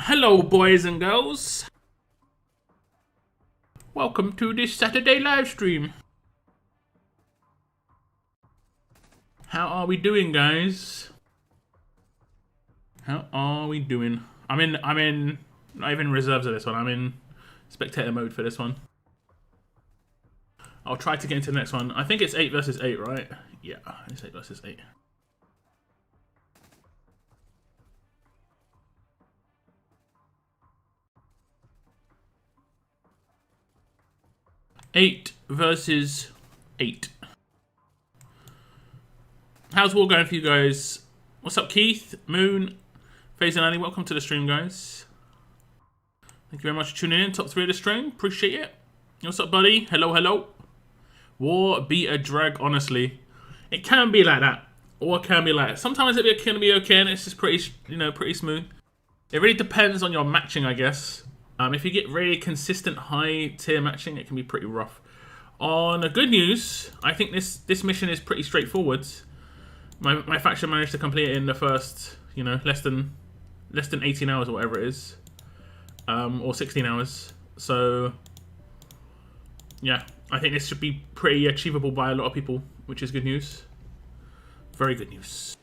Hello, boys and girls. Welcome to this Saturday live stream. How are we doing, guys? How are we doing? I'm in not even reserves of this one. I'm in spectator mode for this one. I'll try to get into the next one. I think it's 8 versus 8, right? Yeah, it's 8 versus 8. Eight versus 8. How's war going for you guys? What's up, Keith, Moon, FaZe and Ali? Welcome to the stream, guys. Thank you very much for tuning in. Top 3 of the stream. Appreciate it. What's up, buddy? Hello, hello. War be a drag, honestly. It can be like that. Or it can be like that. Sometimes it can be okay and it's just pretty, pretty smooth. It really depends on your matching, I guess. If you get really consistent high tier matching, it can be pretty rough. On the good news, I think this mission is pretty straightforward. My faction managed to complete it in the first, less than 18 hours or whatever it is, or 16 hours. So, yeah, I think this should be pretty achievable by a lot of people, which is good news. Very good news.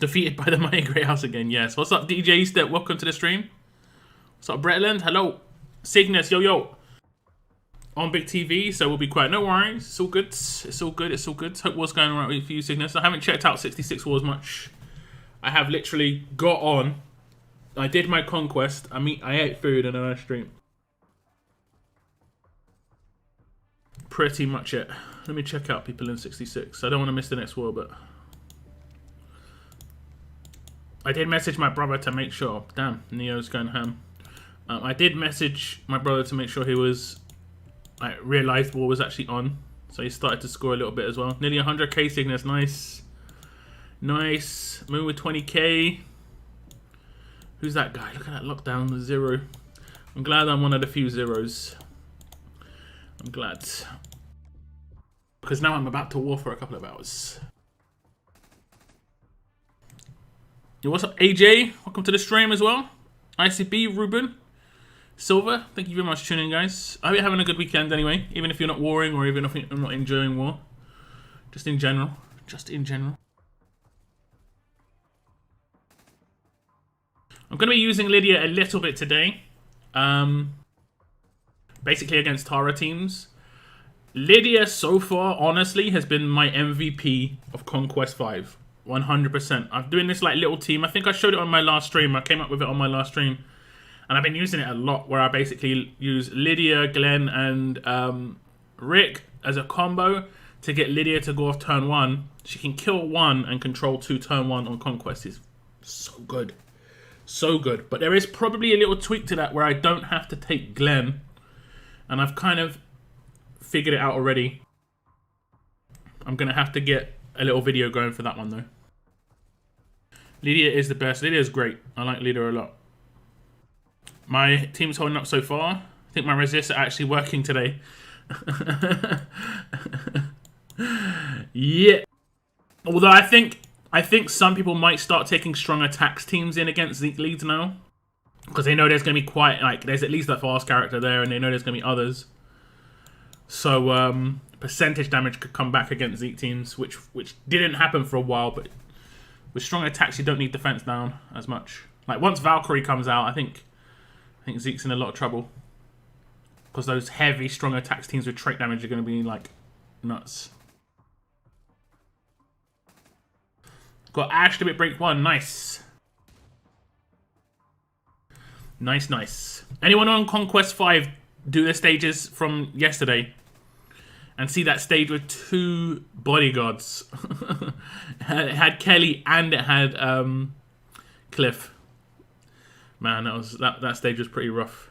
Defeated by the Mighty Grey House again, yes. What's up, DJ Step? Welcome to the stream. What's up, Bretland? Hello. Cygnus, yo, yo. On big TV, so we'll be quiet. No worries. It's all good. It's all good. It's all good. Hope what's going on for you, Cygnus. I haven't checked out 66 Wars much. I have literally got on. I did my conquest. I ate food and then I streamed. Pretty much it. Let me check out people in 66. I don't want to miss the next war, but I did message my brother to make sure. Damn, Neo's going ham. I did message my brother to make sure he was. I realized war was actually on, so he started to score a little bit as well. Nearly 100k Cygnus, nice, nice. Moon with 20k. Who's that guy? Look at that lockdown, the 0. I'm glad I'm one of the few zeros. I'm glad, because now I'm about to war for a couple of hours. Yo, what's up, AJ? Welcome to the stream as well. ICB, Ruben, Silver, thank you very much for tuning in, guys. I hope you're having a good weekend anyway, even if you're not warring or even if you're not enjoying war. Just in general. Just in general. I'm going to be using Lydia a little bit today. Basically against Tara teams. Lydia, so far, honestly, has been my MVP of Conquest 5. 100%. I'm doing this like little team. I think I showed it on my last stream. I came up with it on my last stream. And I've been using it a lot, where I basically use Lydia, Glenn, and Rick as a combo to get Lydia to go off turn 1. She can kill 1 and control 2 turn 1 on Conquest. It's so good. So good. But there is probably a little tweak to that where I don't have to take Glenn. And I've kind of figured it out already. I'm going to have to get a little video going for that one, though. Lydia is the best. Lydia is great. I like Lydia a lot. My team's holding up so far. I think my resists are actually working today. Yeah. Although I think some people might start taking strong attacks teams in against Zeke leads now, because they know there's going to be quite, like, there's at least that fast character there, and they know there's going to be others. So percentage damage could come back against Zeke teams, which didn't happen for a while. But with strong attacks, you don't need defense down as much. Like once Valkyrie comes out, I think Zeke's in a lot of trouble, because those heavy, strong attacks teams with trait damage are going to be like nuts. Got Ash to bit break 1. Nice. Nice, nice. Anyone on Conquest 5 do the stages from yesterday and see that stage with 2 bodyguards? It had Kelly and it had Cliff. Man, that stage was pretty rough.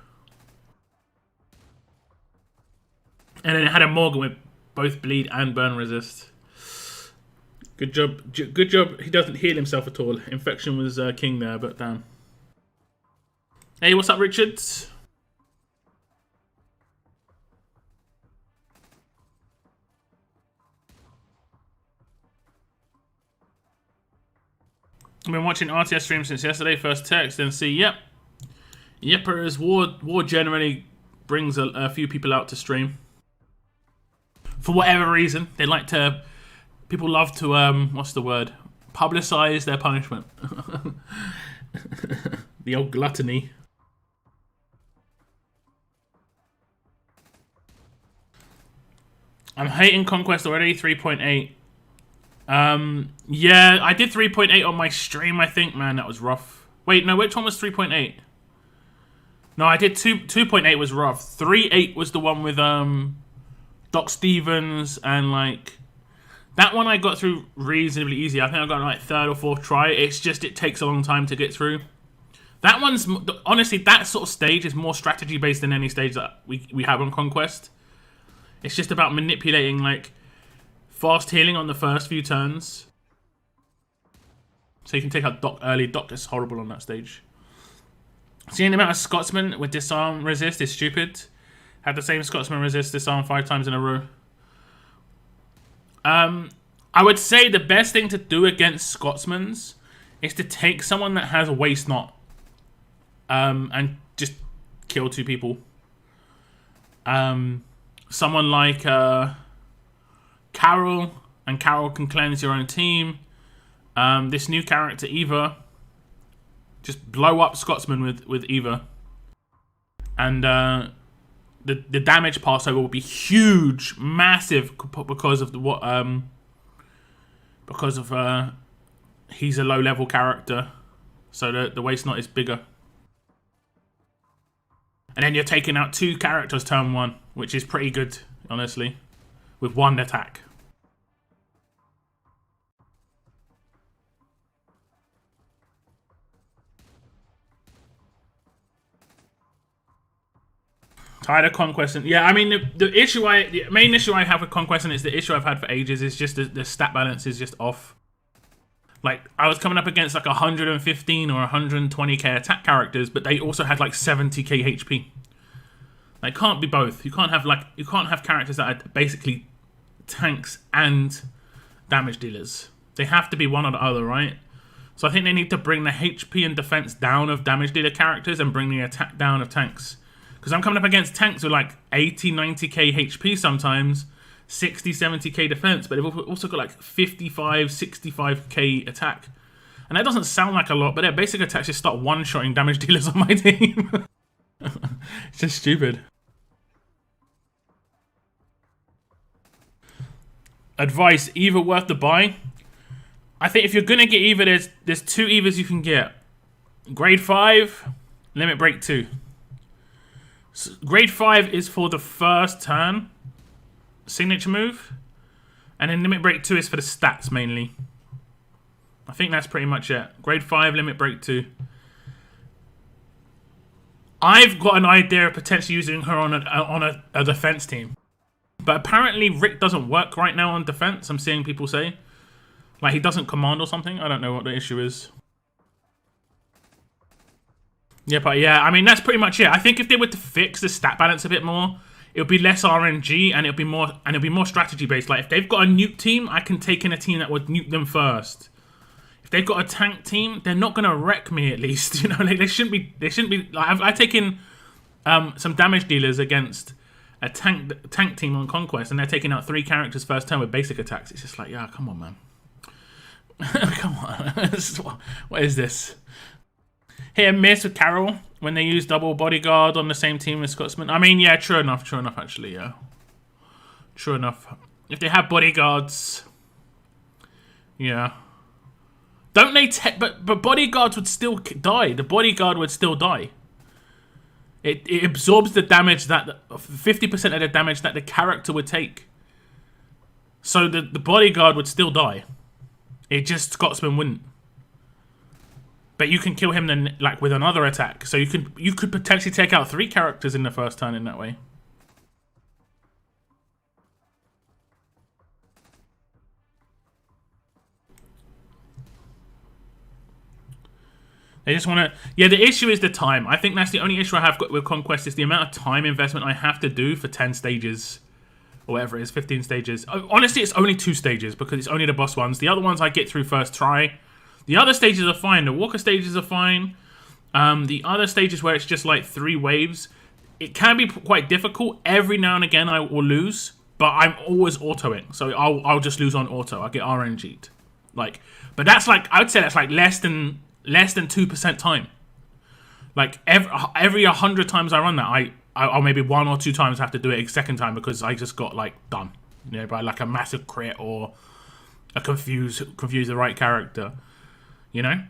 And then it had a Morgan with both bleed and burn resist. Good job. Good job. He doesn't heal himself at all. Infection was king there, but damn. Hey, what's up, Richard? I've been watching RTS streams since yesterday. First text, then see. Yep. Yippers. War generally brings a few people out to stream. For whatever reason, they like to. People love to what's the word? Publicize their punishment. The old gluttony. I'm hating Conquest already. 3.8. Yeah, I did 3.8 on my stream. I think, man, that was rough. Wait, no, which one was 3.8? No, I did 2.8 was rough. 3.8 was the one with Doc Stevens and like that one I got through reasonably easy. I think I got like third or fourth try. It's just it takes a long time to get through. That one's honestly that sort of stage is more strategy based than any stage that we have on Conquest. It's just about manipulating like fast healing on the first few turns. So you can take out Doc early. Doc is horrible on that stage. Seeing the amount of Scotsmen with disarm resist is stupid. Had the same Scotsman resist disarm 5 times in a row. I would say the best thing to do against Scotsmans is to take someone that has a waist knot. And just kill 2 people. Someone like Carol, and Carol can cleanse your own team. This new character, Eva, just blow up Scotsman with Eva. And the damage passover will be huge, massive, because of he's a low level character, so the waist knot is bigger. And then you're taking out 2 characters turn 1, which is pretty good, honestly, with 1 attack. Tired of Conquest. Yeah, I mean, the main issue I have with Conquest, and it's the issue I've had for ages, is just the stat balance is just off. Like, I was coming up against like 115 or 120k attack characters, but they also had like 70k HP. Like, can't be both. You can't have characters that are basically tanks and damage dealers. They have to be one or the other, right? So I think they need to bring the HP and defense down of damage dealer characters and bring the attack down of tanks. Because I'm coming up against tanks with like 80, 90k HP sometimes, 60, 70k defense, but they've also got like 55, 65k attack. And that doesn't sound like a lot, but their basic attacks just start one-shotting damage dealers on my team. It's just stupid. Advice, Eva worth the buy? I think if you're going to get Eva, there's 2 Evas you can get. Grade 5, Limit Break 2. So grade 5 is for the first turn, signature move, and then Limit Break 2 is for the stats mainly. I think that's pretty much it. Grade 5, Limit Break 2. I've got an idea of potentially using her on a defense team. But apparently Rick doesn't work right now on defense, I'm seeing people say. Like, he doesn't command or something. I don't know what the issue is. Yeah, but yeah, I mean, that's pretty much it. I think if they were to fix the stat balance a bit more, it would be less RNG and it'll be more strategy based. Like, if they've got a nuke team, I can take in a team that would nuke them first. If they've got a tank team, they're not gonna wreck me at least. You know, like, they shouldn't be. Like, I've taken some damage dealers against a tank team on Conquest, and they're taking out 3 characters first turn with basic attacks. It's just like, yeah, come on, man. Come on. What is this? Hit and miss with Carol when they use double bodyguard on the same team as Scotsman. I mean, yeah, true enough, actually, yeah. True enough. If they have bodyguards, yeah. Don't they but bodyguards would still die. The bodyguard would still die. It absorbs the damage that 50% of the damage that the character would take. So the bodyguard would still die. It just Scotsman wouldn't. But you can kill him then, like, with another attack. So you could potentially take out 3 characters in the first turn in that way. They just want to... Yeah, the issue is the time. I think that's the only issue I have got with Conquest is the amount of time investment I have to do for 10 stages. Or whatever it is, 15 stages. Honestly, it's only 2 stages because it's only the boss ones. The other ones I get through first try. The other stages are fine. The walker stages are fine. The other stages where it's just like 3 waves, it can be quite difficult. Every now and again I will lose, but I'm always autoing, so I'll just lose on auto. I get RNG'd, like, but that's like, I would say that's like less than 2% time. Like every 100 times I run that, I'll maybe 1 or 2 times have to do it a second time because I just got like done, you know, by like a massive crit or a confuse the right character, you know.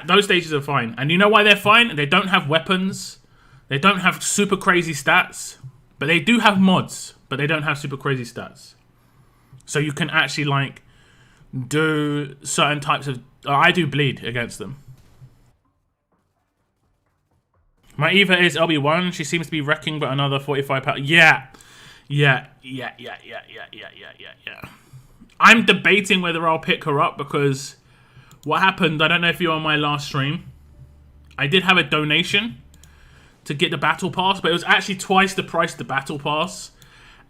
Those stages are fine, and you know why they're fine? They don't have weapons, they don't have super crazy stats, but they do have mods, but they don't have super crazy stats. So you can actually like do certain types of. I do bleed against them. My Eva is LB1. She seems to be wrecking, but another 45 pounds. Yeah. I'm debating whether I'll pick her up because what happened, I don't know if you were on my last stream, I did have a donation to get the battle pass, but it was actually twice the price of the battle pass,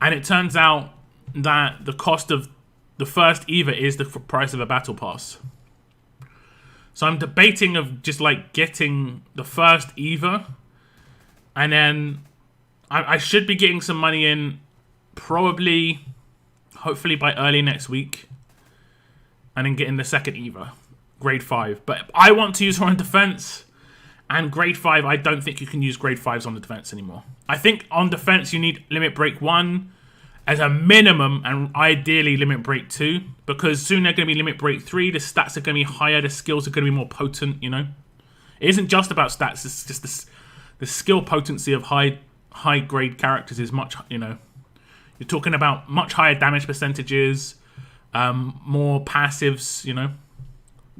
and it turns out that the cost of the first Eva is the price of a battle pass. So I'm debating of just like getting the first Eva, and then I should be getting some money in probably, hopefully by early next week, and then getting the second Eva. Grade 5, but I want to use her on defense, and grade 5 I don't think you can use grade 5s on the defense anymore. I think on defense you need limit break 1 as a minimum, and ideally limit break 2, because soon they're going to be limit break 3. The stats are going to be higher, the skills are going to be more potent, you know. It isn't just about stats, it's just the skill potency of high grade characters is much, you know, you're talking about much higher damage percentages, more passives, you know.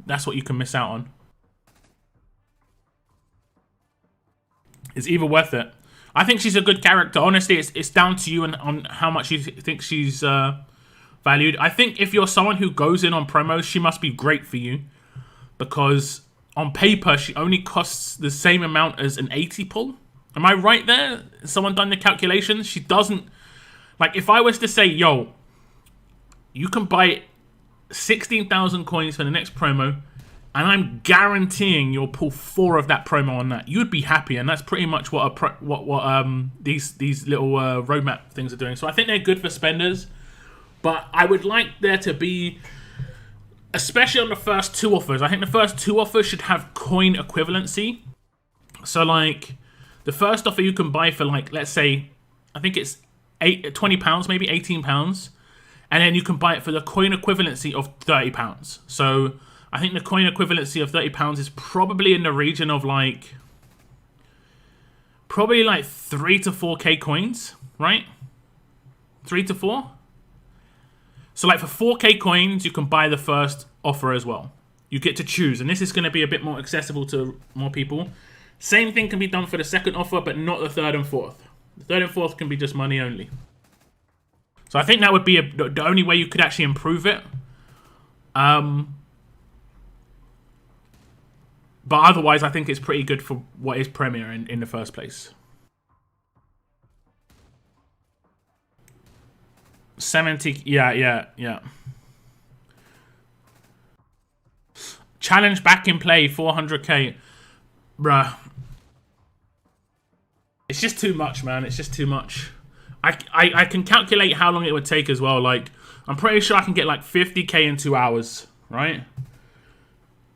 That's what you can miss out on. Is Eva worth it? I think she's a good character. Honestly, it's down to you and on how much you think she's valued. I think if you're someone who goes in on promos, she must be great for you, because on paper she only costs the same amount as an 80 pull. Am I right there? Has someone done the calculations? She doesn't, like, if I was to say, yo, you can buy 16,000 coins for the next promo, and I'm guaranteeing you'll pull 4 of that promo on that, you'd be happy. And that's pretty much what these little roadmap things are doing. So I think they're good for spenders, but I would like there to be, especially on the first 2 offers, I think the first 2 offers should have coin equivalency. So like the first offer you can buy for, like, let's say, I think it's £20, maybe £18. And then you can buy it for the coin equivalency of £30. So I think the coin equivalency of £30 is probably in the region of like, probably like 3 to 4k coins, right? 3 to 4. So like for 4k coins, you can buy the first offer as well. You get to choose, and this is going to be a bit more accessible to more people. Same thing can be done for the second offer, but not the third and fourth. The third and fourth can be just money only. So I think that would be the only way you could actually improve it. But otherwise, I think it's pretty good for what is Premier in the first place. 70, yeah. Challenge back in play, 400k. Bruh. It's just too much, man. It's just too much. I can calculate how long it would take as well. Like, I'm pretty sure I can get like 50k in 2 hours, right?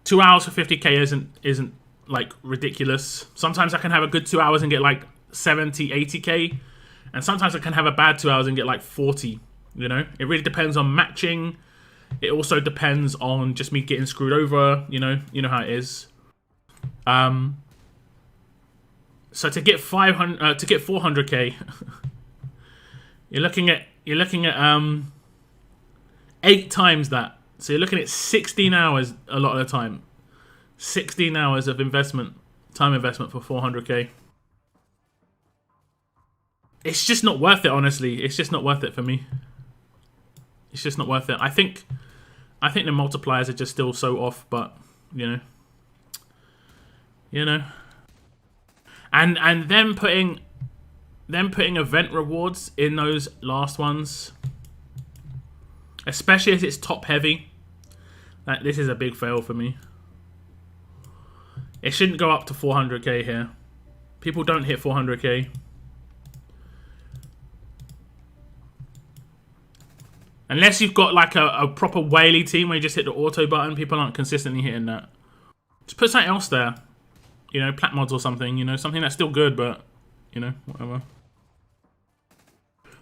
2 hours for 50k isn't like ridiculous. Sometimes I can have a good 2 hours and get like 70, 80k. And sometimes I can have a bad 2 hours and get like 40, you know? It really depends on matching. It also depends on just me getting screwed over, you know how it is. So to get 400k, you're looking at 8 times that. So you're looking at 16 hours a lot of the time. 16 hours of time investment for 400k. It's just not worth it, honestly. It's just not worth it for me. It's just not worth it. I think the multipliers are just still so off, but you know. And them putting event rewards in those last ones, especially as it's top heavy. This is a big fail for me. It shouldn't go up to 400k here. People don't hit 400k. Unless you've got like a proper whaley team where you just hit the auto button, people aren't consistently hitting that. Just put something else there. You know, plat mods or something, you know, something that's still good, but, you know, whatever.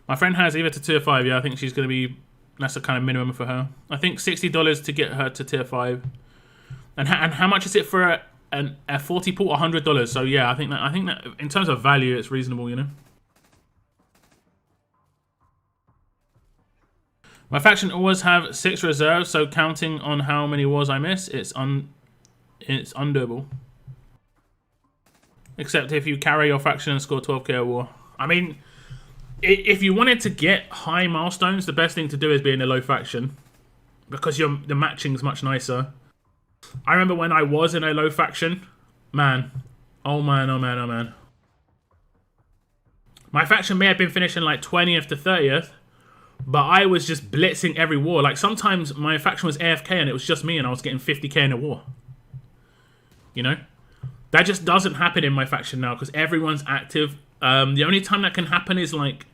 My friend has Eva to tier 5, yeah, I think she's going to be, that's the kind of minimum for her. I think $60 to get her to tier 5. And how much is it for a 40 port? $100. So yeah, I think that in terms of value, it's reasonable, you know. My faction always have 6 reserves, so counting on how many wars I miss, it's undoable. Except if you carry your faction and score 12k a war. I mean, if you wanted to get high milestones, the best thing to do is be in a low faction, because the matching's much nicer. I remember when I was in a low faction, man, oh man, oh man, oh man. My faction may have been finishing like 20th to 30th, but I was just blitzing every war. Like sometimes my faction was AFK and it was just me and I was getting 50k in a war. You know? That just doesn't happen in my faction now because everyone's active. The only time that can happen is like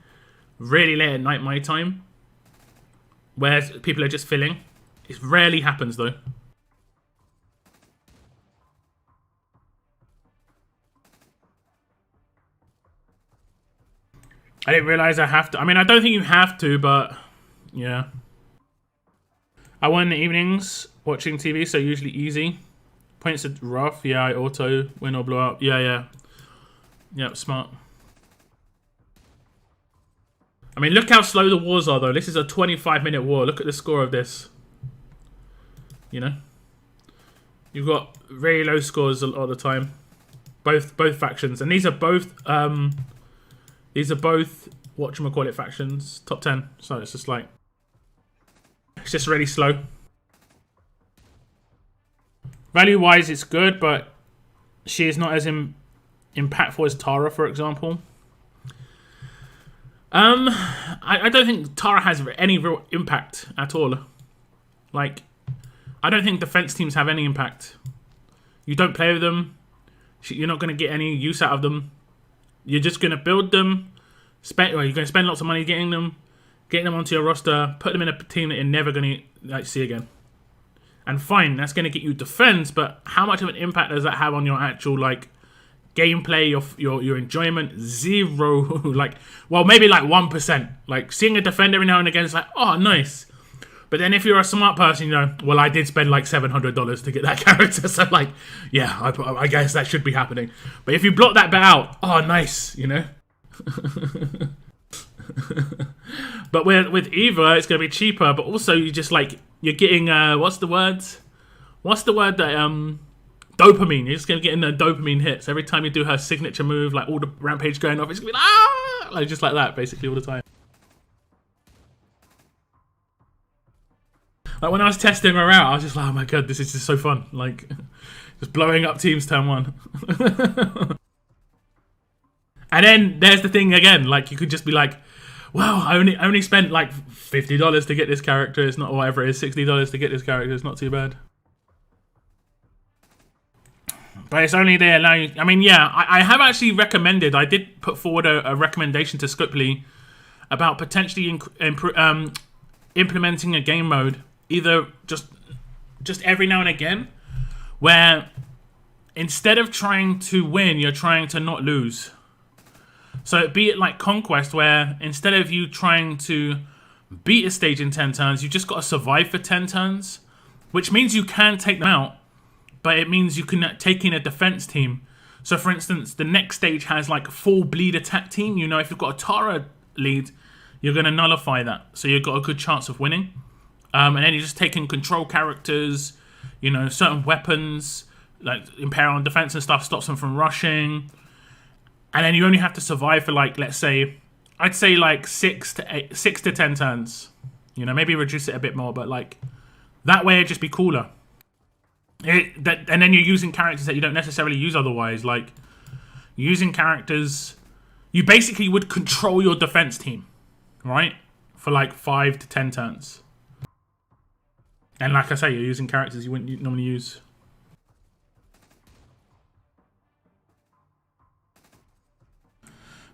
really late at night my time, where people are just filling. It rarely happens though. I didn't realize I have to. I mean, I don't think you have to, but yeah. I won in the evenings watching TV, so usually easy. Points are rough. Yeah, I auto win or blow up. Yeah, yeah. Yep, smart. I mean, look how slow the wars are, though. This is a 25-minute war. Look at the score of this. You know? You've got very low scores a lot of the time. Both factions. And these are both... whatchamacallit factions. Top 10. So it's just like... It's just really slow. Value-wise, it's good, but she is not as impactful as Tara, for example. I don't think Tara has any real impact at all. Like, I don't think defense teams have any impact. You don't play with them. You're not going to get any use out of them. You're just going to build them. You're going to spend lots of money getting them onto your roster, put them in a team that you're never going to see again. And fine, that's going to get you defense, but how much of an impact does that have on your actual like gameplay, your enjoyment? Zero. Like, well, maybe like 1%. Like seeing a defender every now and again is like, oh, nice. But then if you're a smart person, you know, well, I did spend like $700 to get that character, so like, yeah, I guess that should be happening. But if you block that bit out, oh, nice, you know. But with Eva, it's going to be cheaper, but also you just like, you're getting, what's the word that, dopamine. You're just going to get in the dopamine hits. Every time you do her signature move, like all the rampage going off, it's going to be like, ah! Like just like that, basically, all the time. Like when I was testing her out, I was just like, oh my god, this is just so fun. Like, just blowing up teams turn 1. And then there's the thing again, like you could just be like, wow, I only spent like $50 to get this character. It's not whatever it is, $60 to get this character. It's not too bad. But it's only they allow you. I mean, yeah, I have actually recommended. I did put forward a recommendation to Scooply about potentially implementing a game mode, either just every now and again, where instead of trying to win, you're trying to not lose. So be it like Conquest, where instead of you trying to beat a stage in 10 turns, you just got to survive for 10 turns, which means you can take them out, but it means you can take in a defense team. So for instance, the next stage has like a full bleed attack team. You know, if you've got a Tara lead, you're going to nullify that. So you've got a good chance of winning. And then you're just taking control characters, you know, certain weapons, like Imperial on defense and stuff, stops them from rushing. And then you only have to survive for like, let's say, I'd say like 6 to 10 turns. You know, maybe reduce it a bit more, but like that way it'd just be cooler. And then you're using characters that you don't necessarily use otherwise. Like using characters, you basically would control your defense team, right? For like 5 to 10 turns. And like I say, you're using characters you wouldn't normally use.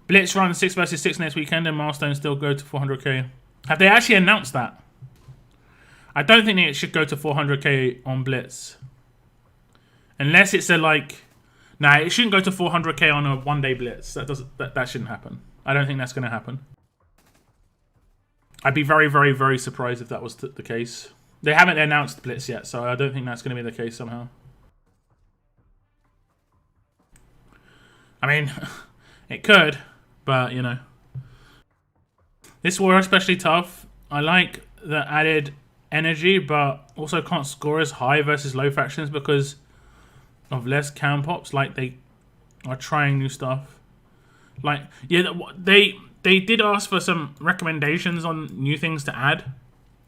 Blitz run 6 versus 6 next weekend and milestones still go to 400k. Have they actually announced that? I don't think it should go to 400k on Blitz. Unless it's a like... Nah, it shouldn't go to 400k on a one-day Blitz. That shouldn't happen. I don't think that's going to happen. I'd be very, very, very surprised if that was the case. They haven't announced Blitz yet, so I don't think that's going to be the case somehow. I mean, it could, but, you know. This war especially tough. I like the added energy, but also can't score as high versus low factions because of less cam pops. Like, they are trying new stuff. Like, yeah, they did ask for some recommendations on new things to add.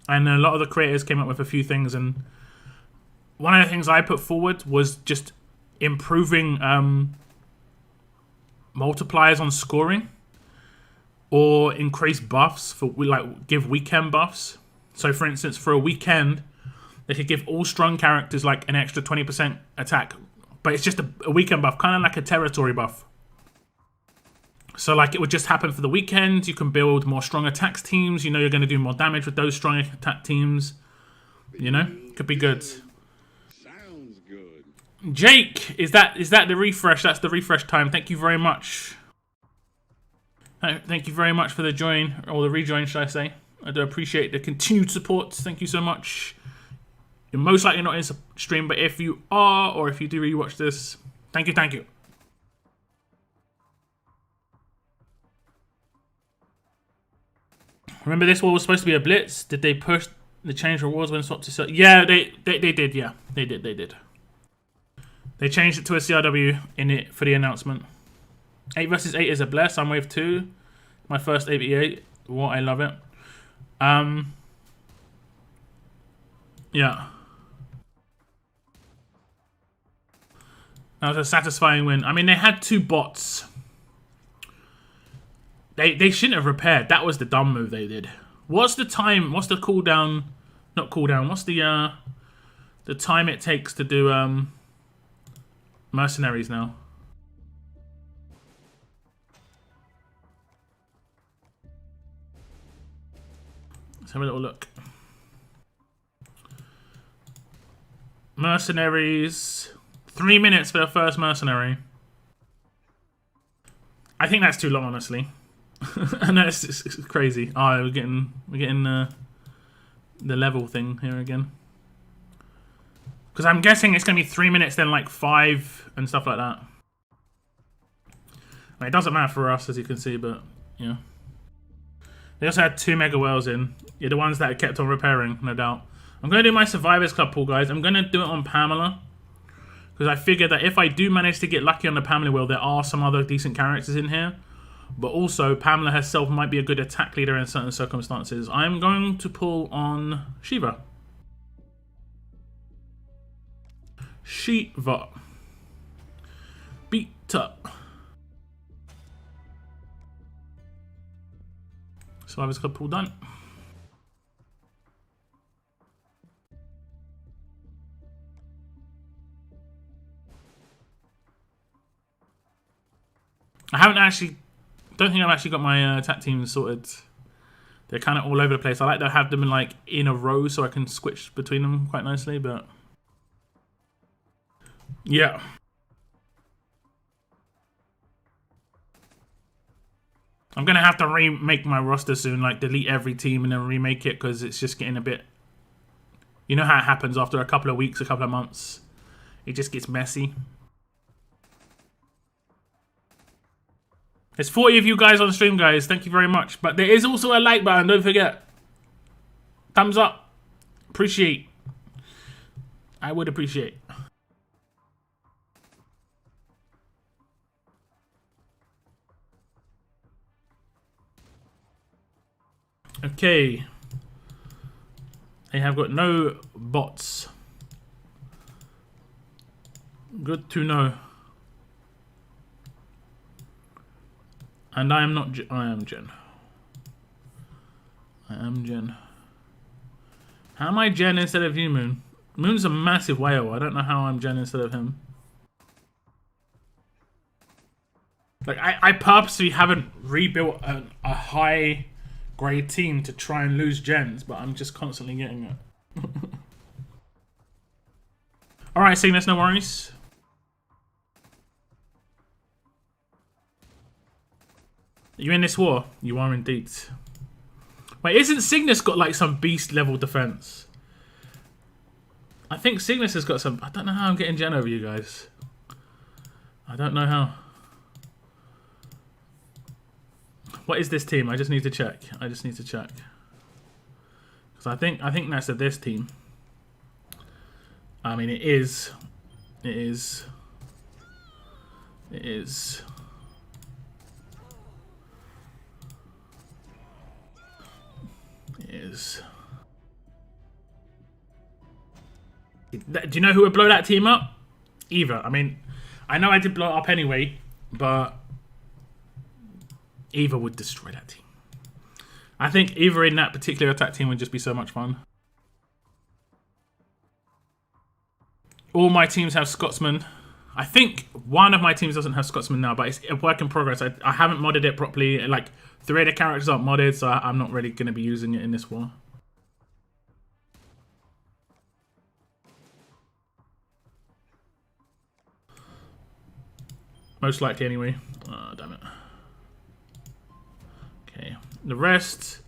And a lot of the creators came up with a few things. And one of the things I put forward was just improving multipliers on scoring. Or increase buffs, for like give weekend buffs. So for instance, for a weekend, they could give all strong characters like an extra 20% attack. But it's just a weekend buff, kind of like a territory buff. So like it would just happen for the weekend. You can build more strong attacks teams. You know you're going to do more damage with those strong attack teams. You know, could be good. Sounds good. Jake, is that the refresh? That's the refresh time. Thank you very much. Thank you very much for the join, or the rejoin, should I say. I do appreciate the continued support. Thank you so much. You're most likely not in stream, but if you are, or if you do rewatch this, thank you, thank you. Remember this war was supposed to be a blitz? Did they push the change rewards when swapped to CRW? Yeah, they did, yeah. They did. They changed it to a CRW in it for the announcement. 8 versus 8 is a bless. I'm wave 2. My first 8v8. What, I love it. Yeah. That was a satisfying win. I mean, they had 2 bots. They shouldn't have repaired. That was the dumb move they did. What's the time? What's the cooldown? Not cooldown. What's the time it takes to do mercenaries now? Let's have a little look. Mercenaries. 3 minutes for the first mercenary. I think that's too long, honestly. I know it's crazy. Oh, we're getting the level thing here again. Because I'm guessing it's going to be 3 minutes, then like 5 and stuff like that. I mean, it doesn't matter for us, as you can see, but yeah. They also had 2 mega whales in. Yeah, the ones that kept on repairing, no doubt. I'm going to do my Survivors Club pool, guys. I'm going to do it on Pamela. Because I figure that if I do manage to get lucky on the Pamela wheel, there are some other decent characters in here. But also, Pamela herself might be a good attack leader in certain circumstances. I'm going to pull on Shiva. Shiva. Beat up. Survivors Club pool done. Don't think I've actually got my attack teams sorted. They're kind of all over the place. I like to have them in a row so I can switch between them quite nicely, but yeah. I'm going to have to remake my roster soon, like delete every team and then remake it because it's just getting a bit... You know how it happens after a couple of weeks, a couple of months. It just gets messy. There's 40 of you guys on stream, guys. Thank you very much. But there is also a like button, don't forget. Thumbs up. Appreciate. I would appreciate. Okay. They have got no bots. Good to know. And I am not I am Jen. I am Jen. How am I Gen instead of you, Moon? Moon's a massive whale. I don't know how I'm Gen instead of him. Like, I purposely haven't rebuilt a high grade team to try and lose gens, but I'm just constantly getting it. Alright, Cygnus, no worries. Are you in this war? You are indeed. Wait, isn't Cygnus got like some beast level defense? I think Cygnus has got some... I don't know how I'm getting gen over you guys. I don't know how. What is this team? I just need to check. Because I think that's this team. I mean, it is. It is. It is. It is. Do you know who would blow that team up? Eva. I mean, I know I did blow it up anyway, but Eva would destroy that team. I think Eva in that particular attack team would just be so much fun. All my teams have Scotsman. I think one of my teams doesn't have Scotsman now, but it's a work in progress. I haven't modded it properly. Like, 3 of the characters aren't modded, so I'm not really going to be using it in this war. Most likely anyway. Oh, damn it. Okay. The rest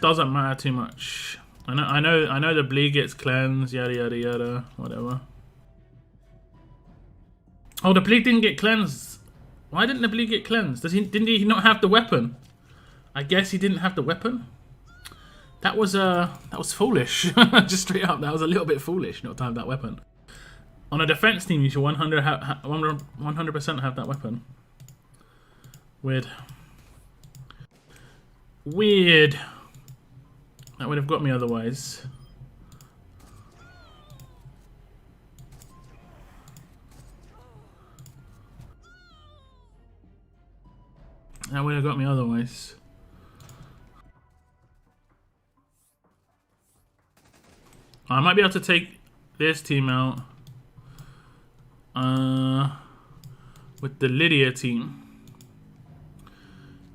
doesn't matter too much. I know the bleed gets cleansed, yada yada yada, whatever. Oh, the bleed didn't get cleansed. Why didn't the bleed get cleansed? Didn't he not have the weapon? I guess he didn't have the weapon. That was foolish. Just straight up, that was a little bit foolish not to have that weapon. On a defense team, you should 100% have that weapon. Weird. Weird. That would have got me otherwise. That would have got me otherwise. I might be able to take this team out. With the Lydia team.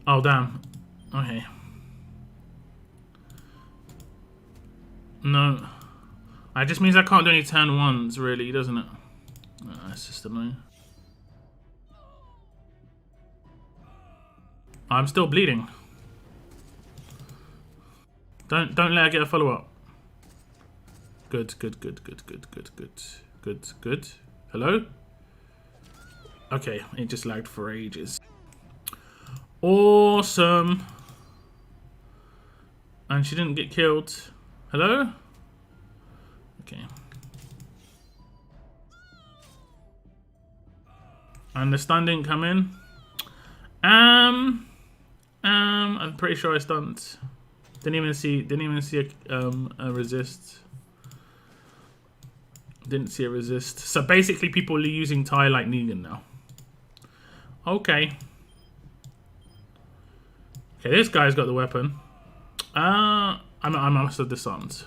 Oh, damn. Okay. No. It just means I can't do any turn ones, really, doesn't it? Oh, that's just annoying. I'm still bleeding. Don't let her get a follow-up. Good. Hello? Okay, it just lagged for ages. Awesome. And she didn't get killed. Hello? Okay. And the stun didn't come in. I'm pretty sure I stunned. Didn't even see a resist. Didn't see a resist. So basically people are using Ty like Negan now. Okay. Okay, this guy's got the weapon. I must have disarmed.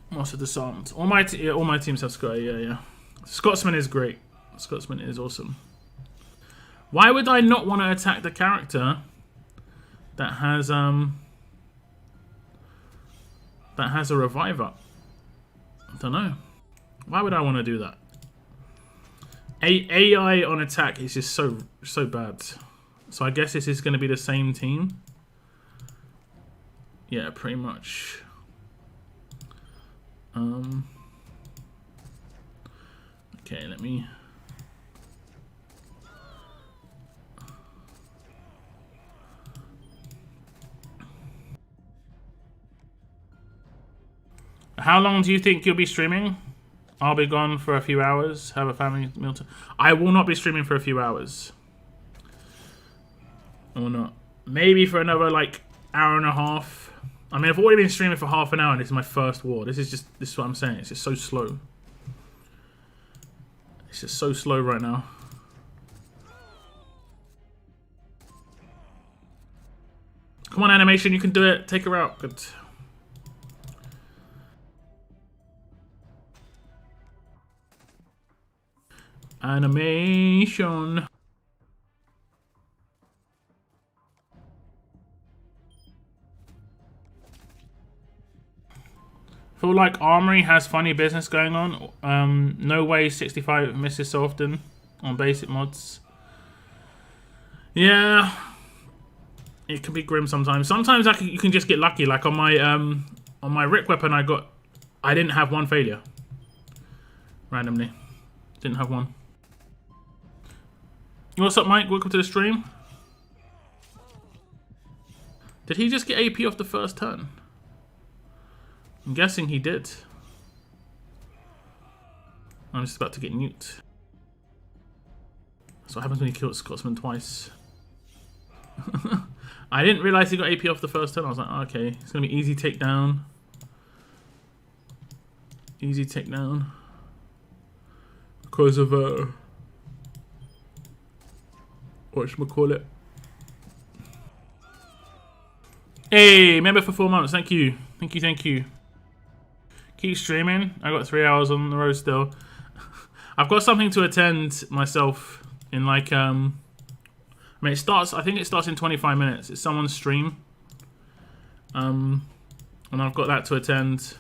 Must have disarmed. All my teams have Scott. Yeah. Scotsman is great. Scotsman is awesome. Why would I not want to attack the character that has a reviver? I don't know. Why would I want to do that? AI on attack is just so bad. So I guess this is going to be the same team. Yeah, pretty much. Okay, let me. How long do you think you'll be streaming? I'll be gone for a few hours. Have a family meal. I will not be streaming for a few hours. Or not. Maybe for another like hour and a half. I mean, I've already been streaming for half an hour and this is my first war. This is what I'm saying. It's just so slow. It's just so slow right now. Come on, animation, you can do it. Take her out. Good. Animation. Feel like Armory has funny business going on. No way 65 misses so often on basic mods. Yeah, it can be grim sometimes. Sometimes you can just get lucky. Like on my Rick weapon, I didn't have one failure. Randomly, didn't have one. What's up, Mike? Welcome to the stream. Did he just get AP off the first turn? I'm guessing he did. I'm just about to get nuked. That's what happens when you kill Scotsman twice. I didn't realize he got AP off the first turn. I was like, oh, okay, it's gonna be easy takedown. Easy takedown. Because of whatchamacallit. Hey, member for 4 months. Thank you. Thank you, thank you. Keep streaming. I got 3 hours on the road still. I've got something to attend myself in like I mean, I think it starts in 25 minutes. It's someone's stream. And I've got that to attend.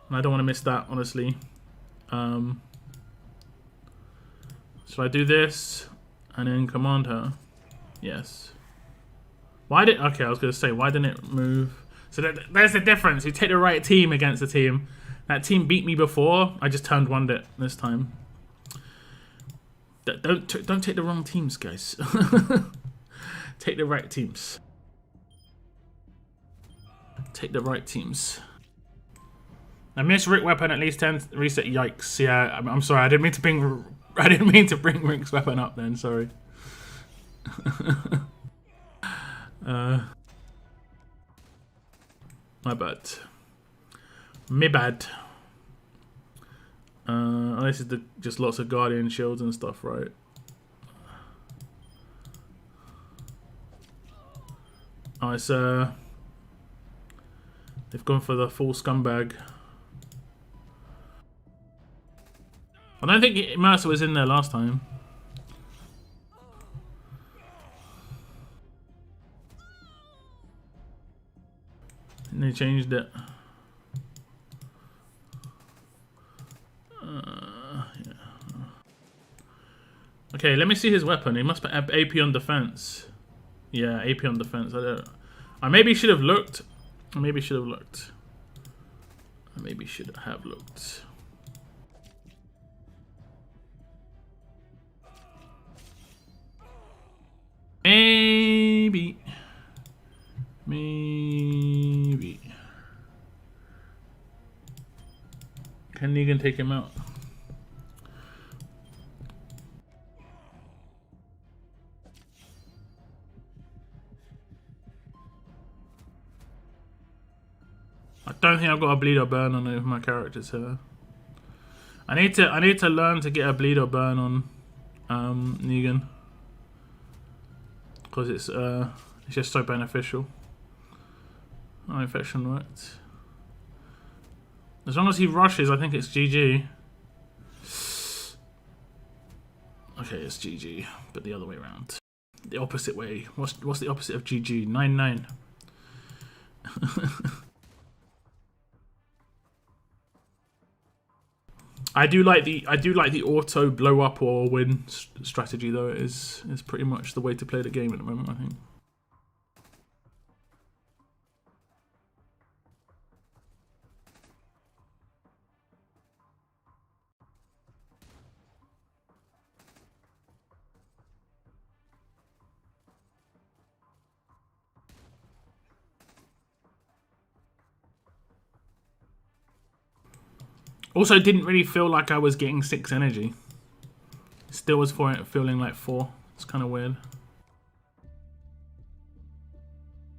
And I don't want to miss that, honestly. Should I do this and then command her? Yes. Okay, I was going to say, why didn't it move? So there's the difference. You take the right team against the team. That team beat me before. I just turned one it this time. Don't take the wrong teams, guys. Take the right teams. Take the right teams. I missed Rick weapon at least 10 reset. Yikes! Yeah, I'm sorry. I didn't mean to bring Rick's weapon up. Then sorry. My bad. Me bad. This is just lots of Guardian shields and stuff, right? Oh, it's they've gone for the full scumbag. I don't think Mercer was in there last time. And they changed it. Yeah. Okay, let me see his weapon. He must have AP on defense. Yeah, AP on defense. I maybe should have looked. I maybe should have looked. Maybe. Can Negan take him out? I don't think I've got a bleed or burn on any of my characters here. I need to learn to get a bleed or burn on Negan. Because it's just so beneficial. Oh, infection worked. As long as he rushes, I think it's GG. Okay, it's GG, but the other way around. The opposite way. What's the opposite of GG? 9-9. I do like the auto blow up or win strategy though. It is pretty much the way to play the game at the moment, I think. Also, didn't really feel like I was getting 6 energy. Still was feeling like 4. It's kind of weird.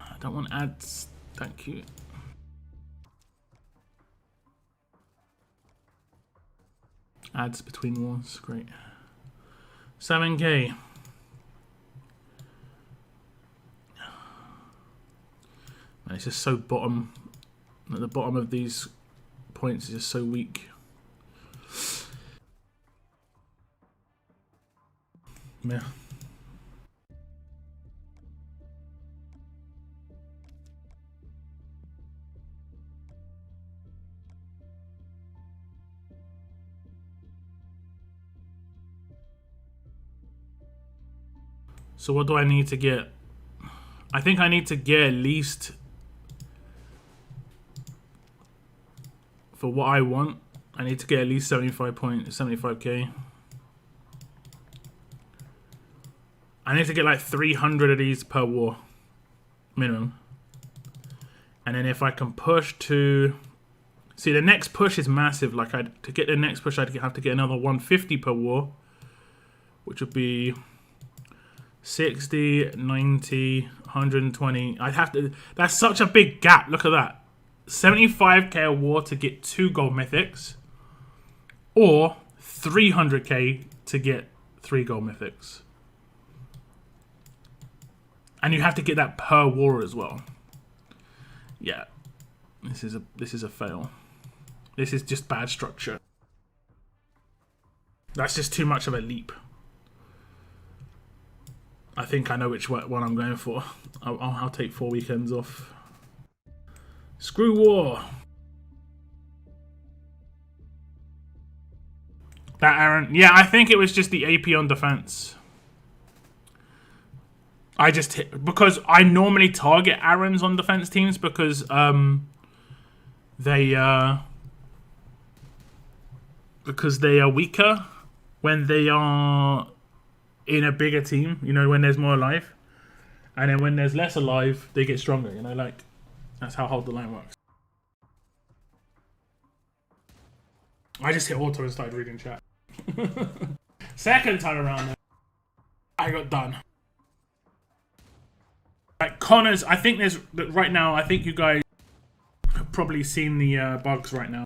I don't want ads. Thank you. Ads between wars. Great. 7K. Man, it's just so bottom. At the bottom of these points is just so weak. Yeah. So what do I need to get? I think I need to get at least, for what I want, I need to get at least 75k. I need to get like 300 of these per war, minimum. And then if I can push to, see, the next push is massive. Like, to get the next push, I'd have to get another 150 per war, which would be 60, 90, 120. I'd have to, that's such a big gap. Look at that. 75k a war to get 2 gold mythics, or 300k to get 3 gold mythics. And you have to get that per war as well. Yeah. This is a fail. This is just bad structure. That's just too much of a leap. I think I know which one I'm going for. I'll take 4 weekends off. Screw war. That Aaron. Yeah, I think it was just the AP on defense. I just hit, because I normally target Aaron's on defense teams because they are weaker when they are in a bigger team, you know, when there's more alive. And then when there's less alive, they get stronger, you know, like, that's how Hold the Line works. I just hit auto and started reading chat. Second time around, I got done. Like, Connor's, I think there's, right now, I think you guys have probably seen the bugs right now.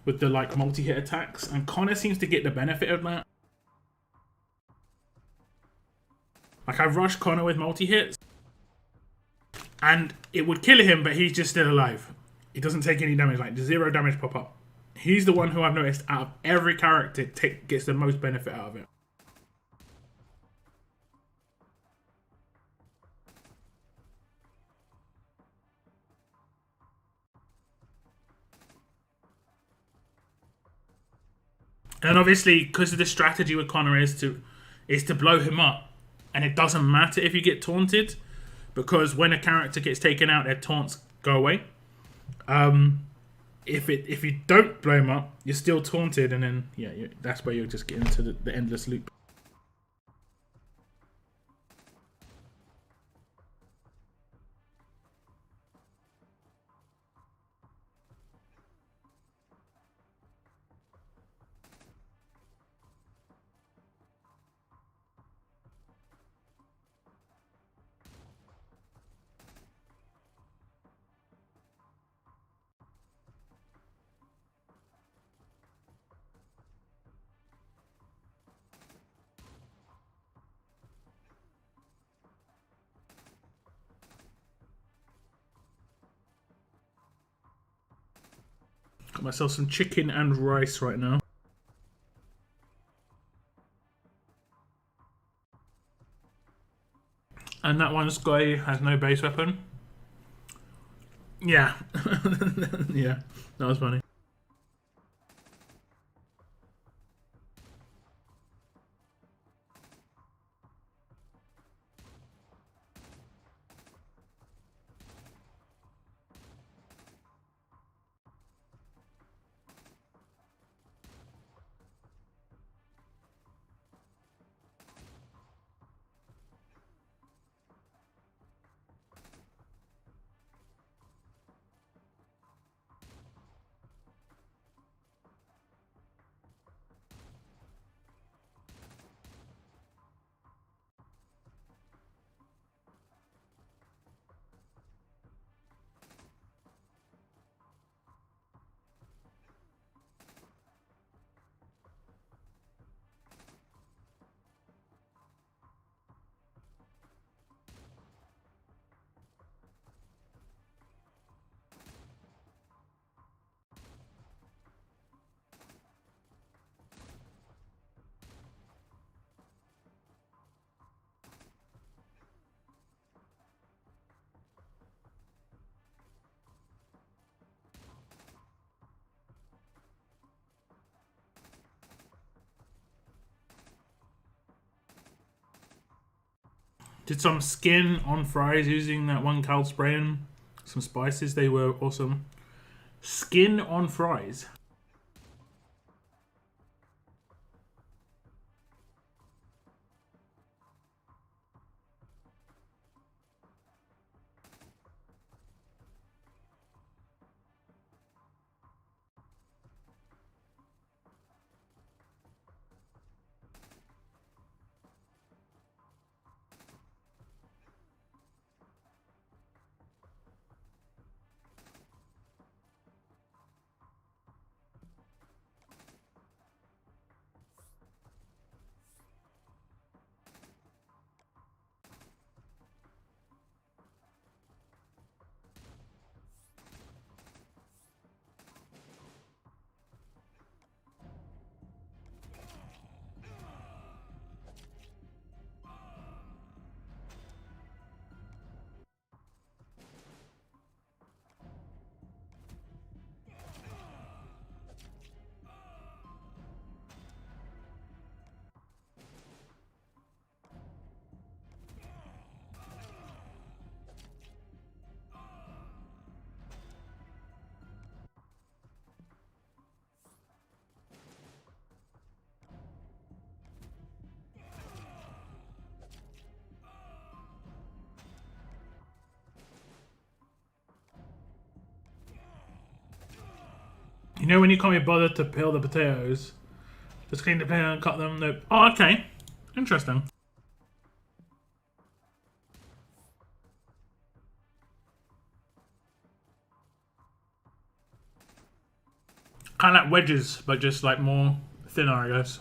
With the, like, multi-hit attacks. And Connor seems to get the benefit of that. Like, I rushed Connor with multi-hits. And it would kill him, but he's just still alive. He doesn't take any damage, like 0 damage pop up. He's the one who I've noticed out of every character gets the most benefit out of it. And obviously, because of the strategy with Connor is to blow him up. And it doesn't matter if you get taunted, because when a character gets taken out, their taunts go away. If you don't blow him up, you're still taunted, and then yeah, that's where you'll just get into the endless loop. Got myself some chicken and rice right now. And that one's guy has no base weapon. Yeah. Yeah, that was funny. Did some skin on fries using that one cold spraying. Some spices, they were awesome. Skin on fries. You know when you can't be bothered to peel the potatoes? Just clean the potato and cut them? Nope. Oh, okay. Interesting. Kind of like wedges, but just like more thinner, I guess.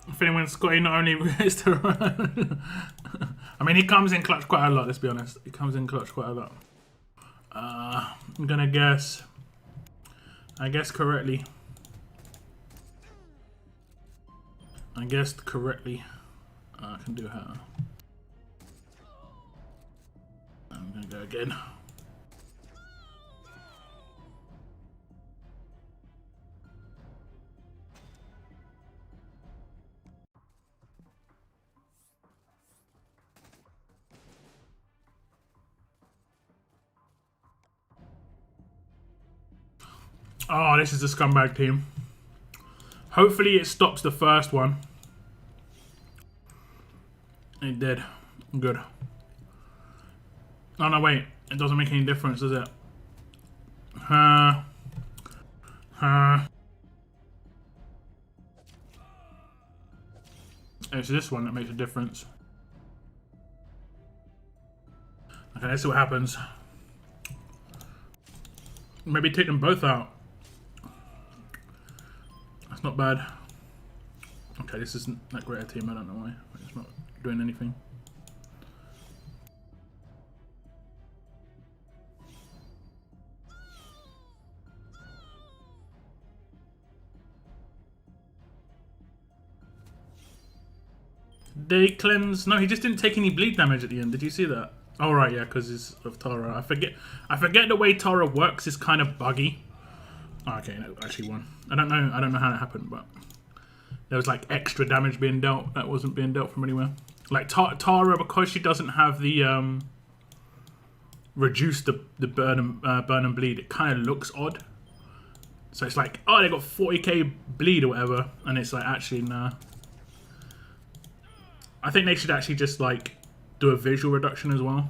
If anyone's got not only ways to run. I mean, he comes in clutch quite a lot, let's be honest. He comes in clutch quite a lot. I'm gonna guess. I guessed correctly. I guessed correctly. I can do her. I'm gonna go again. Oh, this is a scumbag team. Hopefully it stops the first one. It did. Good. Oh no, wait. It doesn't make any difference, does it? It's this one that makes a difference. Okay, let's see what happens. Maybe take them both out. That's not bad. Okay, this isn't that great a team. I don't know why. It's not doing anything. They cleanse. No, he just didn't take any bleed damage at the end. Did you see that? Oh right, yeah, because he's of Tara. I forget the way Tara works is kind of buggy. Oh, okay, no, actually won. I don't know how it happened, but there was like extra damage being dealt that wasn't being dealt from anywhere. Like Tara, because she doesn't have the reduce the burn and bleed, it kind of looks odd. So it's like, oh, they got 40k bleed or whatever, and it's like, actually nah. I think they should actually just like do a visual reduction as well.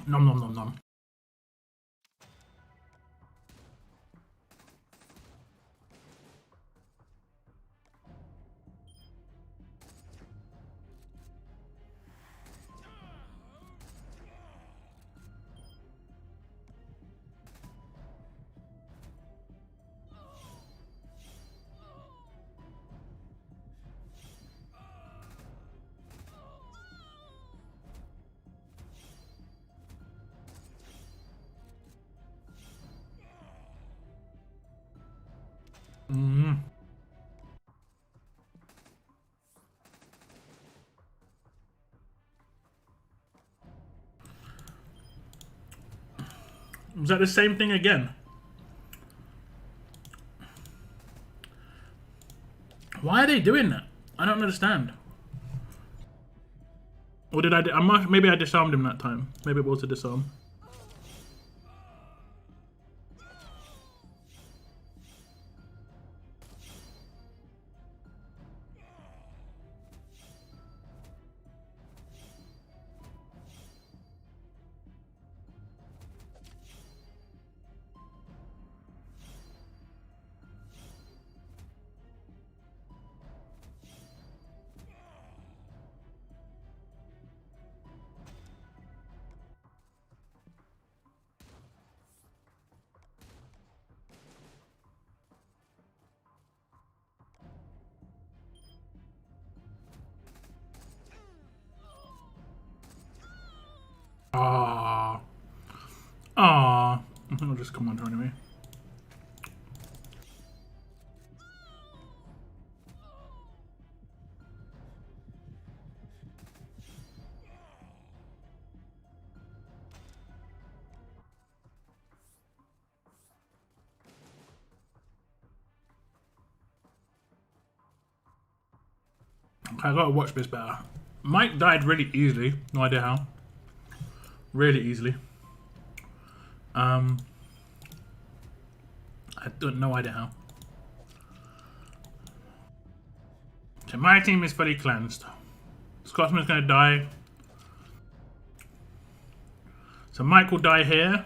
Nom nom nom nom. Was that the same thing again? Why are they doing that? I don't understand. Or did I maybe I disarmed him that time. Maybe it was a disarm. Ah, ah. I think I'll just come on to anyway. I gotta watch this better. Mike died really easily. No idea how. Really easily. I don't no idea how. So my team is fully cleansed. Scotsman's gonna die. So Mike will die here.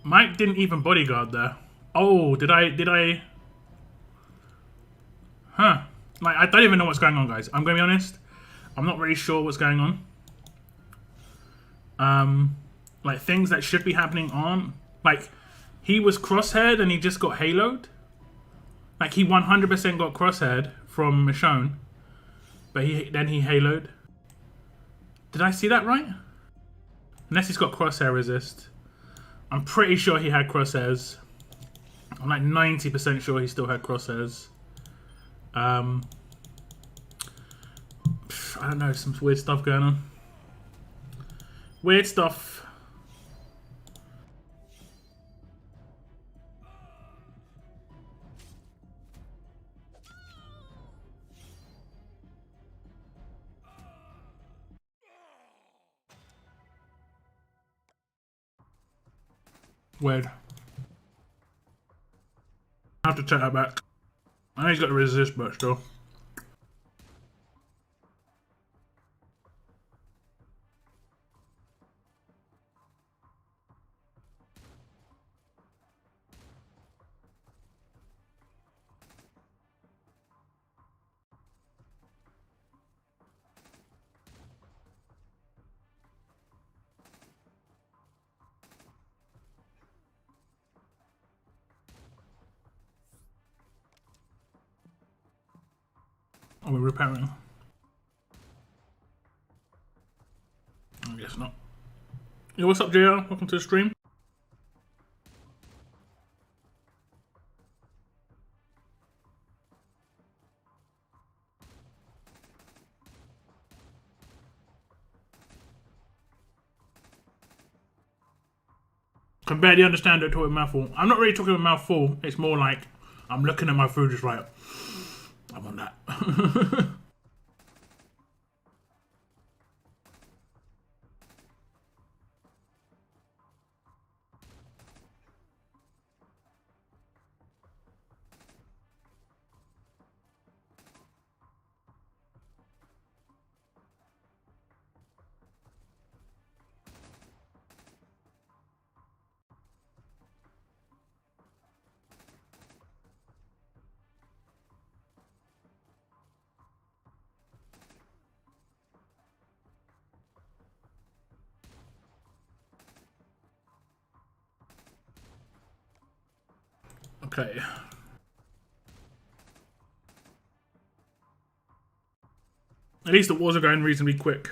Mike didn't even bodyguard there. Oh, did I? Huh. Like, I don't even know what's going on, guys. I'm gonna be honest. I'm not really sure what's going on. Like, things that should be happening aren't. Like, he was crosshaired and he just got haloed. Like, he 100% got crosshaired from Michonne. But then he haloed. Did I see that right? Unless he's got crosshair resist. I'm pretty sure he had crosshairs. I'm like 90% sure he still had crosshairs. I don't know, some weird stuff going on. Weird stuff. Weird. I have to check that back. I know he's got the resist, but still. Oh, we're repairing. I guess not. Yo, what's up, JR? Welcome to the stream. Can barely understand it talking with mouthful. I'm not really talking with mouthful. It's more like I'm looking at my food just like, I want that. Okay. At least the wars are going reasonably quick.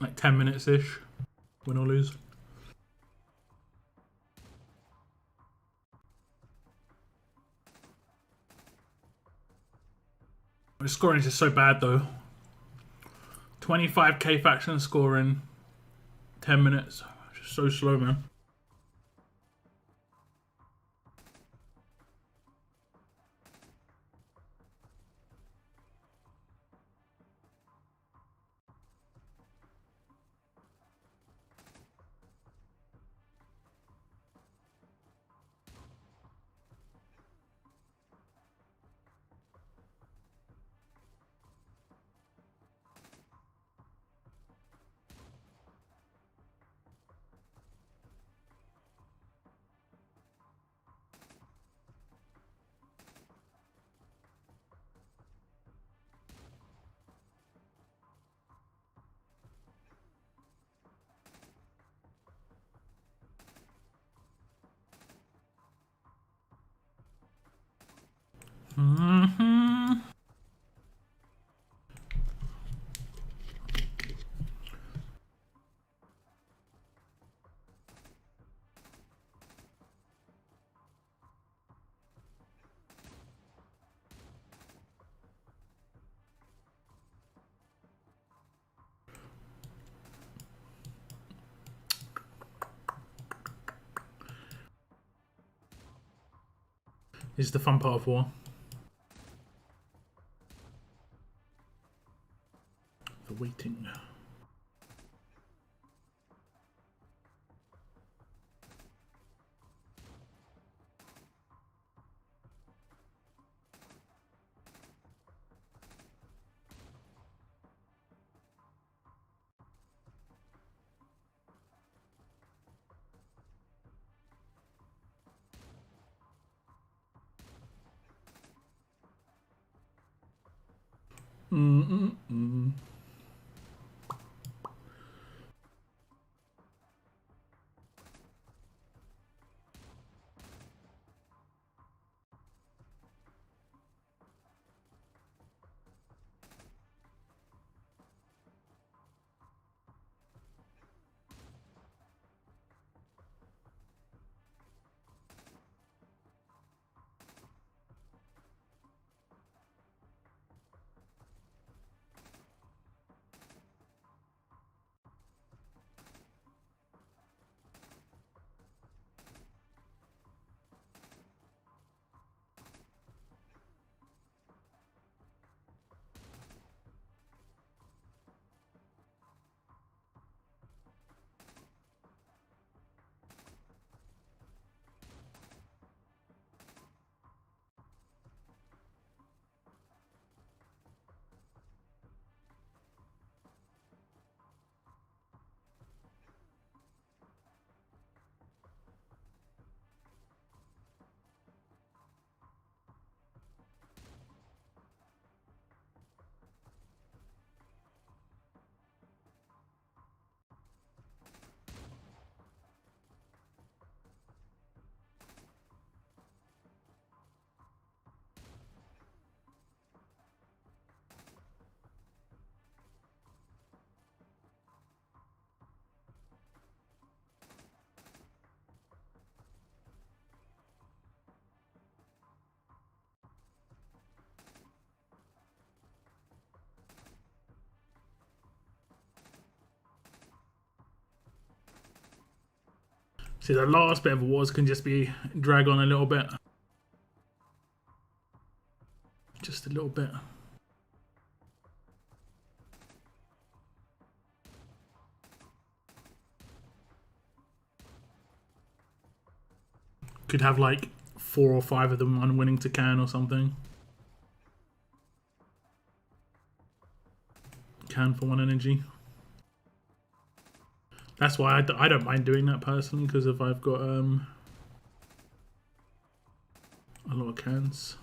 Like 10 minutes-ish. Win or lose. The scoring is just so bad though. 25k faction scoring. 10 minutes. Just so slow, man. This is the fun part of war. The waiting. See, the last bit of wars can just be drag on a little bit. Just a little bit. Could have like 4 or 5 of them unwinning to can or something. Can for 1 energy. That's why I don't mind doing that personally, because if I've got a lot of cans.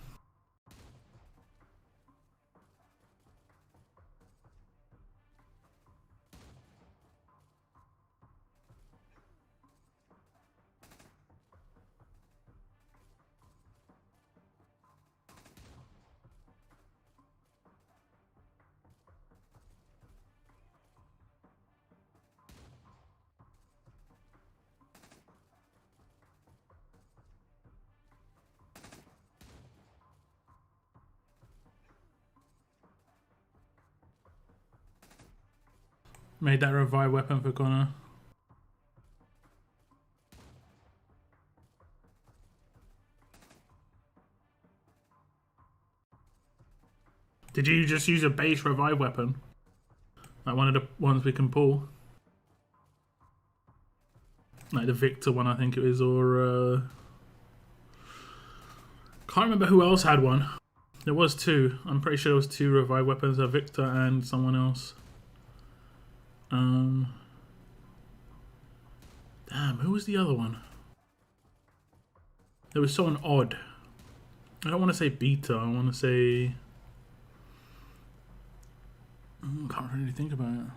Made that revive weapon for Connor. Did you just use a base revive weapon? Like one of the ones we can pull? Like the Victor one, I think it is, or... Can't remember who else had one. There was two. I'm pretty sure there was two revive weapons, a Victor and someone else. Damn, who was the other one? There was someone odd. I don't want to say Beta, I want to say... can't really think about it.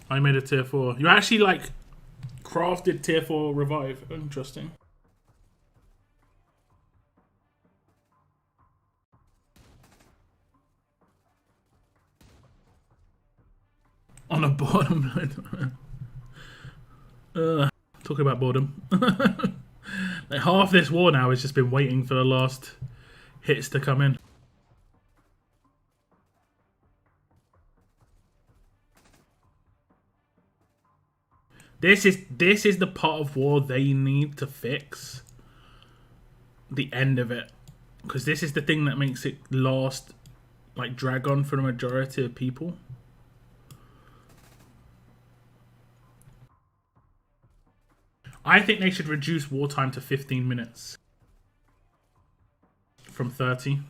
I made a tier 4. You actually, like, crafted tier 4 revive. Interesting. On a boredom. Talking about boredom. Like half this war now has just been waiting for the last hits to come in. This is the part of war they need to fix. The end of it. Because this is the thing that makes it last, like, drag on for the majority of people. I think they should reduce wartime to 15 minutes. From 30.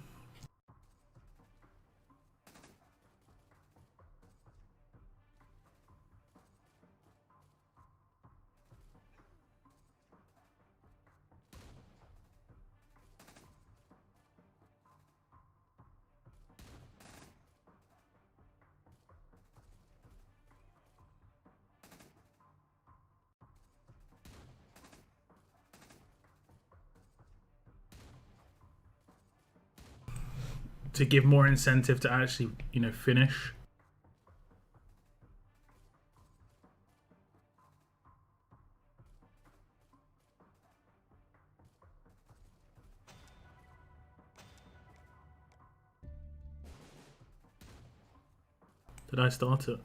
To give more incentive to actually, you know, finish. Did I start it?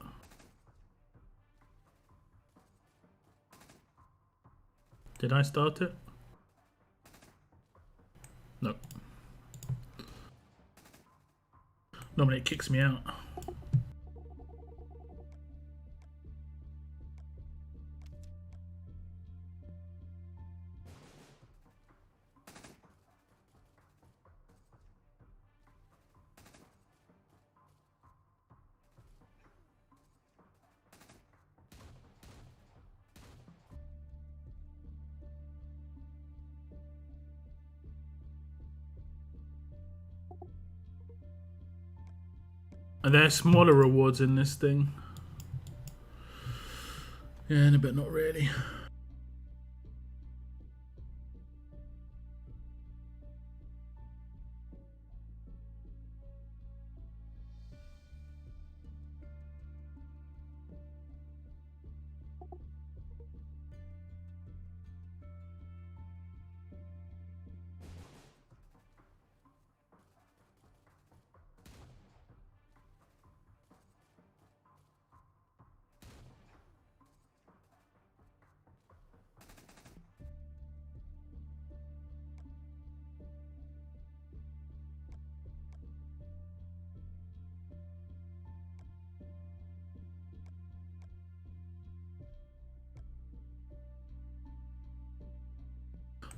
Did I start it? No. Normally it kicks me out. Are there smaller rewards in this thing? Yeah, but not really.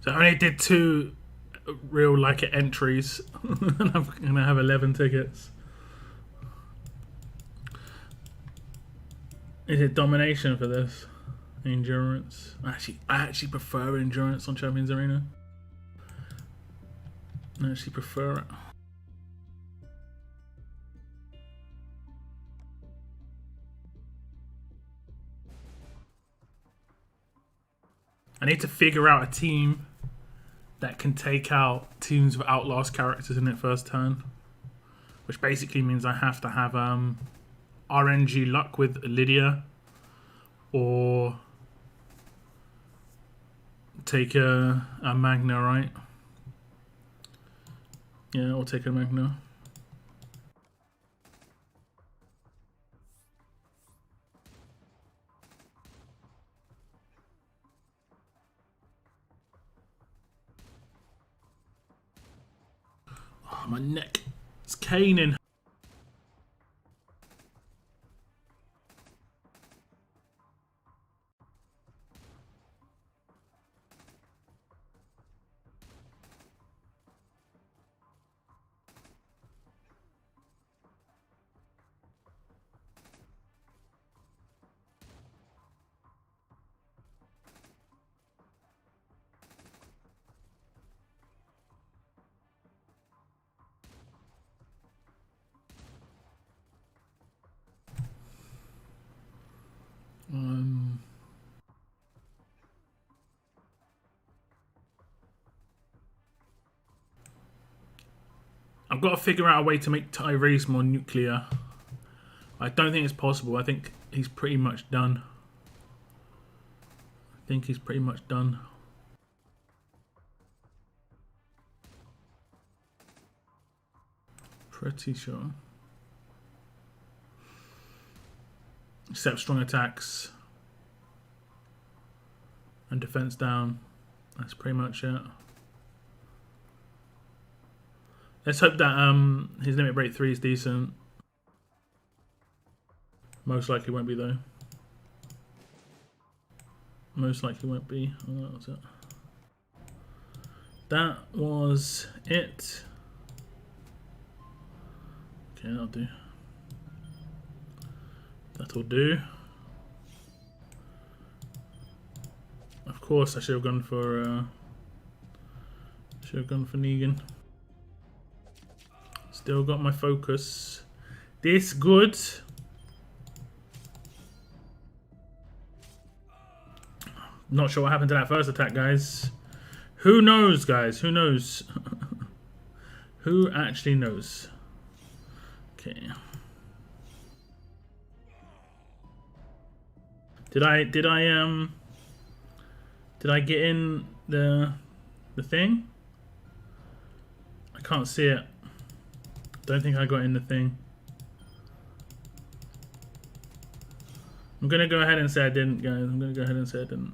So I only did 2 real like entries and I'm gonna have 11 tickets. Is it domination for this? Endurance? I actually prefer endurance on Champions Arena. I actually prefer it. I need to figure out a team that can take out teams with Outlast characters in their first turn. Which basically means I have to have RNG luck with Lydia. Or take a Magna, right? Yeah, or take a Magna. my neck. It's caning. I've got to figure out a way to make Tyrese more nuclear. I don't think it's possible. I think he's pretty much done. Pretty sure. Except strong attacks. And defense down. That's pretty much it. Let's hope that his limit break 3 is decent. Most likely won't be though. Most likely won't be. Oh, that was it. That was it. Okay, that'll do. That'll do. Of course, I should have gone for Negan. Still got my focus. This good. Not sure what happened to that first attack, guys. Who knows, guys? Who knows? Who actually knows? Okay. Did I get in the thing? I can't see it. Don't think I got in the thing. I'm gonna go ahead and say I didn't, guys. I'm gonna go ahead and say I didn't.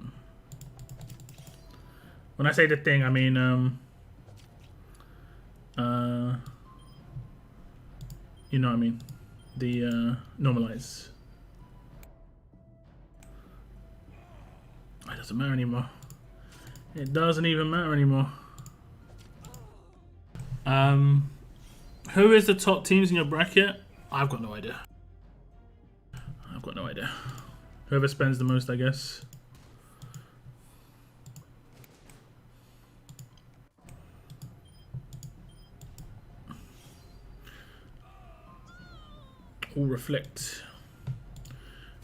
When I say the thing, I mean you know what I mean. The normalize. It doesn't matter anymore. It doesn't even matter anymore. Who is the top teams in your bracket? I've got no idea. I've got no idea. Whoever spends the most, I guess. All reflect.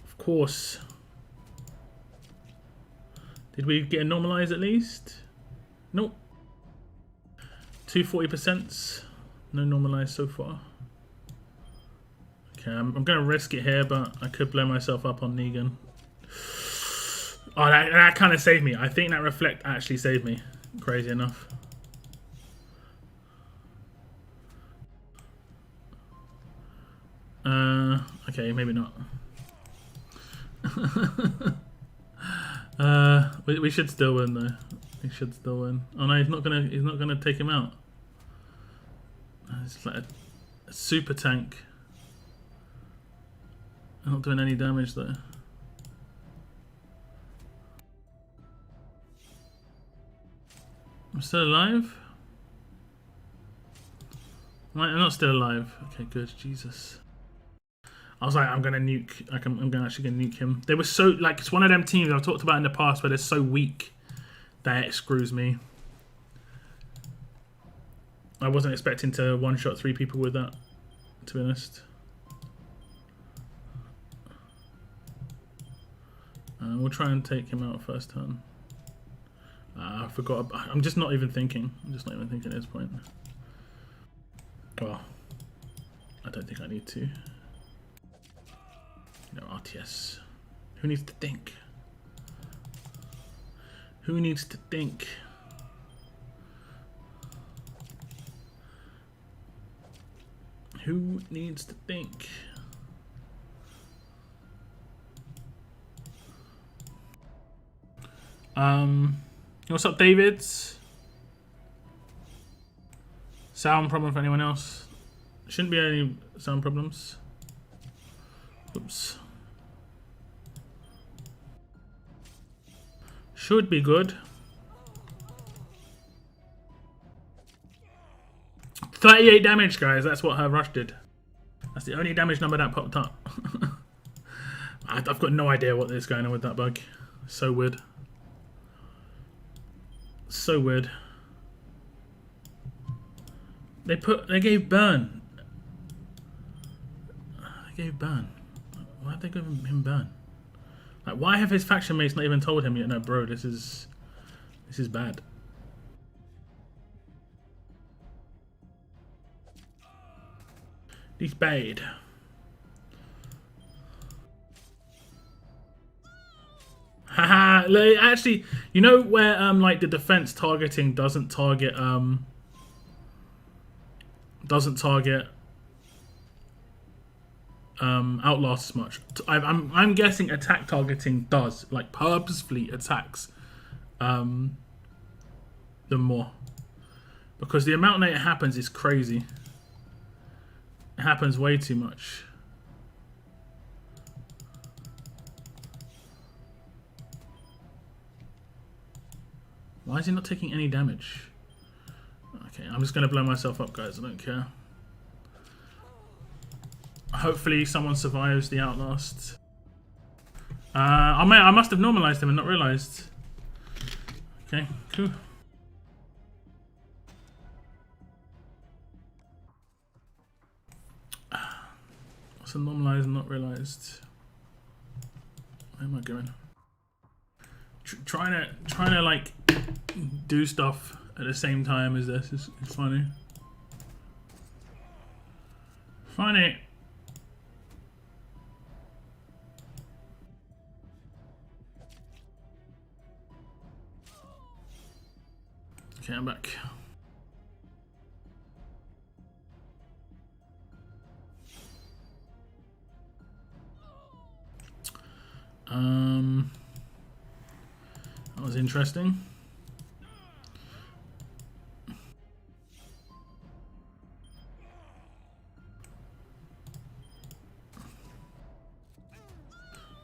Of course. Did we get a normalize at least? Nope. 240%. No normalize so far. Okay, I'm going to risk it here, but I could blow myself up on Negan. Oh, that kind of saved me. I think that reflect actually saved me. Crazy enough. Okay, maybe not. We should still win though. We should still win. Oh no, he's not gonna take him out. It's like a super tank. Not doing any damage though. I'm still alive? I'm not still alive. Okay, good. Jesus. I was like, I'm gonna nuke. I'm actually gonna nuke him. They were so like, it's one of them teams I've talked about in the past where they're so weak that it screws me. I wasn't expecting to one-shot 3 people with that, to be honest. We'll try and take him out first turn. I forgot. I'm just not even thinking. I'm just not even thinking at this point. Well, I don't think I need to. No, RTS. Who needs to think? Who needs to think? Who needs to think? What's up, Davids? Sound problem for anyone else? Shouldn't be any sound problems. Oops. Should be good. 38 damage, guys. That's what her rush did. That's the only damage number that popped up. I've got no idea what is going on with that bug. So weird. So weird. They gave burn. They gave burn. Why have they given him burn? Like, why have his faction mates not even told him yet? No, bro, this is bad. He's bad. Haha, actually, you know where like the defense targeting doesn't target Outlast as much. I'm guessing attack targeting does, like purposefully attacks them more, because the amount that it happens is crazy. It happens way too much. Why is he not taking any damage? Okay, I'm just gonna blow myself up, guys. I don't care. Hopefully someone survives the Outlast. I must have normalized him and not realized. Okay, cool. What's a normalized and not realized? Where am I going? Trying to like do stuff at the same time as this is funny. Funny. Okay, I'm back. That was interesting.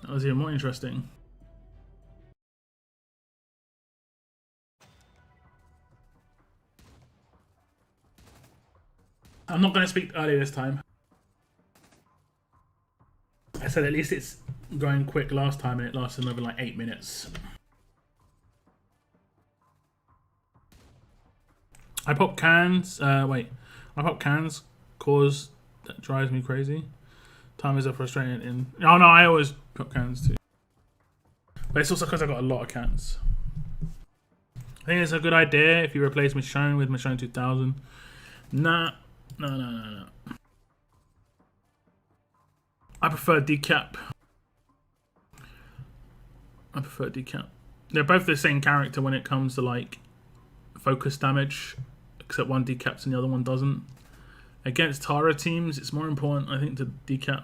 That was even more interesting. I'm not going to speak early this time. I said at least it's going quick last time and it lasted another like 8 minutes. I pop cans. Wait. I pop cans. Cause that drives me crazy. Time is a frustrating in. Oh no, I always pop cans too. But it's also because I got a lot of cans. I think it's a good idea if you replace Michonne with Michonne 2000. Nah. No. I prefer decap. They're both the same character when it comes to like focus damage, except one decaps and the other one doesn't. Against Tara teams, it's more important, I think, to decap.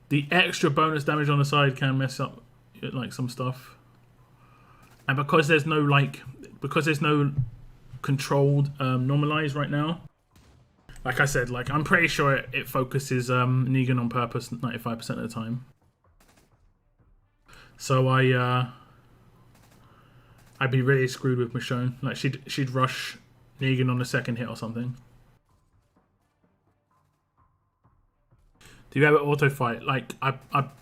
The extra bonus damage on the side can mess up like some stuff, and because there's no controlled normalize right now. Like I said, like I'm pretty sure it focuses Negan on purpose 95% of the time. So I'd be really screwed with Michonne. Like she'd rush Negan on the second hit or something. Do you ever auto fight? Like I've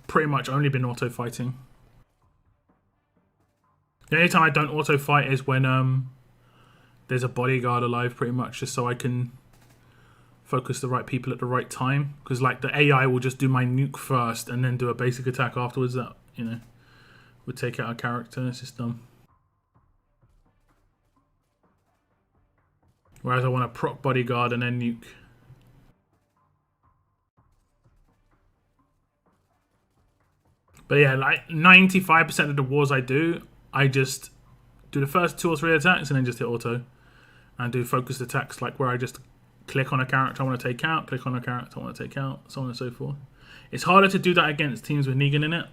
pretty much only been auto fighting. The only time I don't auto fight is when there's a bodyguard alive, pretty much, just so I can focus the right people at the right time. Because like the AI will just do my nuke first and then do a basic attack afterwards that, you know, would take out a character. It's just dumb. Whereas I want to proc bodyguard and then nuke. But yeah, like 95% of the wars I do, I just do the first 2 or 3 attacks and then just hit auto. And do focused attacks, like where I just click on a character I want to take out, click on a character I want to take out, so on and so forth. It's harder to do that against teams with Negan in it,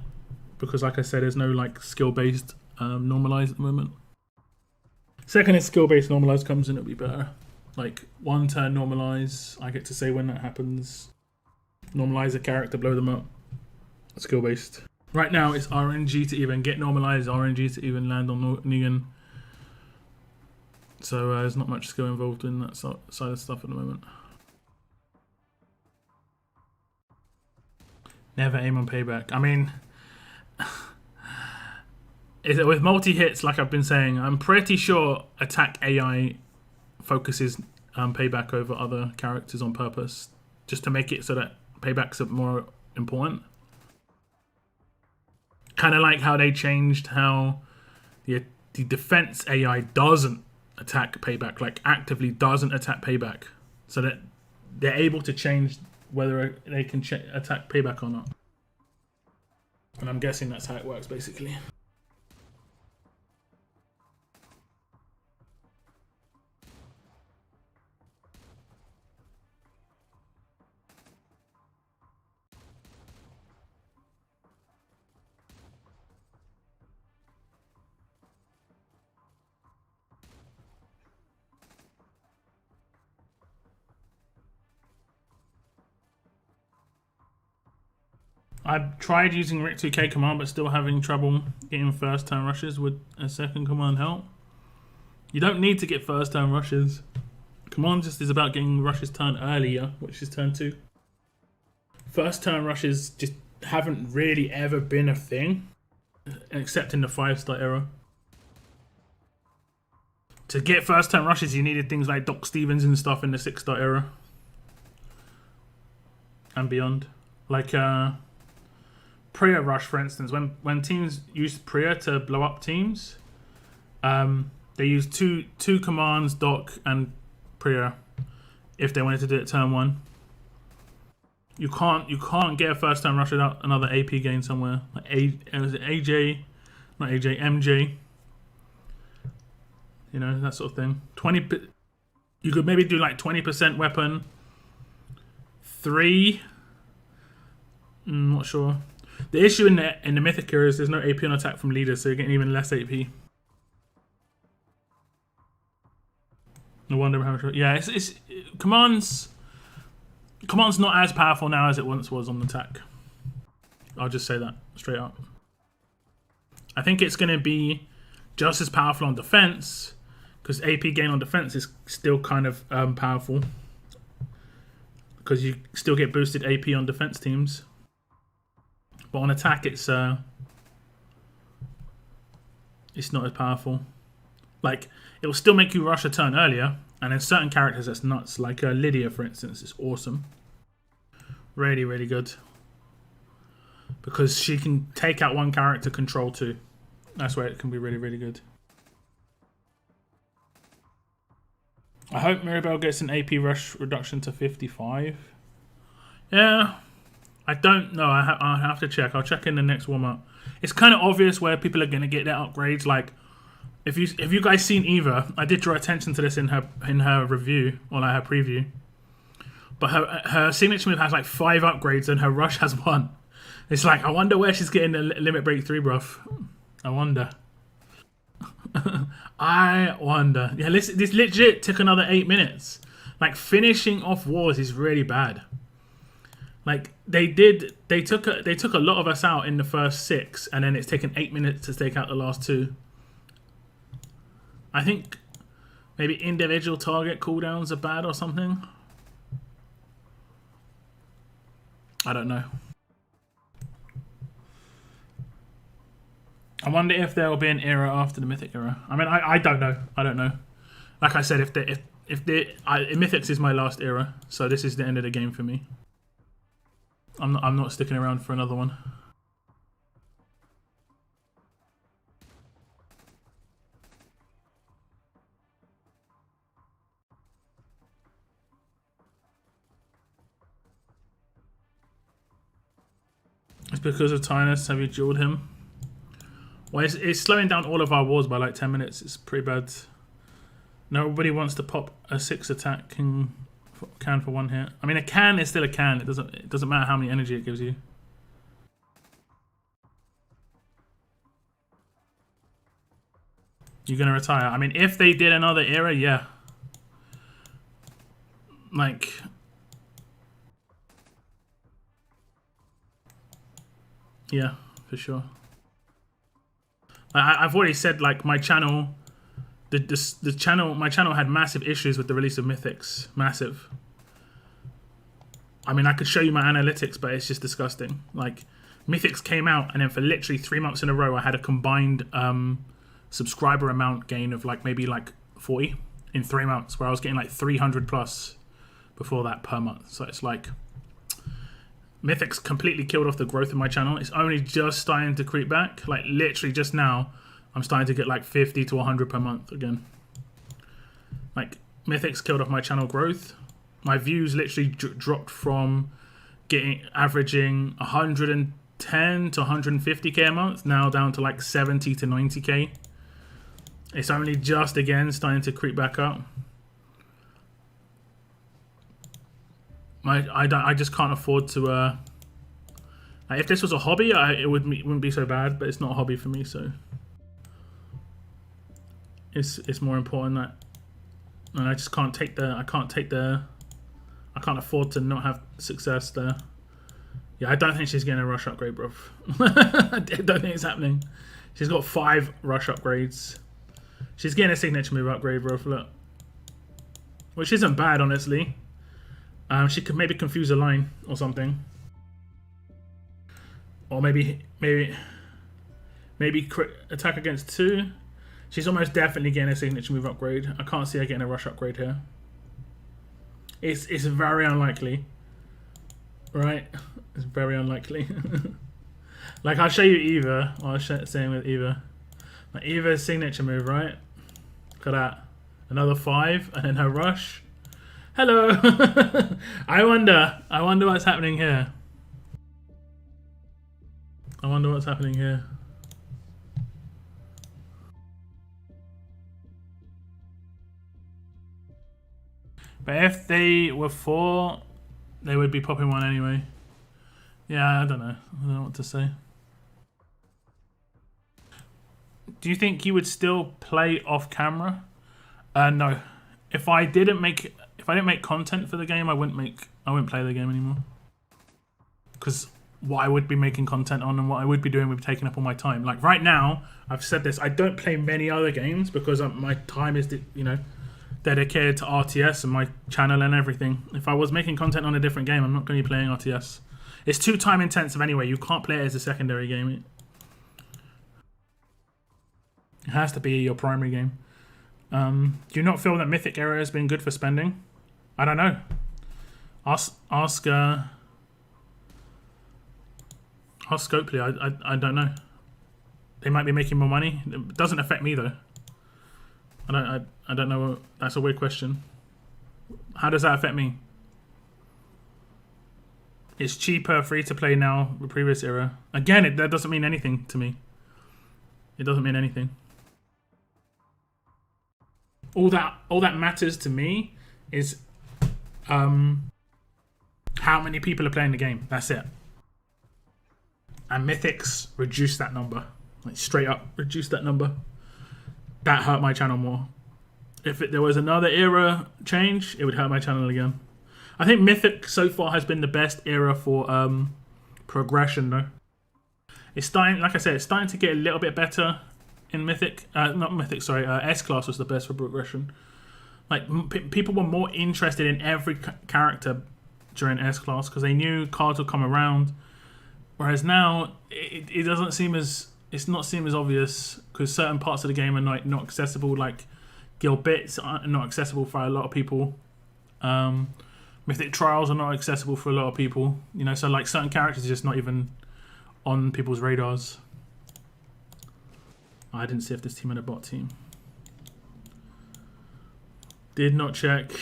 because like I said, there's no like skill-based normalize at the moment. Second is skill-based normalize comes in, it'll be better. Like 1 turn normalize, I get to say when that happens. Normalize a character, blow them up. Skill-based. Right now it's RNG to even get normalized, RNG to even land on Negan. So there's not much skill involved in that side of stuff at the moment. Never aim on payback. I mean, with multi-hits, like I've been saying, I'm pretty sure attack AI focuses payback over other characters on purpose, just to make it so that paybacks are more important. Kind of like how they changed how the defense AI doesn't attack payback, like actively doesn't attack payback, so that they're able to change whether they can attack payback or not. And I'm guessing that's how it works, basically. I've tried using Rick 2K command, but still having trouble getting first turn rushes. Would a second command help? You don't need to get first turn rushes. Command just is about getting rushes turn earlier, which is turn 2. First turn rushes just haven't really ever been a thing, except in the 5-star era. To get first turn rushes, you needed things like Doc Stevens and stuff in the 6-star era and beyond. Like Priya rush, for instance, when teams used Priya to blow up teams, they used two commands, Doc and Priya, if they wanted to do it turn 1. You can't get a first turn rush without another AP gain somewhere. Like was it AJ, not AJ, MJ. You know, that sort of thing. 20. You could maybe do like 20% weapon. 3. I'm not sure. The issue in the Mythic era is there's no AP on attack from leaders, so you're getting even less AP. No wonder how much. Yeah, it's commands. Command's not as powerful now as it once was on attack. I'll just say that straight up. I think it's going to be just as powerful on defense, because AP gain on defense is still kind of powerful, because you still get boosted AP on defense teams. But on attack, it's not as powerful. Like, it will still make you rush a turn earlier, and in certain characters that's nuts. Like Lydia, for instance, is awesome. Really, really good. Because she can take out one character, control 2. That's where it can be really, really good. I hope Mirabelle gets an AP rush reduction to 55. Yeah. I don't know. I have to check. I'll check in the next warm-up. It's kind of obvious where people are going to get their upgrades. Like, if you guys seen Eva, I did draw attention to this in her review, or like her preview. But her signature move has like 5 upgrades and her rush has 1. It's like, I wonder where she's getting the limit break 3 buff. I wonder. I wonder. Yeah, this legit took another 8 minutes. Like, finishing off wars is really bad. Like they took a lot of us out in the first 6, and then it's taken 8 minutes to take out the last 2. I think maybe individual target cooldowns are bad or something. I don't know. I wonder if there will be an era after the Mythic era. I mean, I don't know. I don't know. Like I said, Mythics is my last era, so this is the end of the game for me. I'm not sticking around for another one. It's because of Tynus. Have you dueled him? Well, it's slowing down all of our wars by like 10 minutes. It's pretty bad. Nobody wants to pop a 6 attack can for 1 hit. I mean, a can is still a can. It doesn't matter how many energy it gives you. You're gonna retire. I mean, if they did another era, yeah. Like, yeah, for sure. I've already said, like, my channel, my channel had massive issues with the release of Mythics. Massive. I mean, I could show you my analytics, but it's just disgusting. Like, Mythics came out, and then for literally 3 months in a row, I had a combined subscriber amount gain of like maybe like 40 in 3 months, where I was getting like 300 plus before that per month. So it's like Mythics completely killed off the growth of my channel. It's only just starting to creep back. Like literally just now, I'm starting to get like 50 to 100 per month again. Like Mythics killed off my channel growth. My views literally dropped from averaging 110 to 150k a month, now down to like 70 to 90k. It's only just again starting to creep back up. I just can't afford to. Like if this was a hobby, it wouldn't be so bad. But it's not a hobby for me, so it's more important that, and I just can't take the. I can't afford to not have success there. Yeah, I don't think she's getting a rush upgrade, bro. I don't think it's happening. She's got 5 rush upgrades. She's getting a signature move upgrade, bro. Look, which isn't bad, honestly. She could maybe confuse a line or something, or maybe attack against 2. She's almost definitely getting a signature move upgrade. I can't see her getting a rush upgrade here. It's very unlikely, right? It's very unlikely. Like I'll show you Eva. I'll same with Eva. Like Eva's signature move, right? Look at that. Another 5, and then her rush. Hello. I wonder what's happening here. I wonder what's happening here. But if they were 4, they would be popping 1 anyway. Yeah, I don't know. I don't know what to say. Do you think you would still play off camera? No. If I didn't make content for the game, I wouldn't play the game anymore. Because what I would be making content on and what I would be doing would be taking up all my time. Like right now, I've said this, I don't play many other games because my time is, dedicated to RTS and my channel and everything. If I was making content on a different game, I'm not going to be playing RTS. It's too time intensive anyway. You can't play it as a secondary game. It has to be your primary game. Do you not feel that Mythic Era has been good for spending? I don't know. Ask Scopely. I don't know. They might be making more money. It doesn't affect me though. I don't know. That's a weird question. How does that affect me? It's cheaper, free to play now. The previous era. Again, that doesn't mean anything to me. It doesn't mean anything. All that matters to me is how many people are playing the game. That's it. And Mythics reduced that number. Like straight up reduced that number. That hurt my channel more. If there was another era change, it would hurt my channel again. I think Mythic so far has been the best era for progression though. It's starting, like I said, it's starting to get a little bit better in Mythic. Not Mythic, sorry. S-Class was the best for progression. Like people were more interested in every character during S-Class because they knew cards would come around. Whereas now, it doesn't seem as... It's not seem as obvious because certain parts of the game are not accessible. Like guild bits are not accessible for a lot of people. Mythic trials are not accessible for a lot of people. So like certain characters are just not even on people's radars. I didn't see if this team had a bot team. Did not check.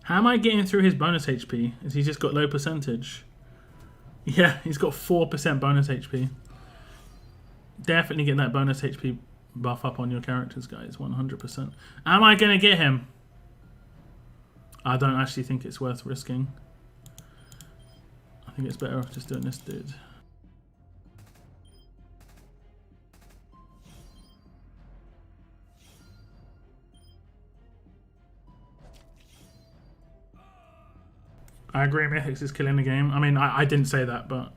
How am I getting through his bonus HP? Has he just got low percentage? Yeah, he's got 4% bonus HP. Definitely get that bonus HP buff up on your characters, guys. 100%. Am I going to get him? I don't actually think it's worth risking. I think it's better off just doing this dude. I agree, Mythics is killing the game. I mean, I didn't say that, but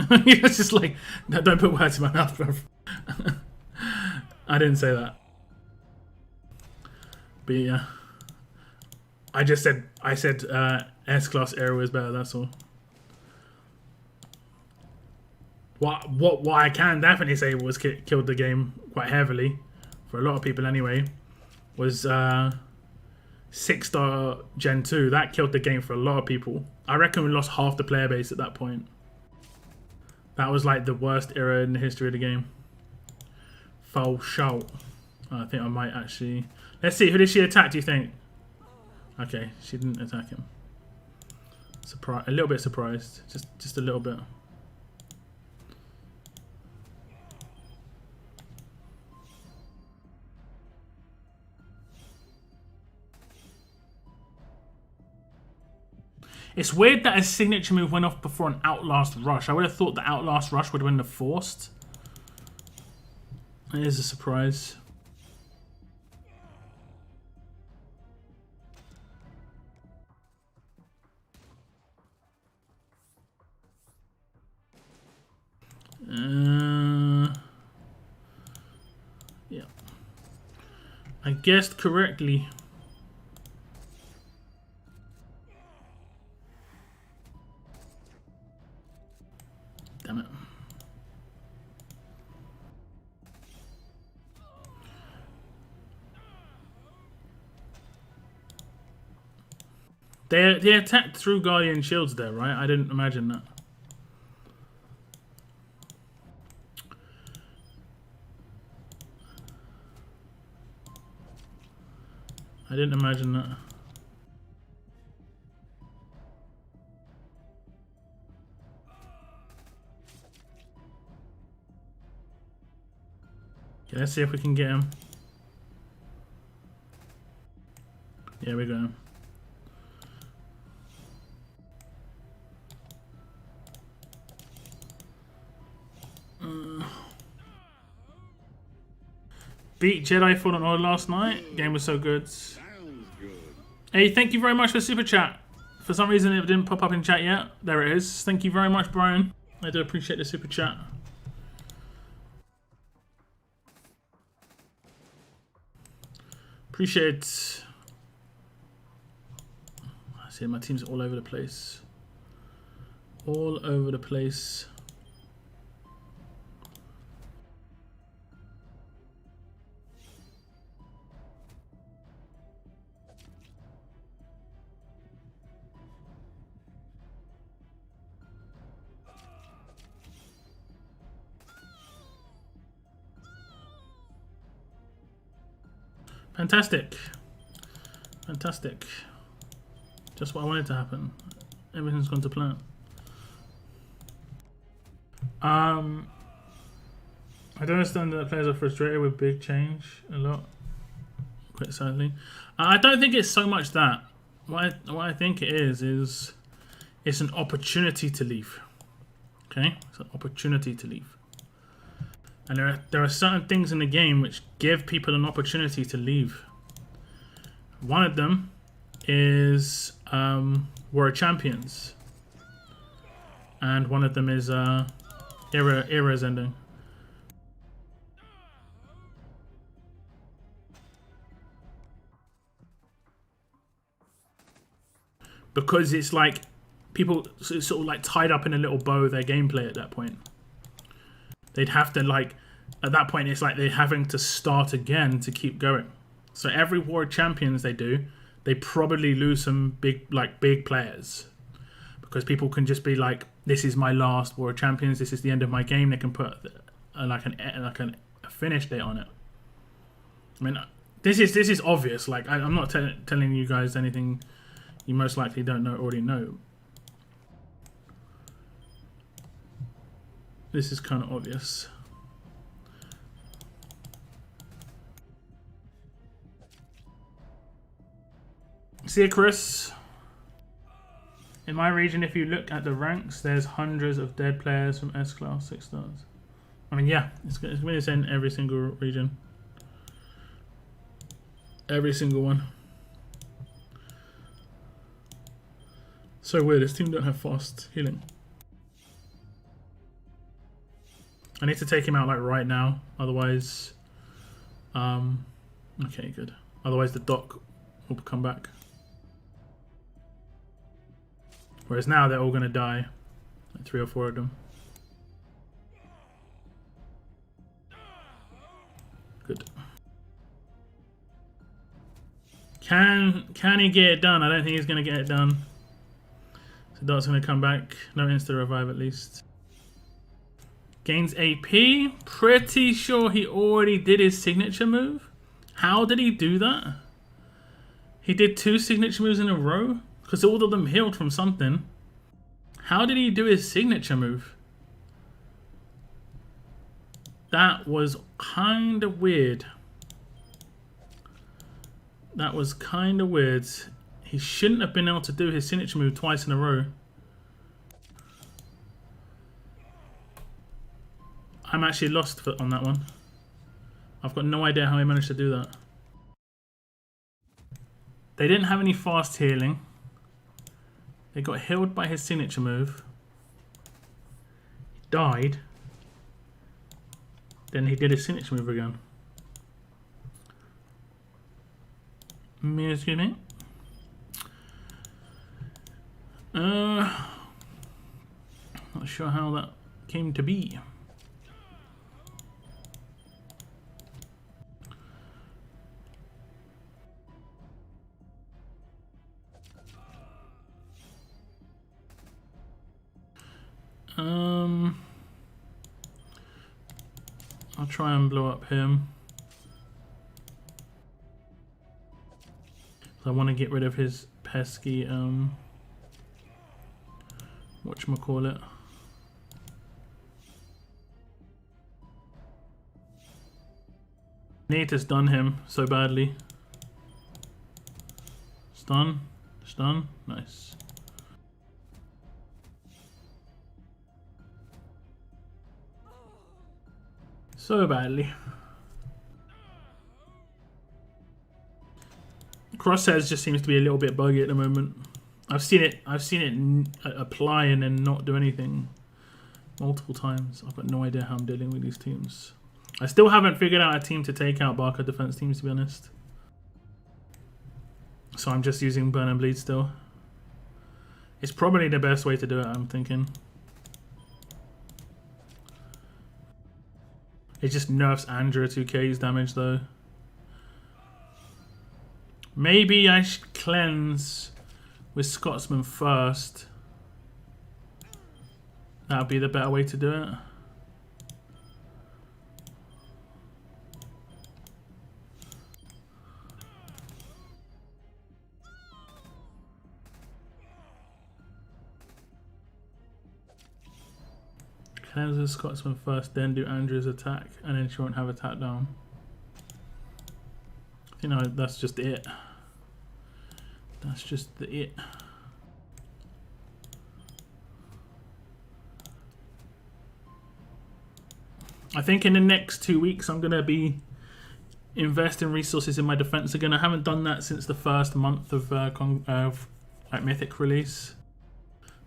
it's just like, don't put words in my mouth, bro. I didn't say that. But yeah, I said S-Class era was better, that's all. What I can definitely say was killed the game quite heavily, for a lot of people anyway, was 6-star Gen 2. That killed the game for a lot of people. I reckon we lost half the player base at that point. That was like the worst era in the history of the game. Foul shout. I think I might actually... Let's see, who did she attack, do you think? Okay, she didn't attack him. A little bit surprised. Just a little bit. It's weird that a signature move went off before an Outlast Rush. I would have thought the Outlast Rush would have been the forced. It is a surprise. Yeah. I guessed correctly. Damn it. They attacked through Guardian Shields there, right? I didn't imagine that. I didn't imagine that. Okay, let's see if we can get him. Yeah, we got him. Beat Jedi Fallen Order last night. Game was so good. Hey, thank you very much for Super Chat. For some reason it didn't pop up in chat yet. There it is. Thank you very much, Brian. I do appreciate the Super Chat. Appreciate it. I see my team's all over the place. All over the place. Fantastic. Fantastic. Just what I wanted to happen. Everything's gone to plan. I don't understand that players are frustrated with big change a lot. Quite sadly. I don't think it's so much that. What I think it is it's an opportunity to leave. Okay? It's an opportunity to leave. And there are certain things in the game which give people an opportunity to leave. One of them is World Champions. And one of them is Era's ending. Because it's like people sort of like tied up in a little bow their gameplay at that point. They'd have to like, at that point it's like they're having to start again to keep going. So every World Champions they do, they probably lose some big players. Because people can just be like, this is my last World Champions, this is the end of my game. They can put like a finish date on it. I mean, this is obvious. Like I'm not telling you guys anything you most likely already know. This is kind of obvious. See you, Chris. In my region, if you look at the ranks, there's hundreds of dead players from S class 6 stars. I mean, yeah, it's going to say in every single region. Every single one. So weird, this team don't have fast healing. I need to take him out like right now, otherwise... okay, good. Otherwise the doc will come back. Whereas now they're all going to die. Like 3 or 4 of them. Good. Can he get it done? I don't think he's going to get it done. So Doc's going to come back. No insta revive at least. Gains AP. Pretty sure he already did his signature move. How did he do that? He did 2 signature moves in a row? Because all of them healed from something. How did he do his signature move? That was kind of weird. That was kind of weird. He shouldn't have been able to do his signature move twice in a row. I'm actually lost on that one. I've got no idea how he managed to do that. They didn't have any fast healing. They got healed by his signature move. He died. Then he did his signature move again. Excuse me. Not sure how that came to be. I'll try and blow up him. I want to get rid of his pesky whatchamacallit. Need to stun him so badly. Stun, stun, nice. So badly. Crosshairs just seems to be a little bit buggy at the moment. I've seen it apply and then not do anything multiple times. I've got no idea how I'm dealing with these teams. I still haven't figured out a team to take out Barker defense teams, to be honest. So I'm just using Burn and Bleed still. It's probably the best way to do it, I'm thinking. It just nerfs Andrew 2k's damage though. Maybe I should cleanse with Scotsman first. That would be the better way to do it. Cleanse with Scotsman first, then do Andrew's attack, and then she won't have attack down. You know, that's just it. That's just the it. I think in the next 2 weeks I'm gonna be investing resources in my defense again. I haven't done that since the first month of like Mythic release,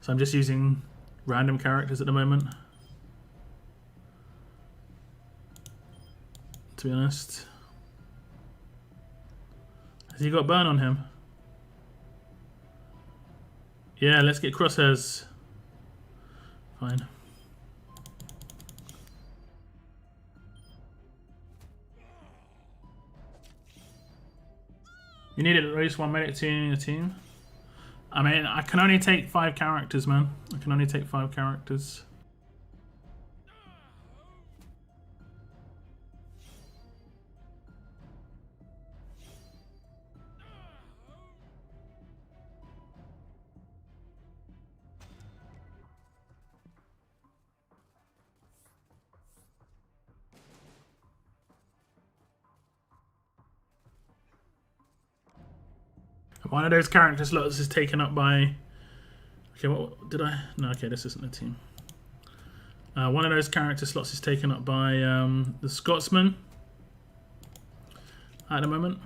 so I'm just using random characters at the moment. To be honest. Has he got burn on him? Yeah, let's get crosshairs. Fine. You need at least 1 medic team in your team. I mean, I can only take 5 characters, man. I can only take 5 characters. One of those character slots is taken up by... Okay, what did I... No, okay, this isn't a team. One of those character slots is taken up by the Scotsman at the moment.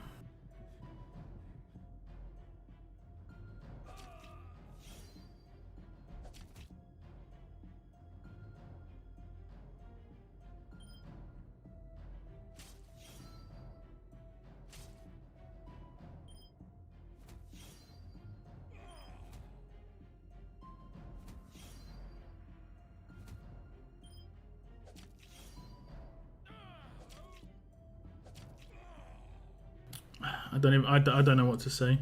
I don't know what to say.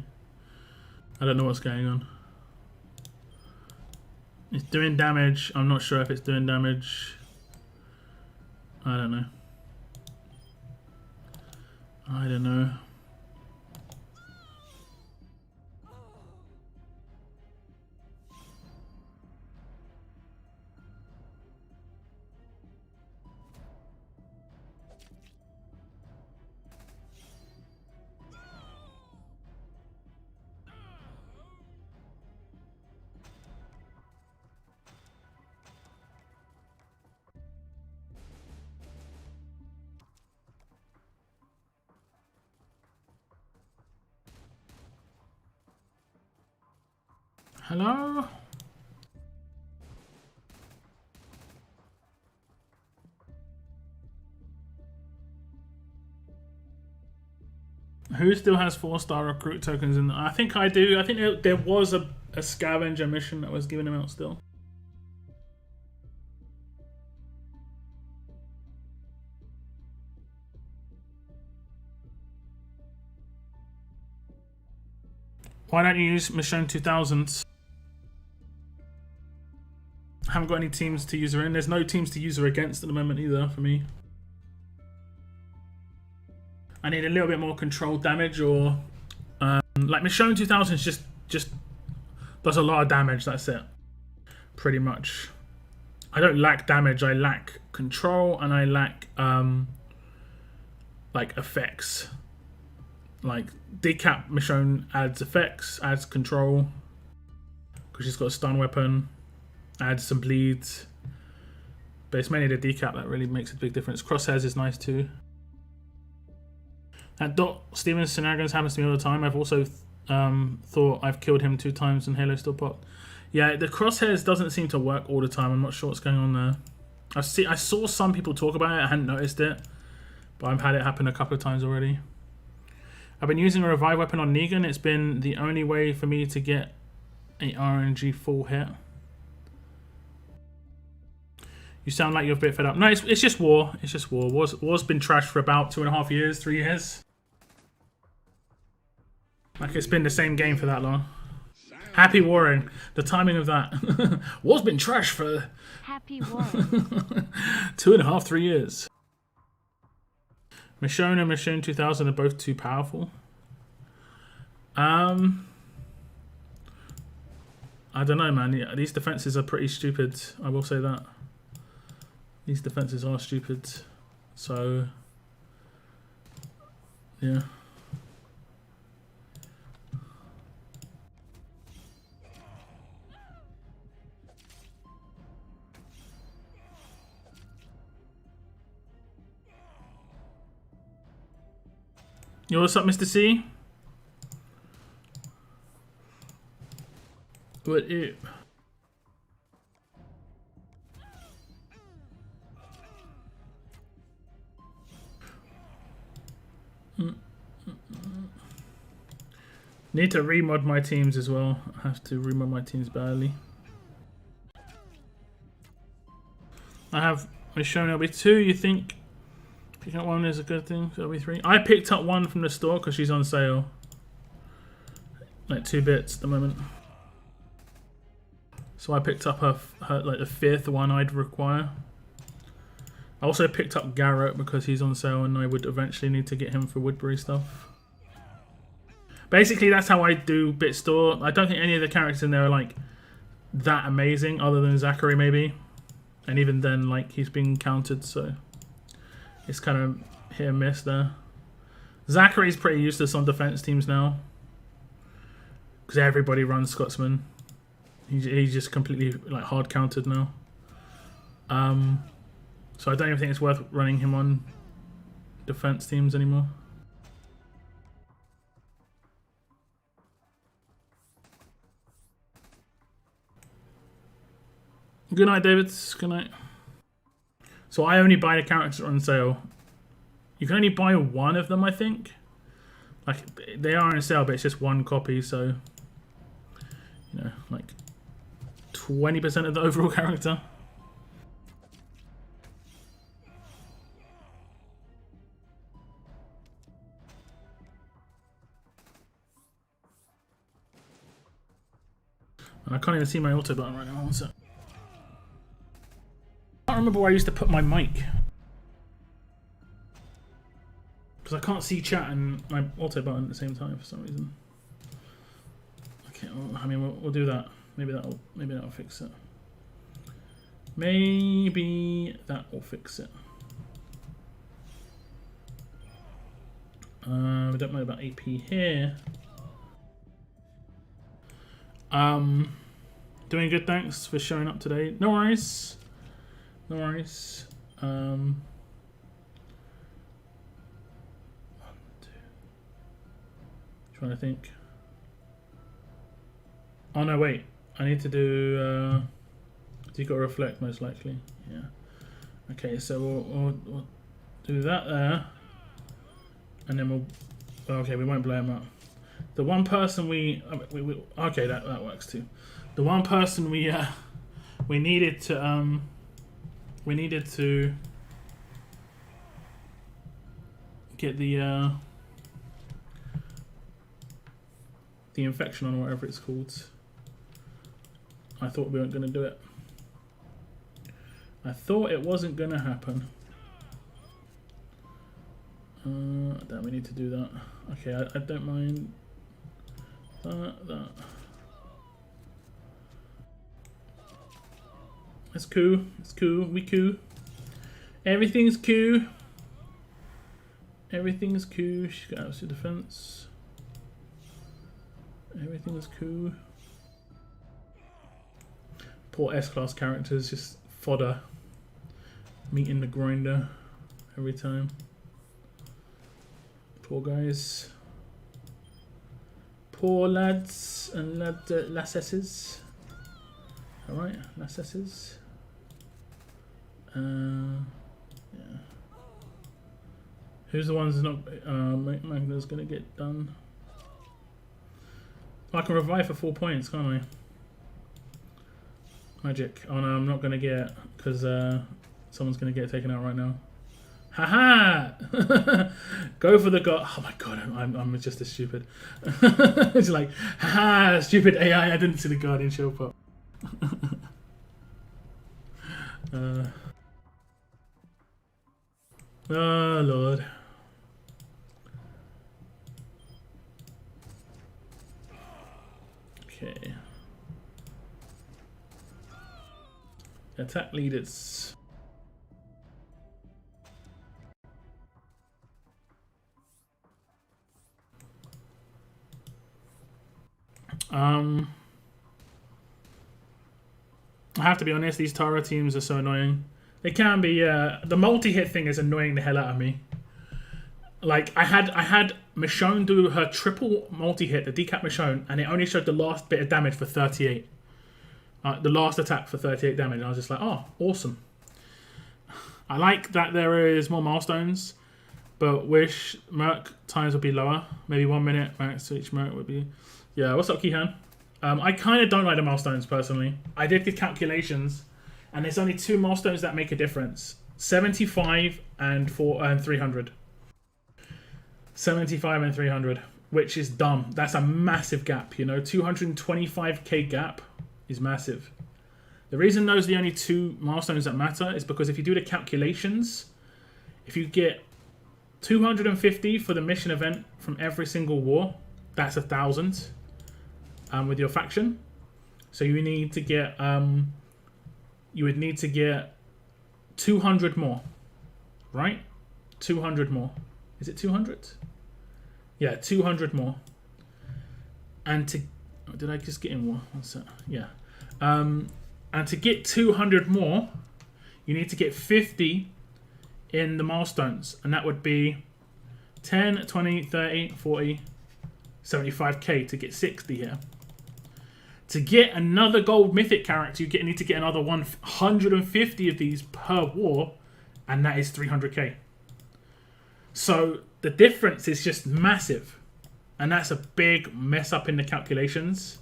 I don't know what's going on. It's doing damage. I'm not sure if it's doing damage. I don't know. I don't know. Hello? Who still has 4-star recruit tokens in? I think I do. I think there was a scavenger mission that was giving them out still. Why don't you use Mission 2000s? I haven't got any teams to use her in. There's no teams to use her against at the moment either for me. I need a little bit more controlled damage, or like Michonne 2000 just does a lot of damage. That's it, pretty much. I don't lack damage. I lack control, and I lack like effects. Like Decap Michonne adds effects, adds control because she's got a stun weapon, adds some bleeds. But it's mainly the Decap that really makes a big difference. Crosshairs is nice too. That Dot Stevens shenanigans happens to me all the time. I've also thought I've killed him 2 times and Halo still popped. Yeah, the crosshairs doesn't seem to work all the time. I'm not sure what's going on there. I saw some people talk about it. I hadn't noticed it, but I've had it happen a couple of times already. I've been using a revive weapon on Negan. It's been the only way for me to get a RNG full hit. You sound like you're a bit fed up. No, it's just war. It's just war. War's been trashed for about 2.5 years, 3 years. Like it's been the same game for that long. Happy warring. The timing of that. War's been trashed for... Happy warring. 2.5, 3 years. Michonne and Michonne 2000 are both too powerful. I don't know, man. Yeah, these defenses are pretty stupid. I will say that. These defenses are stupid. So, yeah. Yo, what's up, Mr. C? What up? Need to remod my teams as well. I have to remod my teams badly. I have shown LB2. You think picking up one is a good thing? LB3. I picked up one from the store because she's on sale. Like 2 bits at the moment. So I picked up her like the 5th one I'd require. I also picked up Garrett because he's on sale and I would eventually need to get him for Woodbury stuff. Basically, that's how I do bit store. I don't think any of the characters in there are like that amazing, other than Zachary maybe. And even then, like he's being countered, so it's kind of hit and miss there. Zachary's pretty useless on defense teams now. because everybody runs Scotsman. He's just completely like hard countered now. So I don't even think it's worth running him on defense teams anymore. Good night, David. Good night. So I only buy the characters on sale. You can only buy one of them, I think. Like, they are on sale, but it's just one copy, so... You know, like... 20% of the overall character. And I can't even see my auto button right now, so... I can't remember where I used to put my mic. Because I can't see chat and my auto button at the same time for some reason. Okay, well, I mean, we'll do that. Maybe that'll fix it. Maybe that will fix it. We don't know about AP here. Doing good, thanks for showing up today. No worries. No worries. 1, 2. Trying to think. Oh no, wait. I need to do. You got to reflect most likely. Yeah. Okay, so we'll do that there, and then we'll. Okay, we won't blow him up. The one person we okay, that works too. The one person we needed to get the infection on, or whatever it's called. I thought we weren't going to do it. I thought it wasn't going to happen. Damn, we need to do that. Okay, I don't mind that. It's cool. It's cool. We cool. Everything's cool. Everything's cool. She's got absolute defense. Everything's cool. Poor S-class characters, just fodder. Meat in the grinder every time. Poor guys. Poor lads and lassesses. Alright, lassesses. Yeah. Who's the ones that's not Magna's gonna get done? I can revive for 4 points, can't I? Magic. Oh no, I'm not gonna get, because someone's gonna get taken out right now. Haha! Go for the god. Oh my god, I'm just as stupid. It's like, haha, stupid AI. I didn't see the guardian show up. Oh lord. Okay. Attack leaders. I have to be honest, these Tara teams are so annoying. They can be, the multi-hit thing is annoying the hell out of me. Like, I had Michonne do her triple multi-hit, the decap Michonne, and it only showed the last bit of damage for 38. The last attack for 38 damage, and I was just like, oh, awesome. I like that there is more milestones, but wish Merc times would be lower. Maybe 1 minute max to each Merc would be... Yeah, what's up, Kihan? I kind of don't like the milestones, personally. I did the calculations, and there's only 2 milestones that make a difference. 75 and 300. 75 and 300, which is dumb. That's a massive gap, you know? 225k gap is massive. The reason those are the only 2 milestones that matter is because if you do the calculations, if you get 250 for the mission event from every single war, that's 1,000 with your faction. So you need to get, you would need to get 200 more, right? 200 more. Is it 200? Yeah, 200 more. And to, did I just get in one? What's that? Yeah. And to get 200 more, you need to get 50 in the milestones. And that would be 10, 20, 30, 40, 75k to get 60 here. To get another gold mythic character, you need to get another 150 of these per war, and that is 300k. So the difference is just massive, and that's a big mess up in the calculations.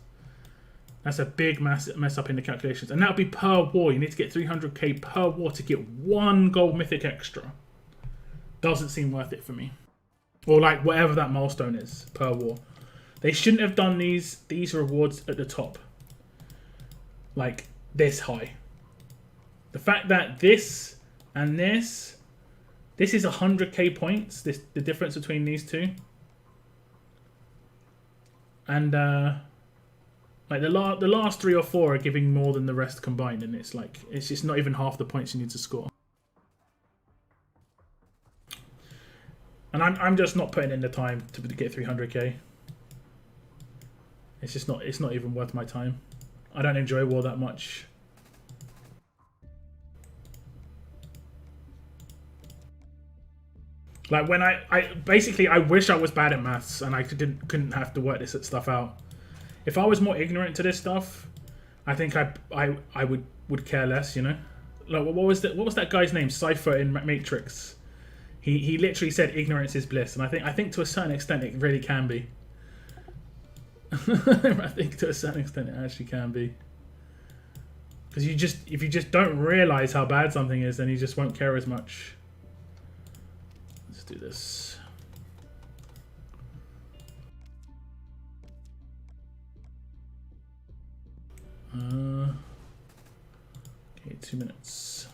That's a big mess up in the calculations, and that would be per war. You need to get 300k per war to get one gold mythic extra. Doesn't seem worth it for me. Or like whatever that milestone is per war. They shouldn't have done these rewards at the top. Like this high. The fact that this and this is 100k points, the difference between these two. And like the last 3 or 4 are giving more than the rest combined, and it's like it's just not even half the points you need to score. And I'm just not putting in the time to get 300k. It's not even worth my time. I don't enjoy war that much. Like when I basically I wish I was bad at maths and I couldn't have to work this stuff out. If I was more ignorant to this stuff, I think I would care less, you know. Like what was that guy's name? Cypher in Matrix. He literally said ignorance is bliss, and I think to a certain extent it really can be. I think to a certain extent it actually can be. Because if you just don't realize how bad something is, then you just won't care as much. Let's do this. Okay, 2 minutes.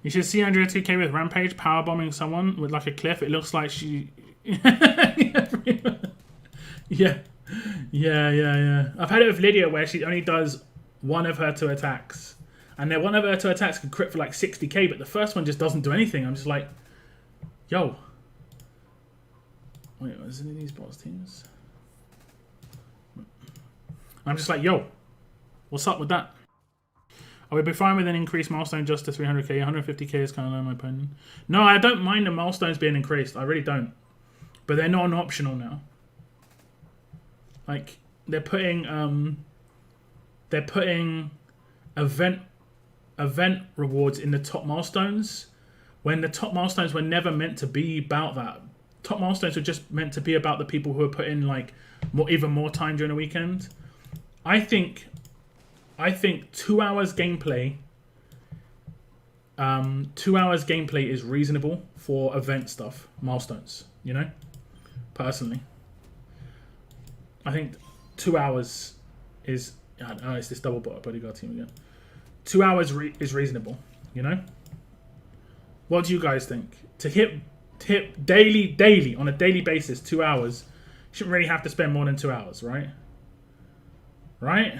You should see Andrea 2K with Rampage powerbombing someone with like a cliff. It looks like she... yeah. I've had it with Lydia where she only does one of her 2 attacks. And then one of her 2 attacks can crit for like 60k, but the first one just doesn't do anything. I'm just like, yo. Wait, was any of these boss teams? I'm just like, yo. What's up with that? I would be fine with an increased milestone just to 300k. 150k is kind of low in my opinion. No, I don't mind the milestones being increased. I really don't. But they're not optional now. Like they're putting event rewards in the top milestones when the top milestones were never meant to be about that. Top milestones were just meant to be about the people who are putting like even more time during the weekend. I think 2 hours gameplay. 2 hours gameplay is reasonable for event stuff, milestones. You know, personally, I think 2 hours is. I don't know, it's this double bodyguard team again. 2 hours is reasonable. You know. What do you guys think? To hit daily on a daily basis, 2 hours. You shouldn't really have to spend more than 2 hours, right? Right.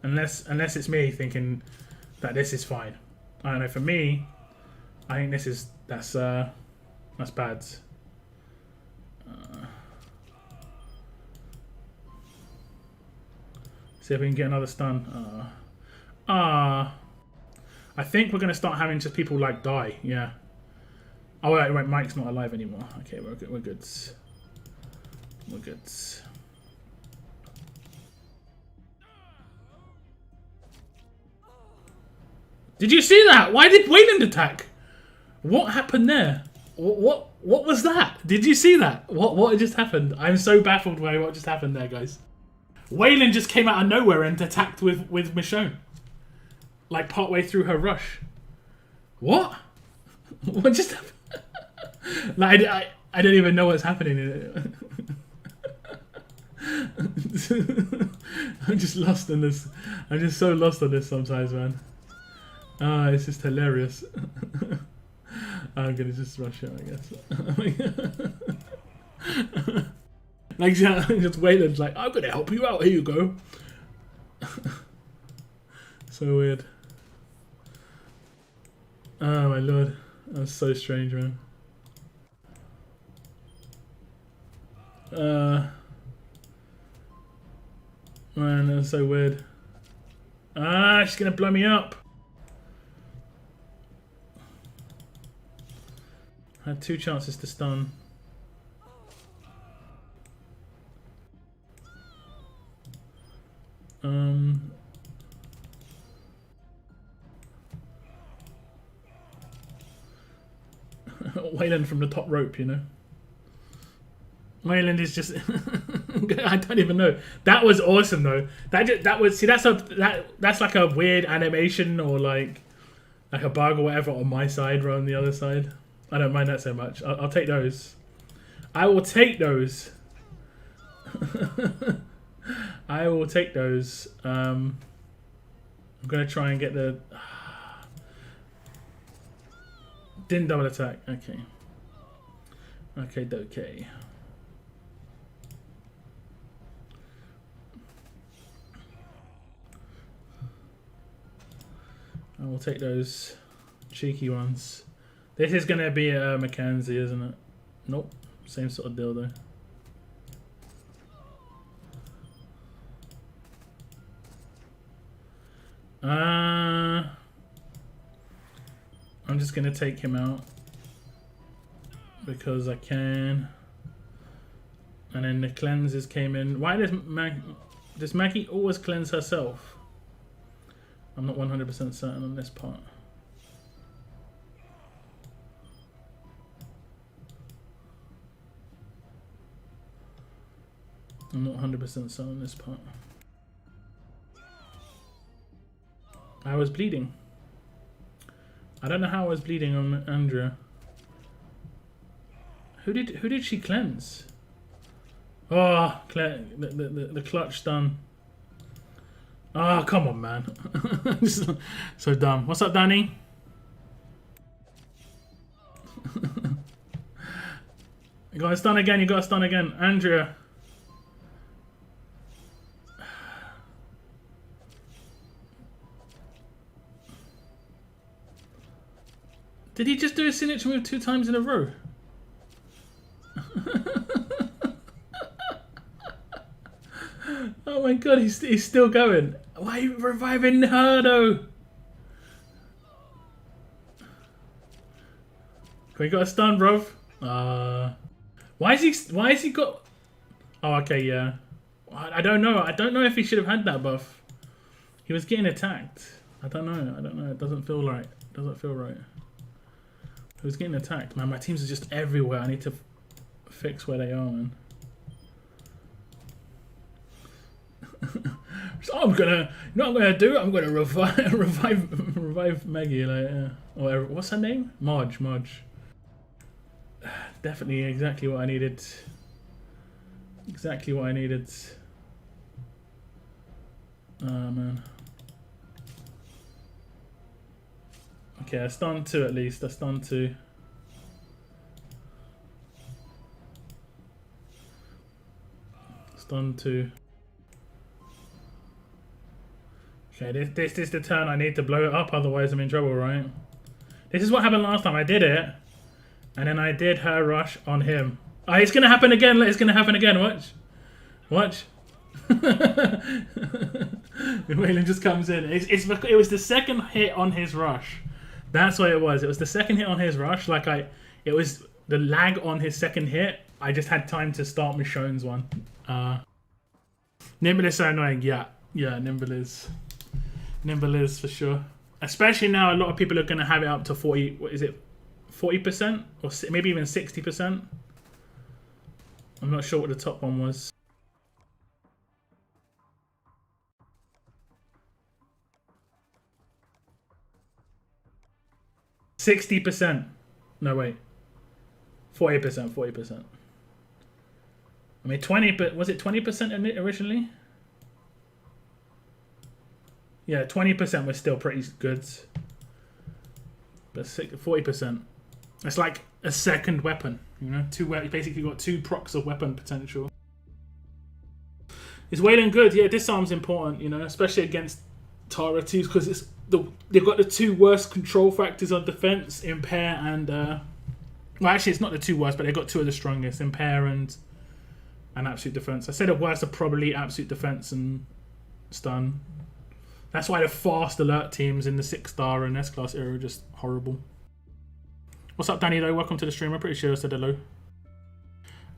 Unless it's me thinking that this is fine. I don't know. For me, I think that's bad. See if we can get another stun. I think we're gonna start having just people like die. Yeah. Oh wait, Mike's not alive anymore. Okay, we're good. We're good. We're good. Did you see that? Why did Wayland attack? What happened there? What was that? Did you see that? What just happened? I'm so baffled by what just happened there, guys. Wayland just came out of nowhere and attacked with Michonne. Like partway through her rush. What? What just happened? Like I don't even know what's happening. I'm just lost in this. I'm just so lost on this sometimes, man. Ah, it's just hilarious. I'm gonna just rush it, I guess. Like just Wayland's like, I'm gonna help you out. Here you go. So weird. Oh my lord, that's so strange, man. Man, that's so weird. Ah, she's gonna blow me up. I had 2 chances to stun. Wayland from the top rope, you know. Wayland is just I don't even know. That was awesome though. That was, see, that's like a weird animation or like a bug or whatever on my side rather than the other side. I don't mind that so much. I'll take those. I will take those. I will take those. I'm gonna try and get the didn't double attack. Okay. Okay. I will take those cheeky ones. This is going to be a Mackenzie, isn't it? Nope. Same sort of deal, though. I'm just going to take him out. Because I can. And then the cleanses came in. Why does Maggie always cleanse herself? I'm not 100% certain on this part. I'm not 100% certain on this part. I was bleeding. I don't know how I was bleeding on Andrea. Who did she cleanse? Oh, the clutch stun. Oh, come on, man. So dumb. What's up, Danny? You got to stun again. You got to stun again. Andrea. Did he just do a signature move 2 times in a row? Oh my god, he's still going. Why are you reviving her though? We got a stun, bro. Why is he got? Oh, okay, yeah. I don't know. I don't know if he should have had that buff. He was getting attacked. I don't know. It doesn't feel right. He was getting attacked, man. My teams are just everywhere. I need to fix where they are, man. So I'm gonna, you know what I'm gonna do? I'm gonna revive Maggie, like, or what's her name? Marge. Definitely exactly what I needed. Man. Okay, I stunned 2 at least. I stunned 2. Stun 2. Okay, this is the turn I need to blow it up, otherwise I'm in trouble, right? This is what happened last time. I did it, and then I did her rush on him. Oh, it's gonna happen again. Watch. Waylon just comes in. It was the second hit on his rush. That's what it was. It was the second hit on his rush. It was the lag on his second hit. I just had time to start Michonne's one. Nimble is so annoying. Yeah, Nimble is. Nimble is for sure. Especially now, a lot of people are going to have it up to 40. What is it? 40% or maybe even 60%. I'm not sure what the top one was. %. No, wait. 40%. I mean, 20, but was it 20% originally? Yeah, 20% was still pretty good. But 40%. It's like a second weapon, you know? You basically got 2 procs of weapon potential. Is Wayland good? Yeah, disarm's important, you know, especially against Tara 2s because they've got the 2 worst control factors on defense, impair and well, actually it's not the 2 worst, but they've got 2 of the strongest, impair and absolute defense. I say the worst are probably absolute defense and stun. That's why the fast alert teams in the 6-star and S-class era are just horrible. What's up, Danny, though? Welcome to the stream. I'm pretty sure I said hello.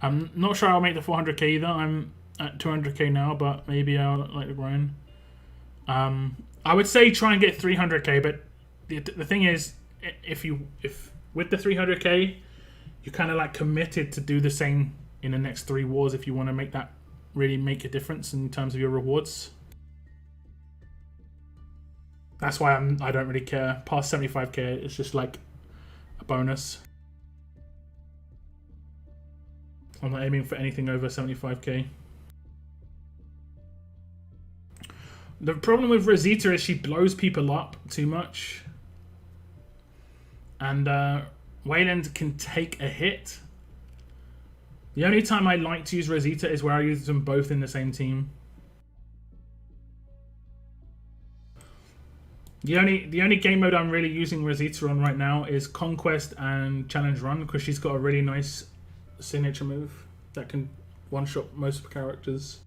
I'm not sure I'll make the 400k either. I'm at 200k now, but maybe I'll like the grind. I would say try and get 300k, but the thing is, if with the 300k, you're kind of like committed to do the same in the next 3 wars if you want to make that really make a difference in terms of your rewards. That's why I don't really care. Past 75k, it's just like a bonus. I'm not aiming for anything over 75k. The problem with Rosita is she blows people up too much. And Wayland can take a hit. The only time I like to use Rosita is where I use them both in the same team. The only game mode I'm really using Rosita on right now is Conquest and Challenge Run because she's got a really nice signature move that can one-shot most characters.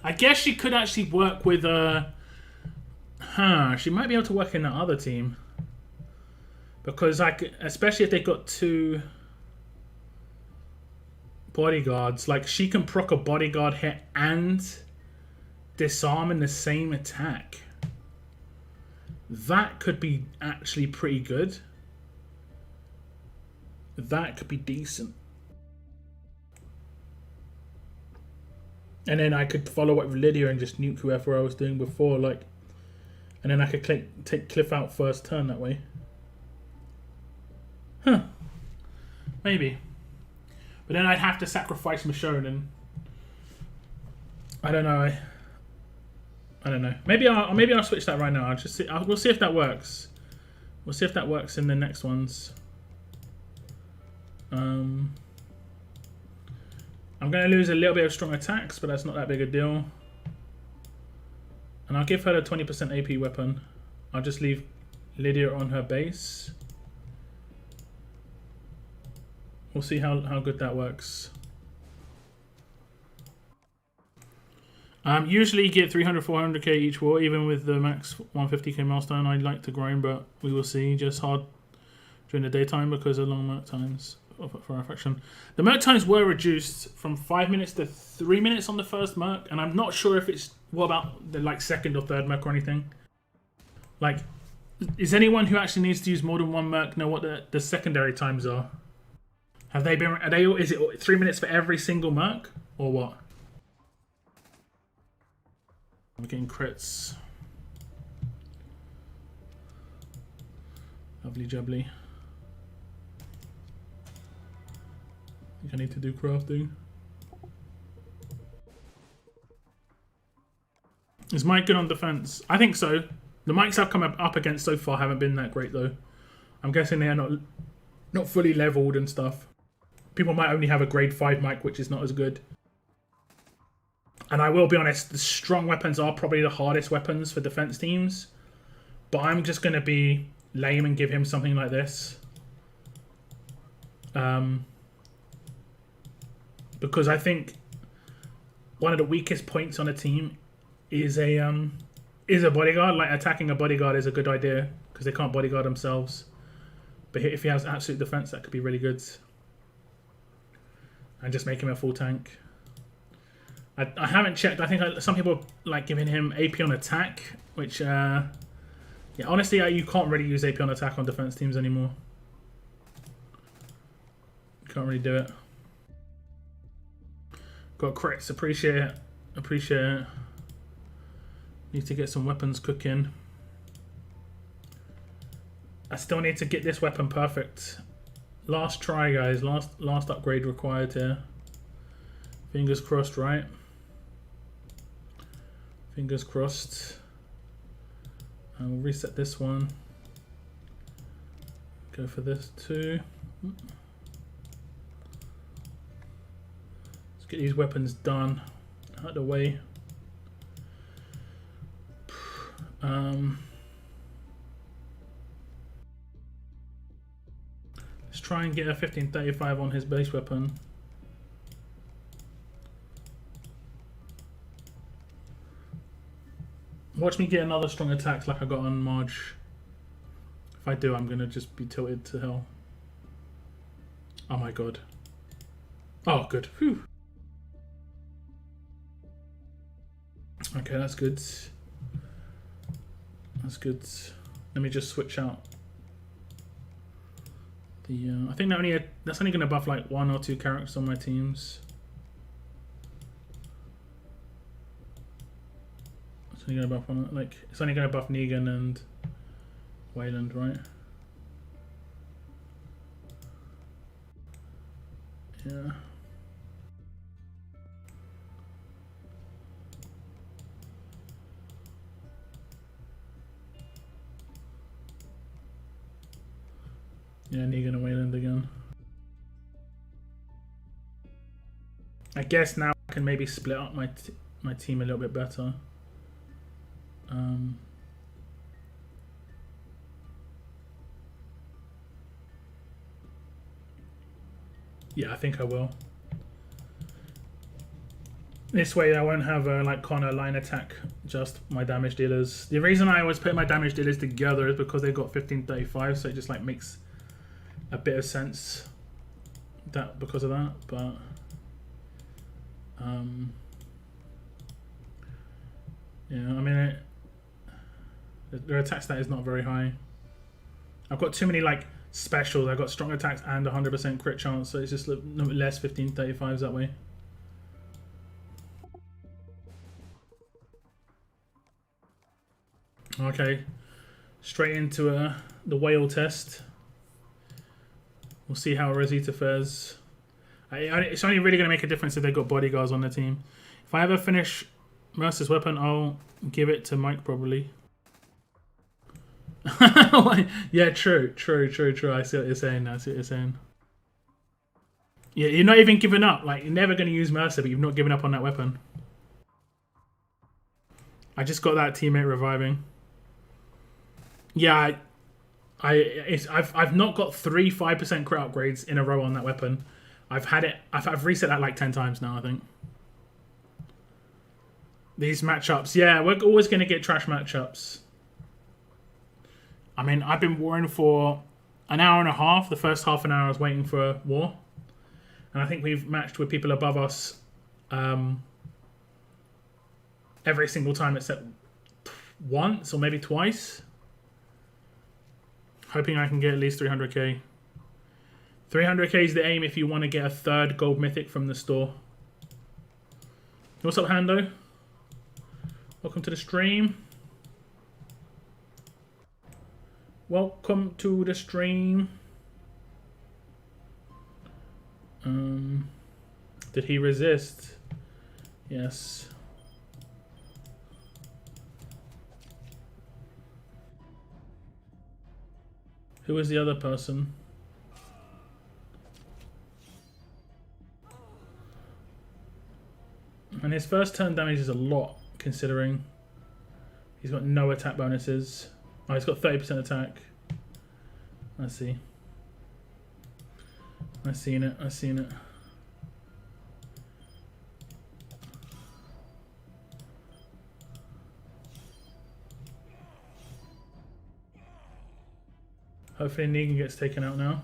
I guess she could actually work with she might be able to work in the other team because especially if they got 2 bodyguards, like she can proc a bodyguard hit and disarm in the same attack. That could be actually pretty good. That could be decent. And then I could follow up with Lydia and just nuke whoever I was doing before, like, and then I could take Cliff out first turn that way. Huh. Maybe. But then I'd have to sacrifice Michonne and I don't know. I don't know. Maybe I'll switch that right now. I'll just see. We'll see if that works. We'll see if that works in the next ones. I'm going to lose a little bit of strong attacks, but that's not that big a deal. And I'll give her the 20% AP weapon. I'll just leave Lydia on her base. We'll see how good that works. Usually you get 300, 400k each war, even with the max 150k milestone. I'd like to grind, but we will see. Just hard during the daytime because of long merc times for our faction. The merc times were reduced from 5 minutes to 3 minutes on the first merc, and I'm not sure if it's what about the like second or third merc or anything. Like, is anyone who actually needs to use more than 1 merc know what the secondary times are? Have they been? Is it 3 minutes for every single merc or what? I'm getting crits. Lovely jubbly. I think I need to do crafting. Is Mike good on defense? I think so. The mics I've come up against so far haven't been that great though. I'm guessing they are not fully leveled and stuff. People might only have a grade 5 mic, which is not as good. And I will be honest, the strong weapons are probably the hardest weapons for defense teams. But I'm just going to be lame and give him something like this. Because I think one of the weakest points on a team is a bodyguard. Like, attacking a bodyguard is a good idea because they can't bodyguard themselves. But if he has absolute defense, that could be really good. And just make him a full tank. I haven't checked. I think some people like giving him AP on attack, which, yeah, honestly, you can't really use AP on attack on defense teams anymore. You can't really do it. Got crits. Appreciate it. Appreciate it. Need to get some weapons cooking. I still need to get this weapon perfect. Last try, guys. Last upgrade required here. Fingers crossed, right? Fingers crossed. And we'll reset this one. Go for this too. Let's get these weapons done. Out of the way. Let's try and get a 1535 on his base weapon. Watch me get another strong attack like I got on Marge. If I do, I'm gonna just be tilted to hell. Oh my god. Oh, good. Whew. Okay, that's good. That's good. Let me just switch out the. I think that's only gonna buff like 1 or 2 characters on my teams. It's only gonna buff one. Like it's only gonna buff Negan and Wayland, right? Yeah. Yeah, Negan and Wayland again. I guess now I can maybe split up my team a little bit better. Yeah, I think I will. This way I won't have like Connor line attack just my damage dealers. The reason I always put my damage dealers together is because they've got 1535, so it just like makes a bit of sense that because of that, but yeah, I mean their attack stat is not very high. I've got too many like specials. I've got strong attacks and 100% crit chance, so it's just less 1535s that way. Okay, straight into the whale test. We'll see how Rosita fares. It's only really going to make a difference if they've got bodyguards on their team. If I ever finish Mercer's weapon, I'll give it to Mike probably. Yeah, true. I see what you're saying now. Yeah, you're not even giving up. Like, you're never going to use Mercer, but you've not given up on that weapon. I just got that teammate reviving. Yeah, I've not got 3 5% crit upgrades in a row on that weapon. I've reset that like 10 times now, I think. These matchups, yeah, we're always going to get trash matchups. I mean, I've been warring for an hour and a half. The first half an hour I was waiting for a war. And I think we've matched with people above us every single time except once or maybe twice. Hoping I can get at least 300k. 300k is the aim if you want to get a 3rd gold mythic from the store. What's up, Hando? Welcome to the stream. Welcome to the stream. Did he resist? Yes. Who is the other person? And his first turn damage is a lot, considering he's got no attack bonuses. Oh, he's got 30% attack. I see. I've seen it. Hopefully Negan gets taken out now.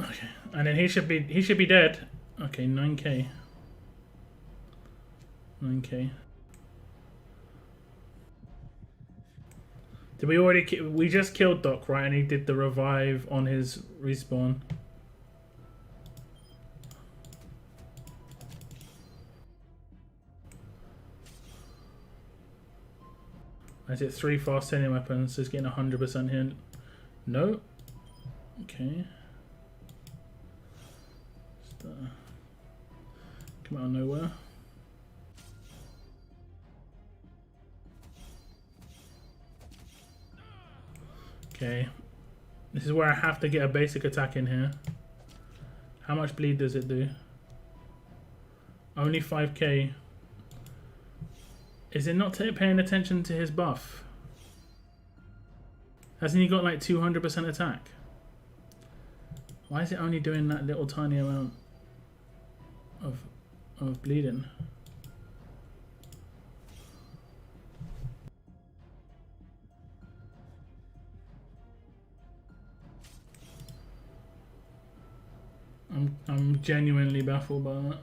Okay, and then he should be dead. Okay, 9k. 9k. Did we already? We just killed Doc, right? And he did the revive on his respawn. Is it 3 fast turning weapons? So it's getting 100% here. No. Okay. Just, come out of nowhere. Okay. This is where I have to get a basic attack in here. How much bleed does it do? Only 5k. Is it not paying attention to his buff? Hasn't he got like 200% attack? Why is it only doing that little tiny amount of bleeding? I'm genuinely baffled by that.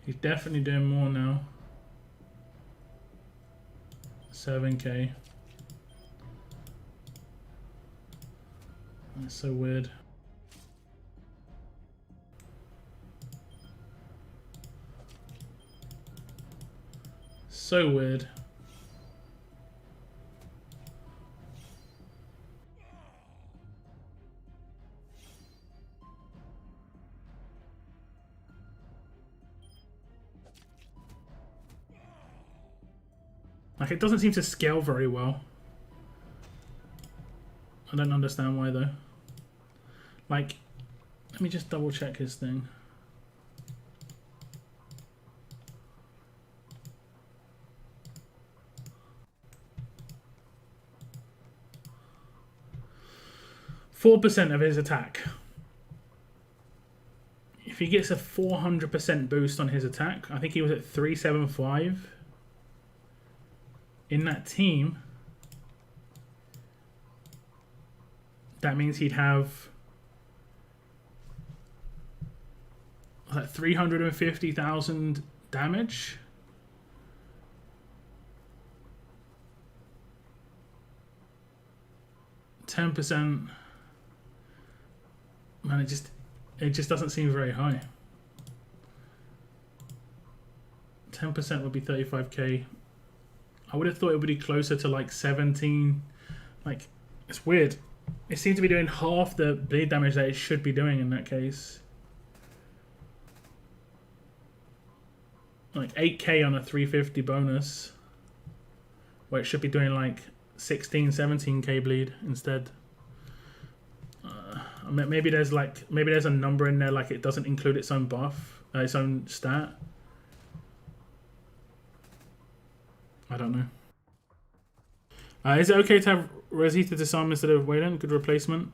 He's definitely doing more now. 7k. That's so weird. So weird. Like, it doesn't seem to scale very well. I don't understand why though. Like, let me just double check his thing. %4 of his attack. If he gets a 400% boost on his attack, I think he was at 375. In that team, that means he'd have like 350,000 damage. %. Man, it just doesn't seem very high. 10% would be 35k. I would have thought it would be closer to like 17. Like, it's weird. It seems to be doing half the bleed damage that it should be doing in that case. Like 8k on a 350 bonus, where it should be doing like 16, 17k bleed instead. Maybe there's a number in there, like it doesn't include its own buff, its own stat. I don't know. Is it okay to have Rosita disarm instead of Wayland? Good replacement.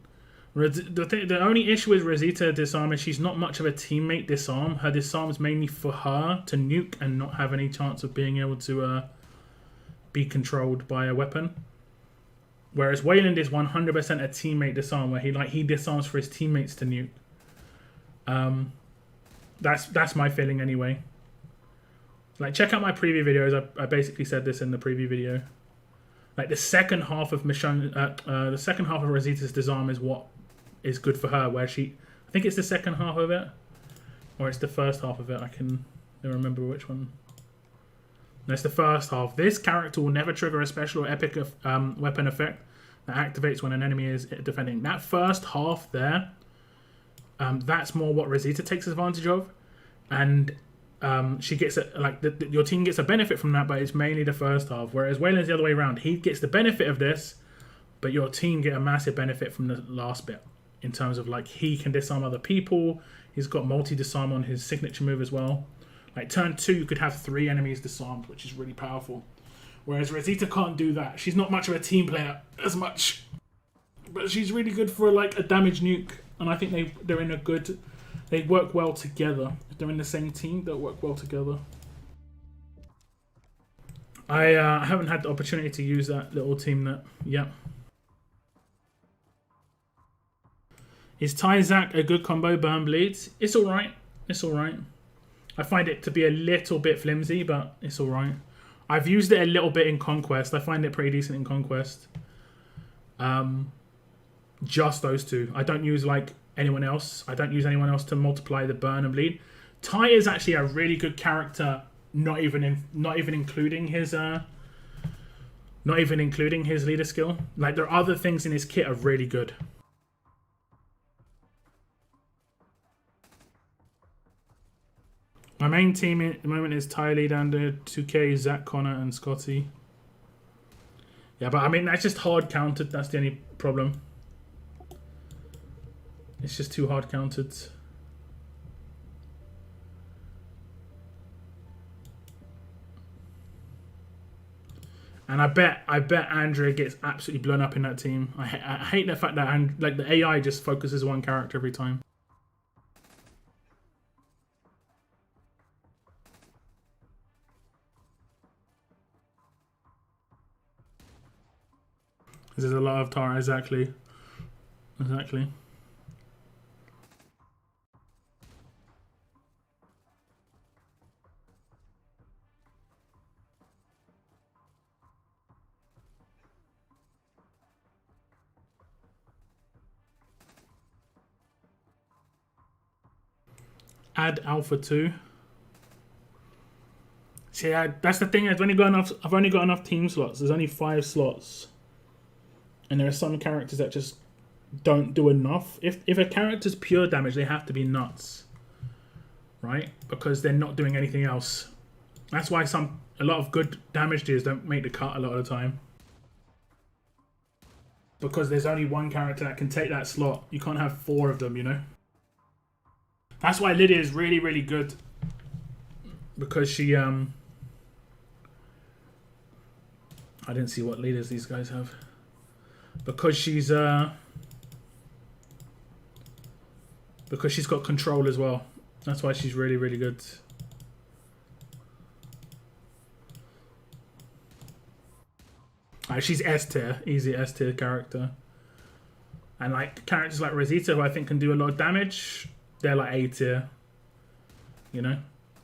The only issue with Rosita disarm is she's not much of a teammate disarm. Her disarm is mainly for her to nuke and not have any chance of being able to be controlled by a weapon. Whereas Wayland is 100% a teammate disarm, where he disarms for his teammates to nuke. That's my feeling anyway. Like, check out my preview videos. I basically said this in the preview video. Like, the second half of the second half of Rosita's disarm is what is good for her. Where I think it's the second half of it, or it's the first half of it. I don't remember which one. No, it's the first half. This character will never trigger a special or epic weapon effect that activates when an enemy is defending. That first half there, that's more what Rosita takes advantage of, and she gets your team gets a benefit from that, but it's mainly the first half. Whereas Wayland's the other way around. He gets the benefit of this, but your team get a massive benefit from the last bit in terms of like he can disarm other people. He's got multi-disarm on his signature move as well. Like turn 2, you could have 3 enemies disarmed, which is really powerful. Whereas Rosita can't do that. She's not much of a team player as much, but she's really good for like a damage nuke. And I think they're in a good. They work well together. If they're in the same team, they'll work well together. I haven't had the opportunity to use that little team net yet. Is Tyzak a good combo? Burn bleeds. It's all right. It's all right. I find it to be a little bit flimsy, but it's all right. I've used it a little bit in Conquest. I find it pretty decent in Conquest. Just those two. I don't use like anyone else. I don't use anyone else to multiply the burn and bleed. Ty is actually a really good character, not even including his leader skill. Like, there are other things in his kit are really good. My main team at the moment is Ty, Leander, 2K, Zach, Connor, and Scotty. Yeah, but I mean, that's just hard counted. That's the only problem. It's just too hard counted. And I bet Andrea gets absolutely blown up in that team. I hate the fact that like the AI just focuses one character every time. There's a lot of Tara, exactly. Exactly. Add Alpha 2. See, that's the thing. I've only got enough team slots. There's only 5 slots. And there are some characters that just don't do enough. If a character's pure damage, they have to be nuts, right? Because they're not doing anything else. That's why a lot of good damage dealers don't make the cut a lot of the time. Because there's only one character that can take that slot. You can't have 4 of them, you know? That's why Lydia is really, really good. Because she, I didn't see what leaders these guys have. Because she's got control as well. That's why she's really, really good. She's S tier, easy S tier character. And like characters like Rosita, who I think can do a lot of damage, they're like A tier. You know,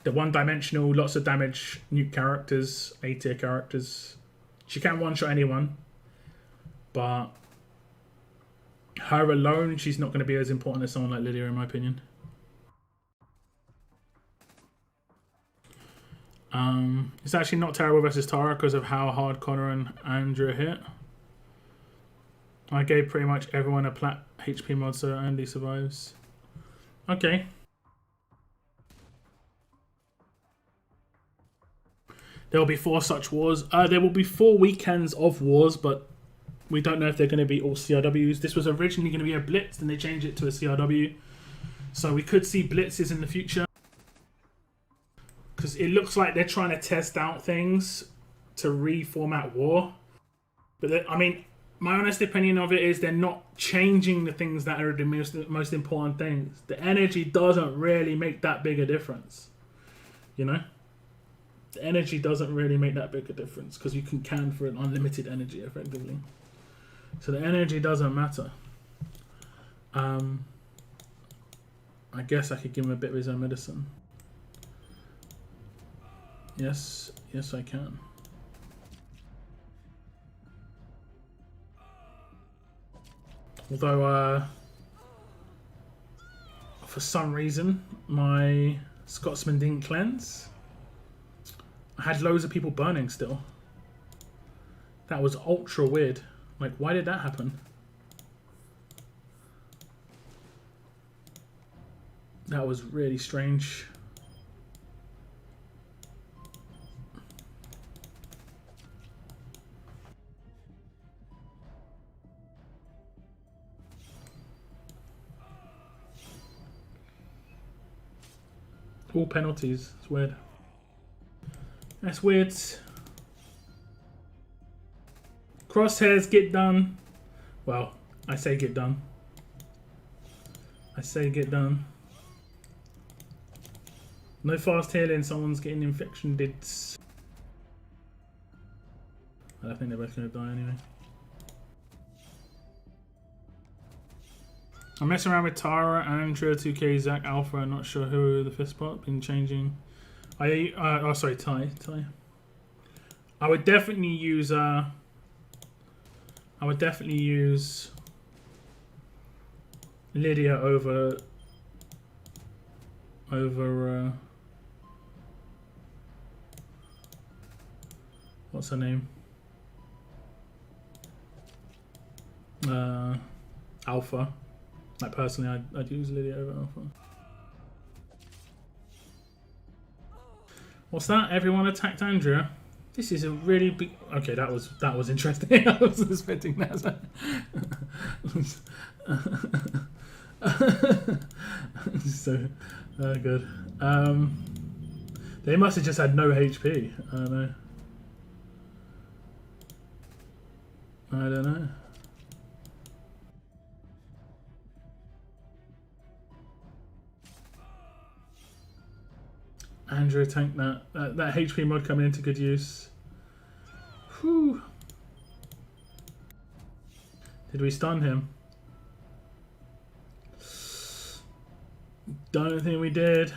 the one-dimensional, lots of damage, nuke characters, A tier characters. She can one-shot anyone. But her alone, she's not going to be as important as someone like Lydia, in my opinion. It's actually not terrible versus Tara because of how hard Connor and Andrea hit. I gave pretty much everyone a plat HP mod, so Andy survives. Okay. There will be 4 such wars. There will be 4 weekends of wars, but we don't know if they're going to be all CRWs. This was originally going to be a Blitz, then they changed it to a CRW. So we could see Blitzes in the future. Because it looks like they're trying to test out things to reformat war. But I mean, my honest opinion of it is they're not changing the things that are the most important things. The energy doesn't really make that big a difference. You know? The energy doesn't really make that big a difference because you can can for an unlimited energy effectively. So the energy doesn't matter. I guess I could give him a bit of his own medicine. Yes, yes I can. Although, for some reason, my Scotsman didn't cleanse. I had loads of people burning still. That was ultra weird. Like, why did that happen? That was really strange. All penalties. It's weird. That's weird. Crosshairs, get done. Well, I say get done. I say get done. No fast healing, someone's getting infection dids. I think they're both going to die anyway. I'm messing around with Tara, Andrea, 2K, Zach, Alpha. I'm not sure who the 5th spot. Been changing. Oh, sorry, Ty. I would definitely use. Lydia over what's her name? Alpha. Like personally, I'd use Lydia over Alpha. What's that? Everyone attacked Andrea. This is a really big. Okay, that was interesting. I wasn't expecting that. So good. They must have just had no HP. I don't know. I don't know. Andrew tanked that. That HP mod coming into good use. Whew. Did we stun him? Don't think we did.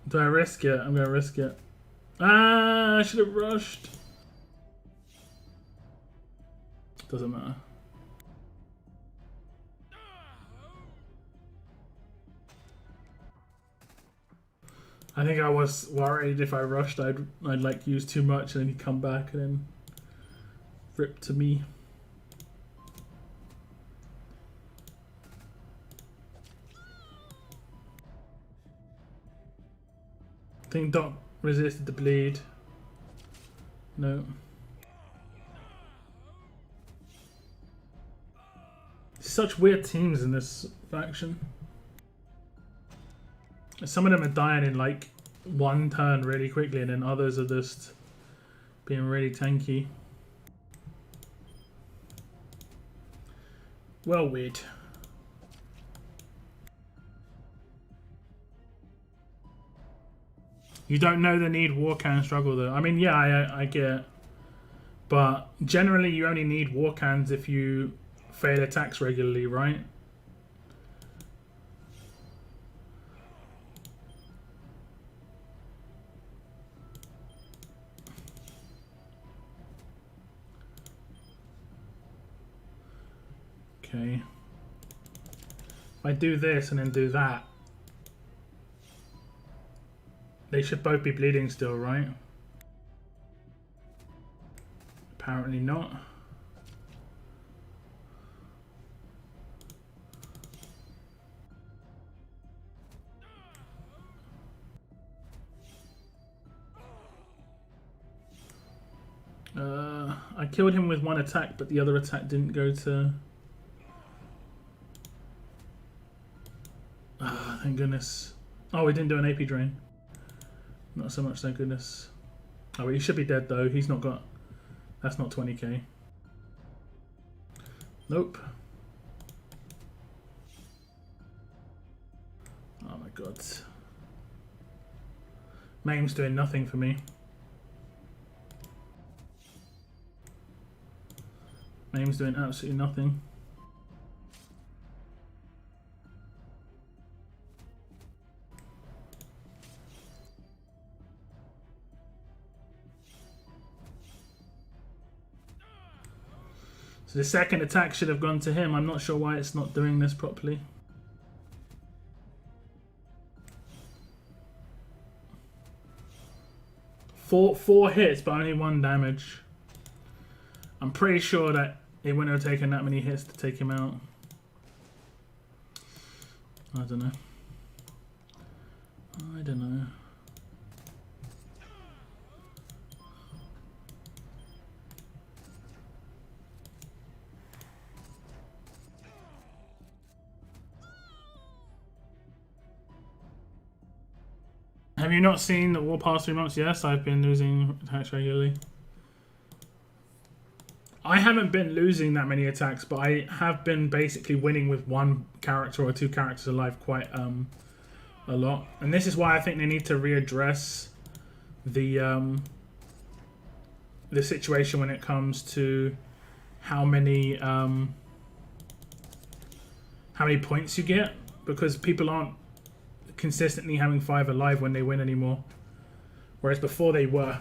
Do I risk it? I'm gonna risk it. Ah, I should have rushed. Doesn't matter. I think I was worried if I rushed, I'd like use too much and then he'd come back and then rip to me. I think Doc resisted the bleed. No. Such weird teams in this faction. Some of them are dying in like one turn really quickly, and then others are just being really tanky. Well, weird. You don't know the need war can struggle though. I mean, yeah, I get it. But generally you only need war cans if you fail attacks regularly, right? Okay. If I do this and then do that, they should both be bleeding still, right? Apparently not. I killed him with one attack, but the other attack didn't go to... Thank goodness. Oh, we didn't do an AP drain. Not so much, thank goodness. Oh, he should be dead though. He's not got... That's not 20k. Nope. Oh my god. Main's doing nothing for me. Main's doing absolutely nothing. So the second attack should have gone to him. I'm not sure why it's not doing this properly. Four hits, but only 1 damage. I'm pretty sure that it wouldn't have taken that many hits to take him out. I don't know. I don't know. Have you not seen the war past 3 months? Yes, I've been losing attacks regularly. I haven't been losing that many attacks, but I have been basically winning with 1 character or 2 characters alive quite a lot. And this is why I think they need to readdress the situation when it comes to how many points you get, because people aren't consistently having 5 alive when they win anymore, whereas before they were.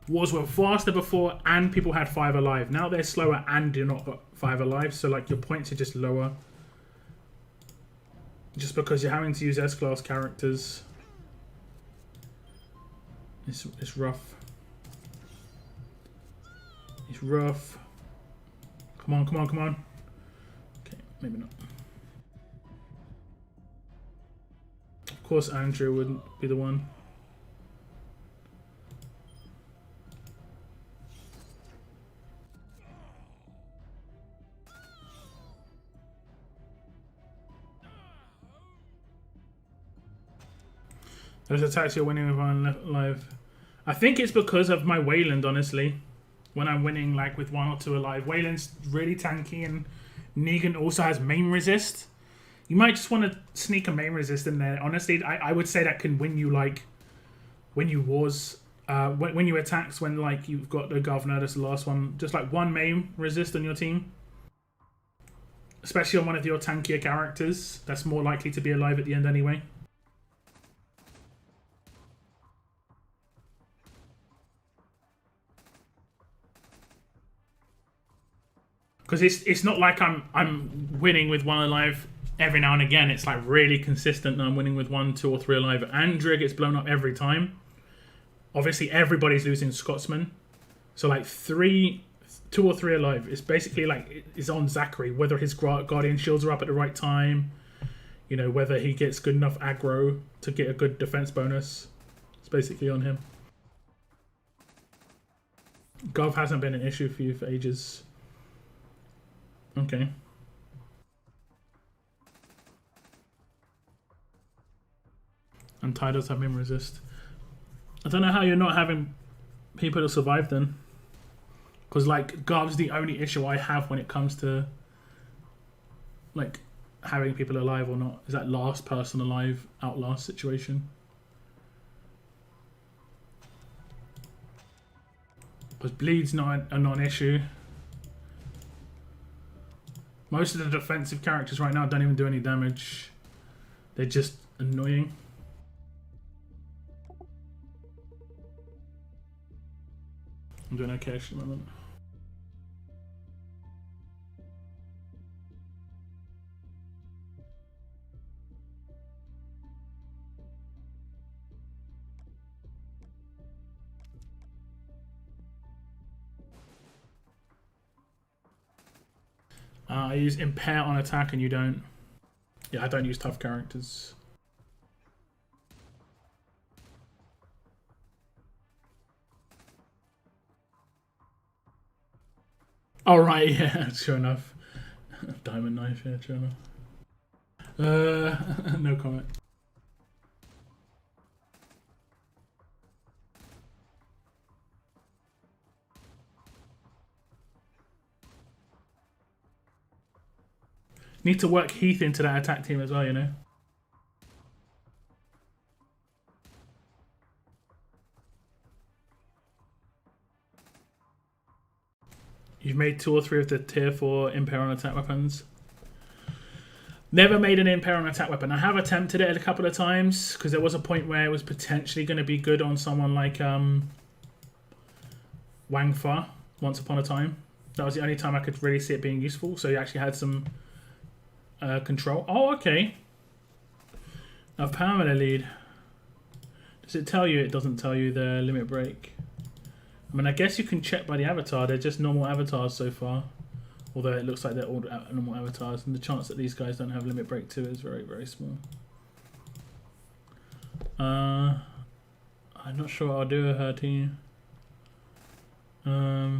wars were faster before and people had 5 alive. Now they're slower and you're not got 5 alive, so like your points are just lower. Just because you're having to use S-class characters. It's rough. It's rough. Come on, come on, come on. Okay, maybe not. Of course Andrew wouldn't be the one. Those attacks you're winning with one left alive. I think it's because of my Wayland, honestly. When I'm winning like with 1 or 2 alive. Wayland's really tanky and Negan also has main resist. You might just want to sneak a main resist in there. Honestly, I would say that can win you like when you wars, when you attacks, when like you've got the governor, that's the last one. Just like 1 main resist on your team. Especially on one of your tankier characters. That's more likely to be alive at the end anyway. Because it's not like I'm winning with 1 alive every now and again. It's like really consistent and I'm winning with 1, 2 or 3 alive. Andrea gets blown up every time. Obviously everybody's losing Scotsman. So like 2 or 3 alive. It's basically like it's on Zachary. Whether his Guardian shields are up at the right time. You know, whether he gets good enough aggro to get a good defense bonus. It's basically on him. Gov hasn't been an issue for you for ages. Okay. And Ty does have main resist. I don't know how you're not having people to survive then. Because like Gov's the only issue I have when it comes to like having people alive or not. Is that last person alive outlast situation. Because bleed's not a non-issue. Most of the defensive characters right now don't even do any damage. They're just annoying. I'm doing okay actually at the moment. I use impair on attack and you don't. Yeah, I don't use tough characters. Oh right, yeah, sure enough. Diamond knife, yeah, sure enough. No comment. Need to work Heath into that attack team as well, you know. You've made 2 or 3 of the tier 4 impair on attack weapons. Never made an impair on attack weapon. I have attempted it a couple of times because there was a point where it was potentially going to be good on someone like Wang Fa once upon a time. That was the only time I could really see it being useful. So you actually had some control. Oh, okay. I've permanent lead. Does it tell you? It doesn't tell you the limit break. I mean, I guess you can check by the avatar. They're just normal avatars so far. Although it looks like they're all normal avatars. And the chance that these guys don't have limit break too is very, very small. I'm not sure what I'll do with her team. I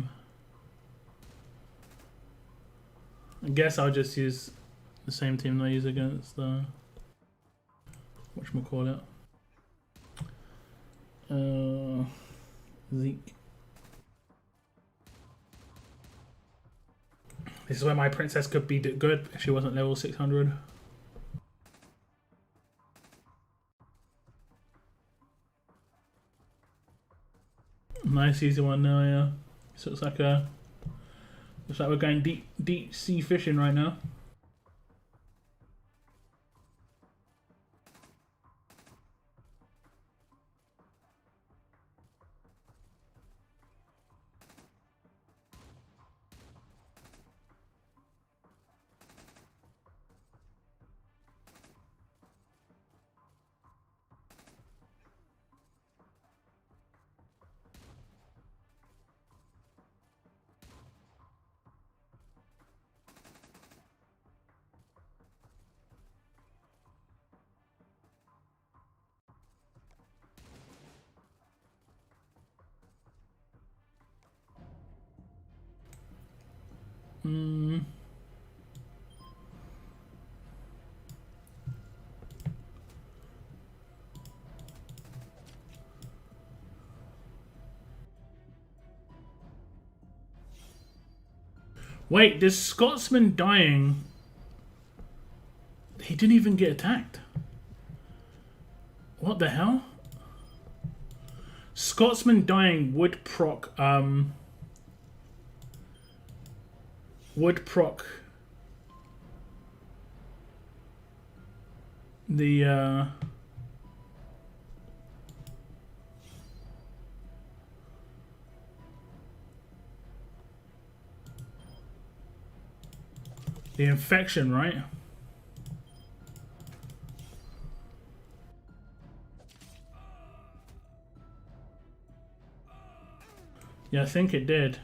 guess I'll just use the same team I use against whatchamacallit? Zeke. This is where my princess could be good if she wasn't level 600. Nice easy one now, yeah. So it's like looks like we're going deep sea fishing right now. Wait, this Scotsman dying. He didn't even get attacked. What the hell? Scotsman dying would proc the infection, right? Yeah, I think it did.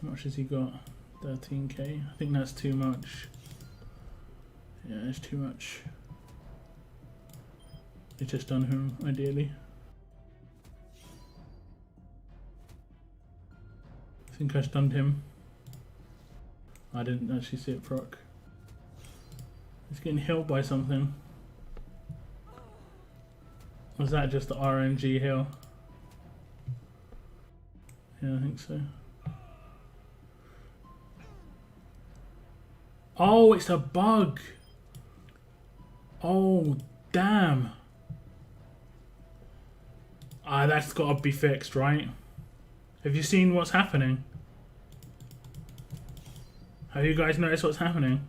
How much has he got? 13k. I think that's too much. Yeah, it's too much. It just done him, ideally. I think I stunned him. I didn't actually see it proc. He's getting healed by something. Was that just the RNG heal? Yeah, I think so. Oh, it's a bug. Oh, damn. Ah, that's got to be fixed, right? Have you seen what's happening? Have you guys noticed what's happening?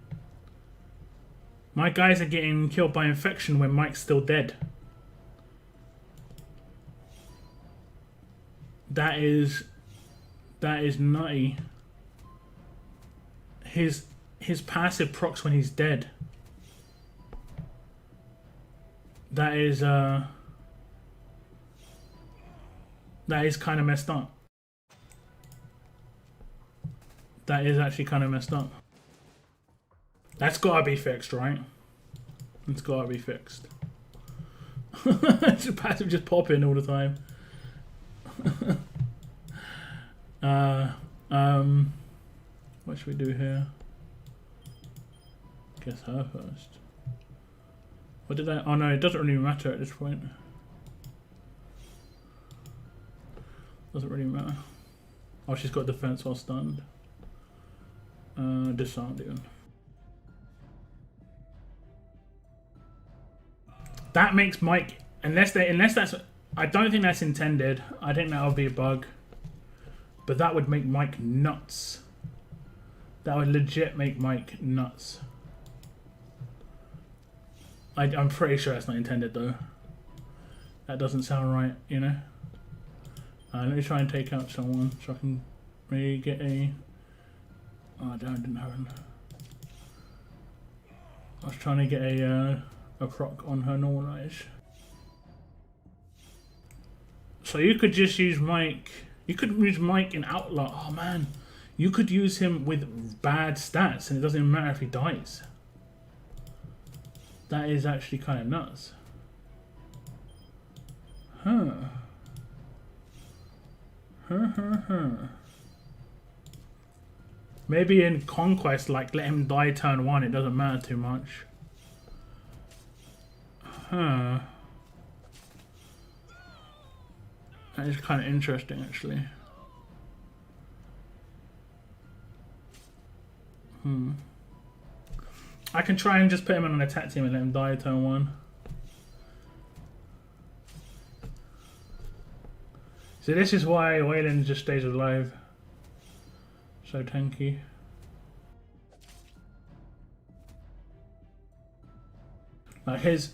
My guys are getting killed by infection when Mike's still dead. That is nutty. His passive procs when he's dead. That is kind of messed up. That is actually kind of messed up. That's gotta be fixed, right? It's gotta be fixed. It's a passive just pop in all the time. What should we do here? Guess her first. What did I? Oh no, it doesn't really matter at this point. Doesn't really matter. Oh, she's got defense while stunned. Disarmed even. That makes Mike, unless that's, I don't think that's intended. I think that would be a bug. But that would make Mike nuts. That would legit make Mike nuts. I'm pretty sure that's not intended though. That doesn't sound right, you know. Let me try and take out someone so I can maybe get a. Oh damn, I didn't have him. I was trying to get a proc on her normal range. So you could just use Mike. You could use Mike in Outlaw. Oh man, you could use him with bad stats, and it doesn't even matter if he dies. That is actually kind of nuts. Huh. Maybe in Conquest, like, let him die turn 1, it doesn't matter too much. Huh. That is kind of interesting, actually. I can try and just put him on an attack team and let him die turn 1. So this is why Wayland just stays alive. So tanky. Like he's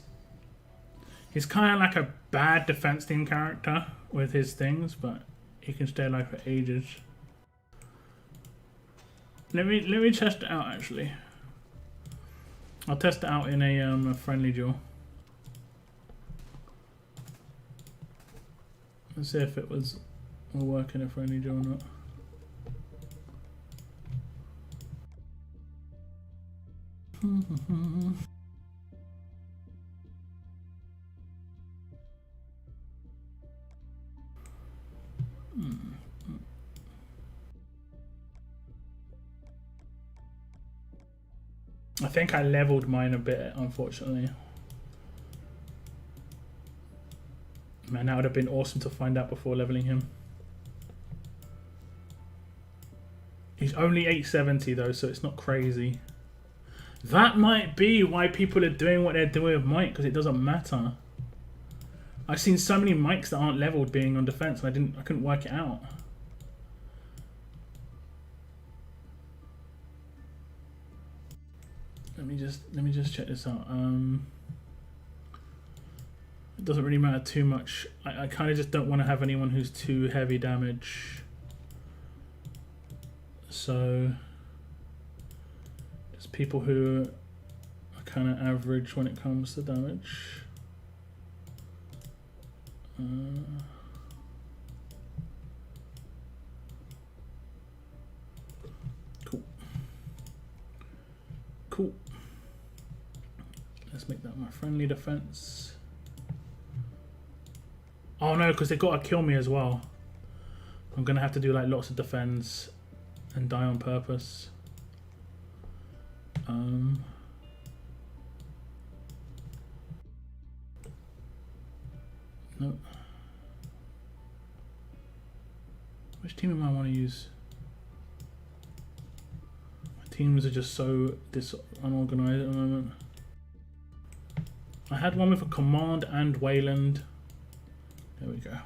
kind of like a bad defense team character with his things, but he can stay alive for ages. Let me test it out actually. I'll test it out in a friendly duel. Let's see if it will work in a friendly duel or not. I think I leveled mine a bit, unfortunately. Man, that would have been awesome to find out before leveling him. He's only 870 though, so it's not crazy. That might be why people are doing what they're doing with Mike, because it doesn't matter. I've seen so many Mikes that aren't leveled being on defense, and I couldn't work it out. Let me just check this out. It doesn't really matter too much. I kind of just don't want to have anyone who's too heavy damage. So just people who are kind of average when it comes to damage. Cool. Cool. Let's make that my friendly defense. Oh no, because they've got to kill me as well. I'm gonna have to do like lots of defense and die on purpose. Nope. Which team am I want to use? My teams are just so unorganized at the moment. I had one with a command and Wayland. There we go. There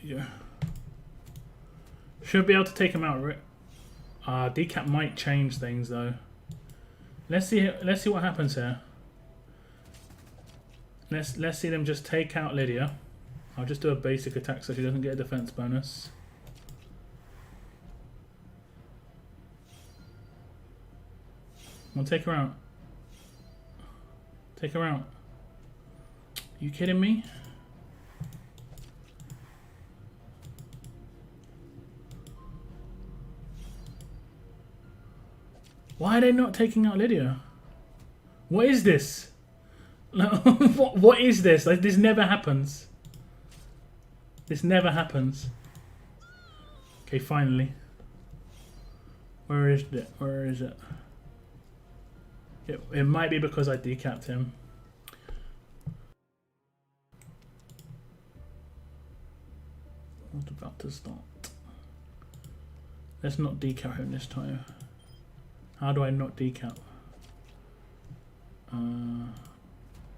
we go. Should be able to take him out. Decap might change things though. Let's see what happens here. Let's see them just take out Lydia. I'll just do a basic attack so she doesn't get a defense bonus. I'll take her out. Take her out. You kidding me? Why are they not taking out Lydia? What is this? What is this? Like, this never happens. This never happens. Okay, finally. Where is it? Where is it? It might be because I decapped him. What about to start? Let's not decap him this time. How do I not decap?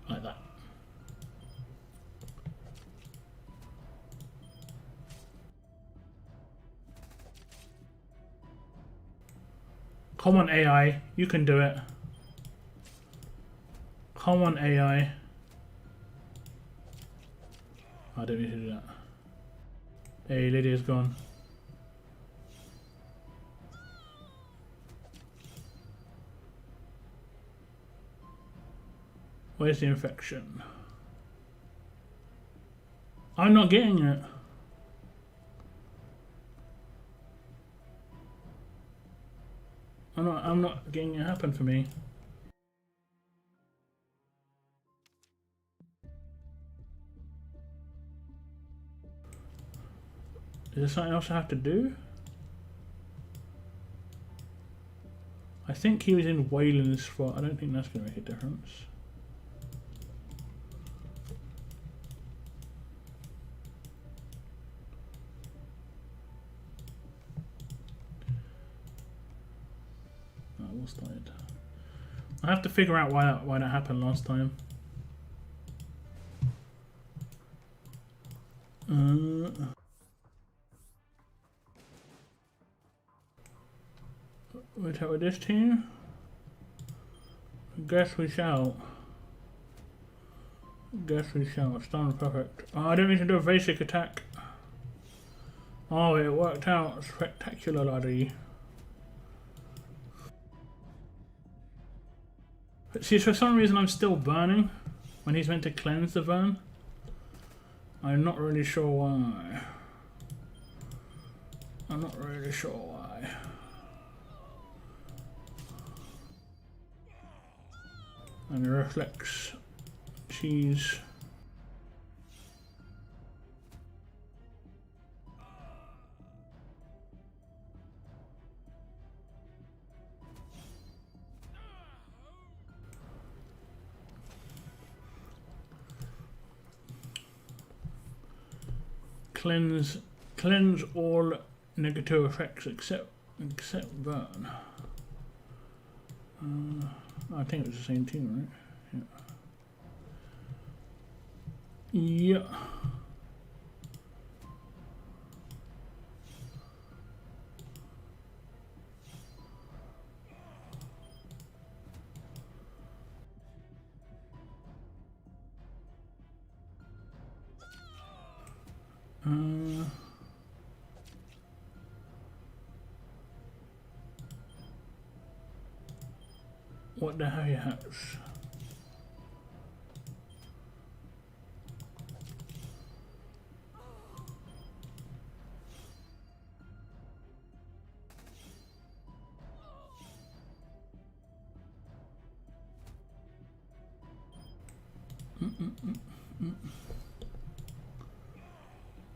Like that. Come on, AI. You can do it. Come on, AI. I don't need to do that. Hey, Lydia's gone. Where's the infection? I'm not getting it. I'm not getting it happen for me. Is there something else I have to do? I think he was in Wayland's spot. I don't think that's going to make a difference. I was tired. I have to figure out why that happened last time. Wait out with this team? I guess we shall. Guess we shall. It's done perfect. Oh, I don't need to do a basic attack. Oh, it worked out. Spectacular, laddie. But see, for some reason I'm still burning when he's meant to cleanse the burn. I'm not really sure why. I'm not really sure why. And the reflex cheese. cleanse all negative effects except burn. I think it was the same team, right? Yeah. Yeah. What the hell hats?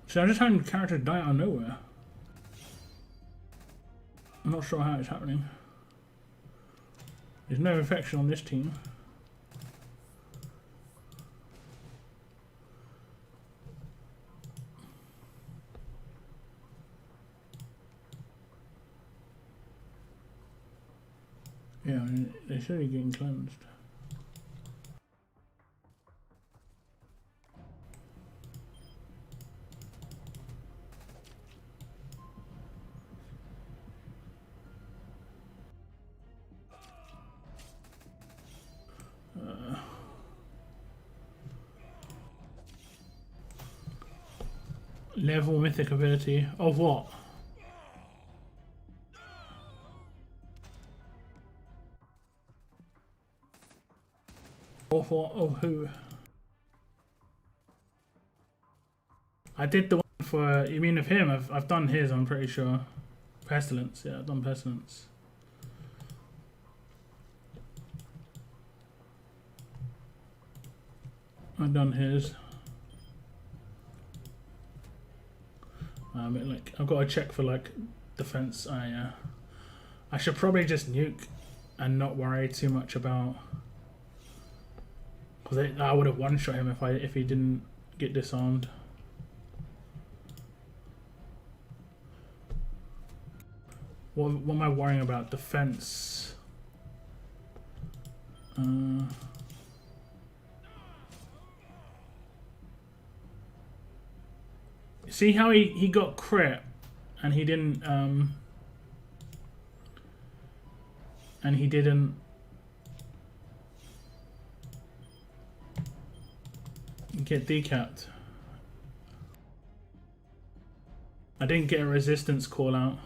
So I'm just having characters die out of nowhere. I'm not sure how it's happening. There's no infection on this team. Yeah, they should be getting cleansed. Level mythic ability of what? Of what? Of who? I did the one for. You mean of him? I've done his. I'm pretty sure. Pestilence. Yeah, I've done pestilence. I've done his. Like I've got to check for like defense. I should probably just nuke and not worry too much about, because I would have one shot him if he didn't get disarmed. What am I worrying about? Defense. See how he got crit and he didn't get decapped. I didn't get a resistance call out.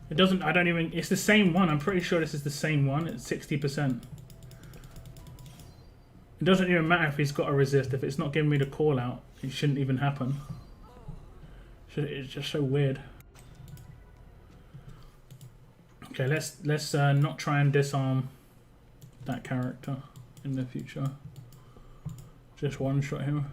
It doesn't, I don't even, it's the same one. I'm pretty sure this is the same one. It's 60%. It doesn't even matter if he's got a resist. If it's not giving me the call out, it shouldn't even happen. It's just so weird. Okay, let's not try and disarm that character in the future. Just one shot him.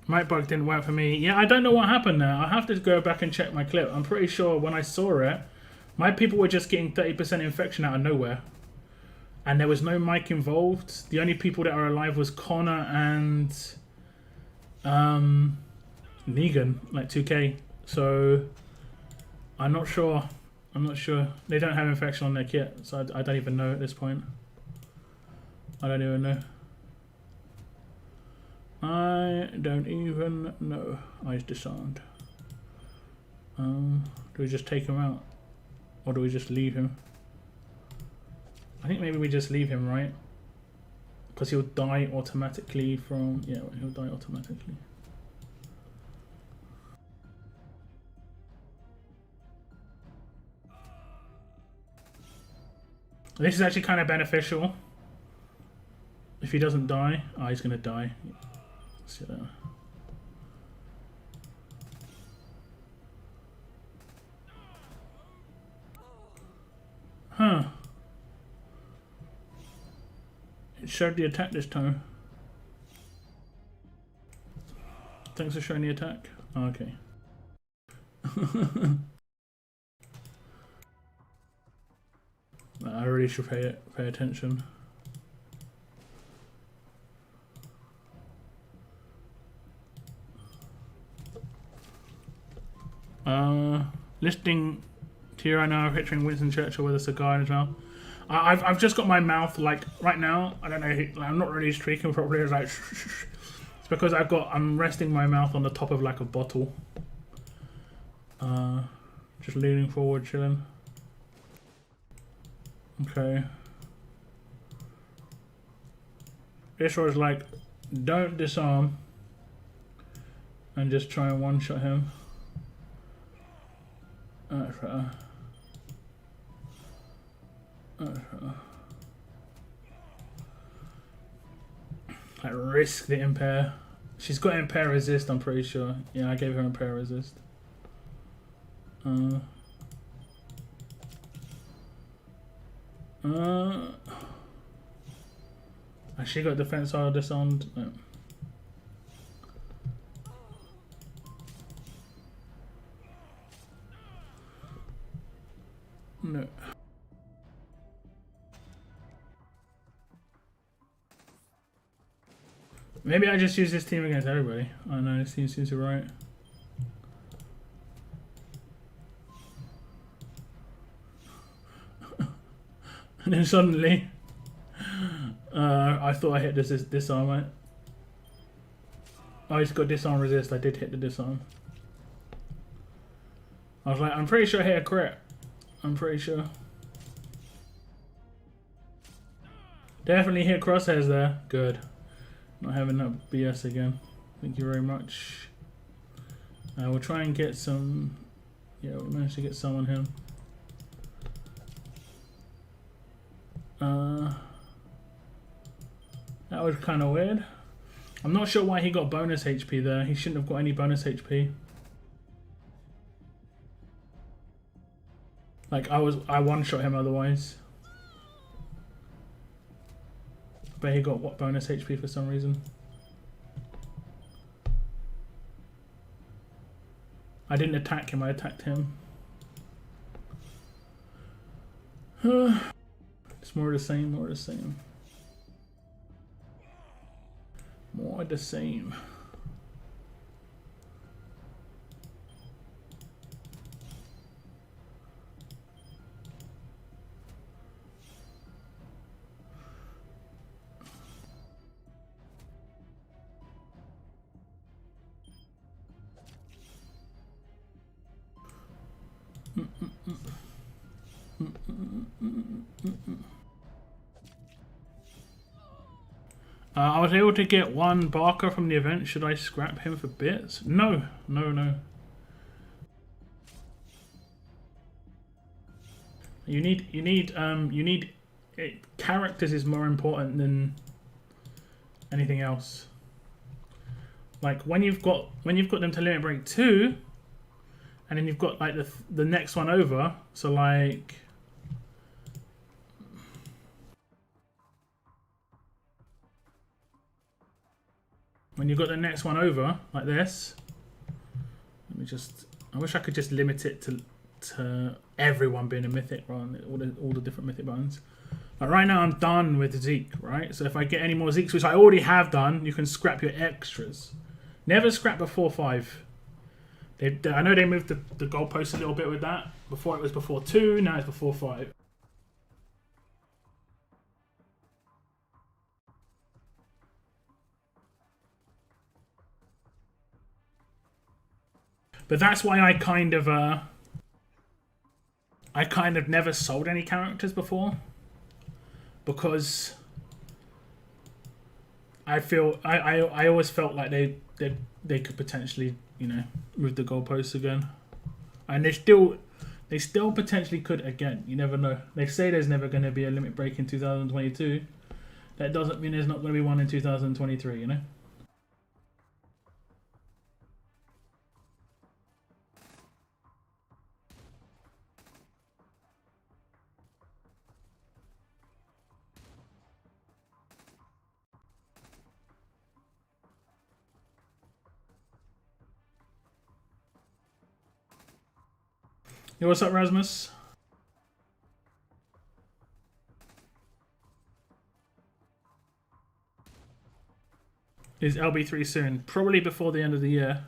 Mic bug didn't work for me. Yeah, I don't know what happened there. I'll have to go back and check my clip. I'm pretty sure when I saw it, my people were just getting 30% infection out of nowhere. And there was no mic involved. The only people that are alive was Connor and Negan, like 2K. So I'm not sure. I'm not sure. They don't have infection on their kit, so I don't even know at this point. I don't even know. I don't even know. Eyes disarmed. Do we just take him out? Or do we just leave him? I think maybe we just leave him, right? Because he'll die automatically from... Yeah, he'll die automatically. This is actually kind of beneficial. If he doesn't die... Oh, he's going to die. Let's see that. Huh. It showed the attack this time. Thanks for showing the attack. Oh, okay. I really should pay attention. Listing to you right now, picturing Winston Churchill with a cigar as well. I've just got my mouth like right now. I don't know. I'm not really speaking properly. It's like it's because I'm resting my mouth on the top of like a bottle. Just leaning forward, chilling. Okay. This was like, don't disarm, and just try and one-shot him. Like risk the impair. She's got impair resist, I'm pretty sure. Yeah, I gave her impair resist. She got defense are disarmed. No. No. Maybe I just use this team against everybody. I know this team seems to be right. And then suddenly, I thought I hit this disarm, right? Oh, he's got disarm resist. I did hit the disarm. I was like, I'm pretty sure I hit a crit. I'm pretty sure. Definitely hit crosshairs there. Good. Not having that BS again. Thank you very much. We'll try and get some. Yeah, we managed to get some on him. That was kind of weird. I'm not sure why he got bonus HP there. He shouldn't have got any bonus HP. Like I one-shot him otherwise. But he got what bonus HP for some reason. I didn't attack him, I attacked him. It's more of the same, more of the same. More of the same. I was able to get one Barker from the event. Should I scrap him for bits? No, no, no. You need characters is more important than anything else. Like when you've got them to Limit Break 2, and then you've got like the next one over. So like. When you've got the next one over, like this, let me just. I wish I could just limit it to everyone being a mythic, rather than all the different mythic buttons. Like right now, I'm done with Zeke, right? So if I get any more Zeeks, which I already have done, you can scrap your extras. Never scrap before 5. I know they moved the goalpost a little bit with that. Before it was before 2, now it's before 5. But that's why I kind of never sold any characters before, because I always felt like they could potentially, you know, move the goalposts again, and they still potentially could again. You never know. They say there's never going to be a limit break in 2022. That doesn't mean there's not going to be one in 2023. You know. Yo, what's up, Rasmus? Is LB3 soon? Probably before the end of the year.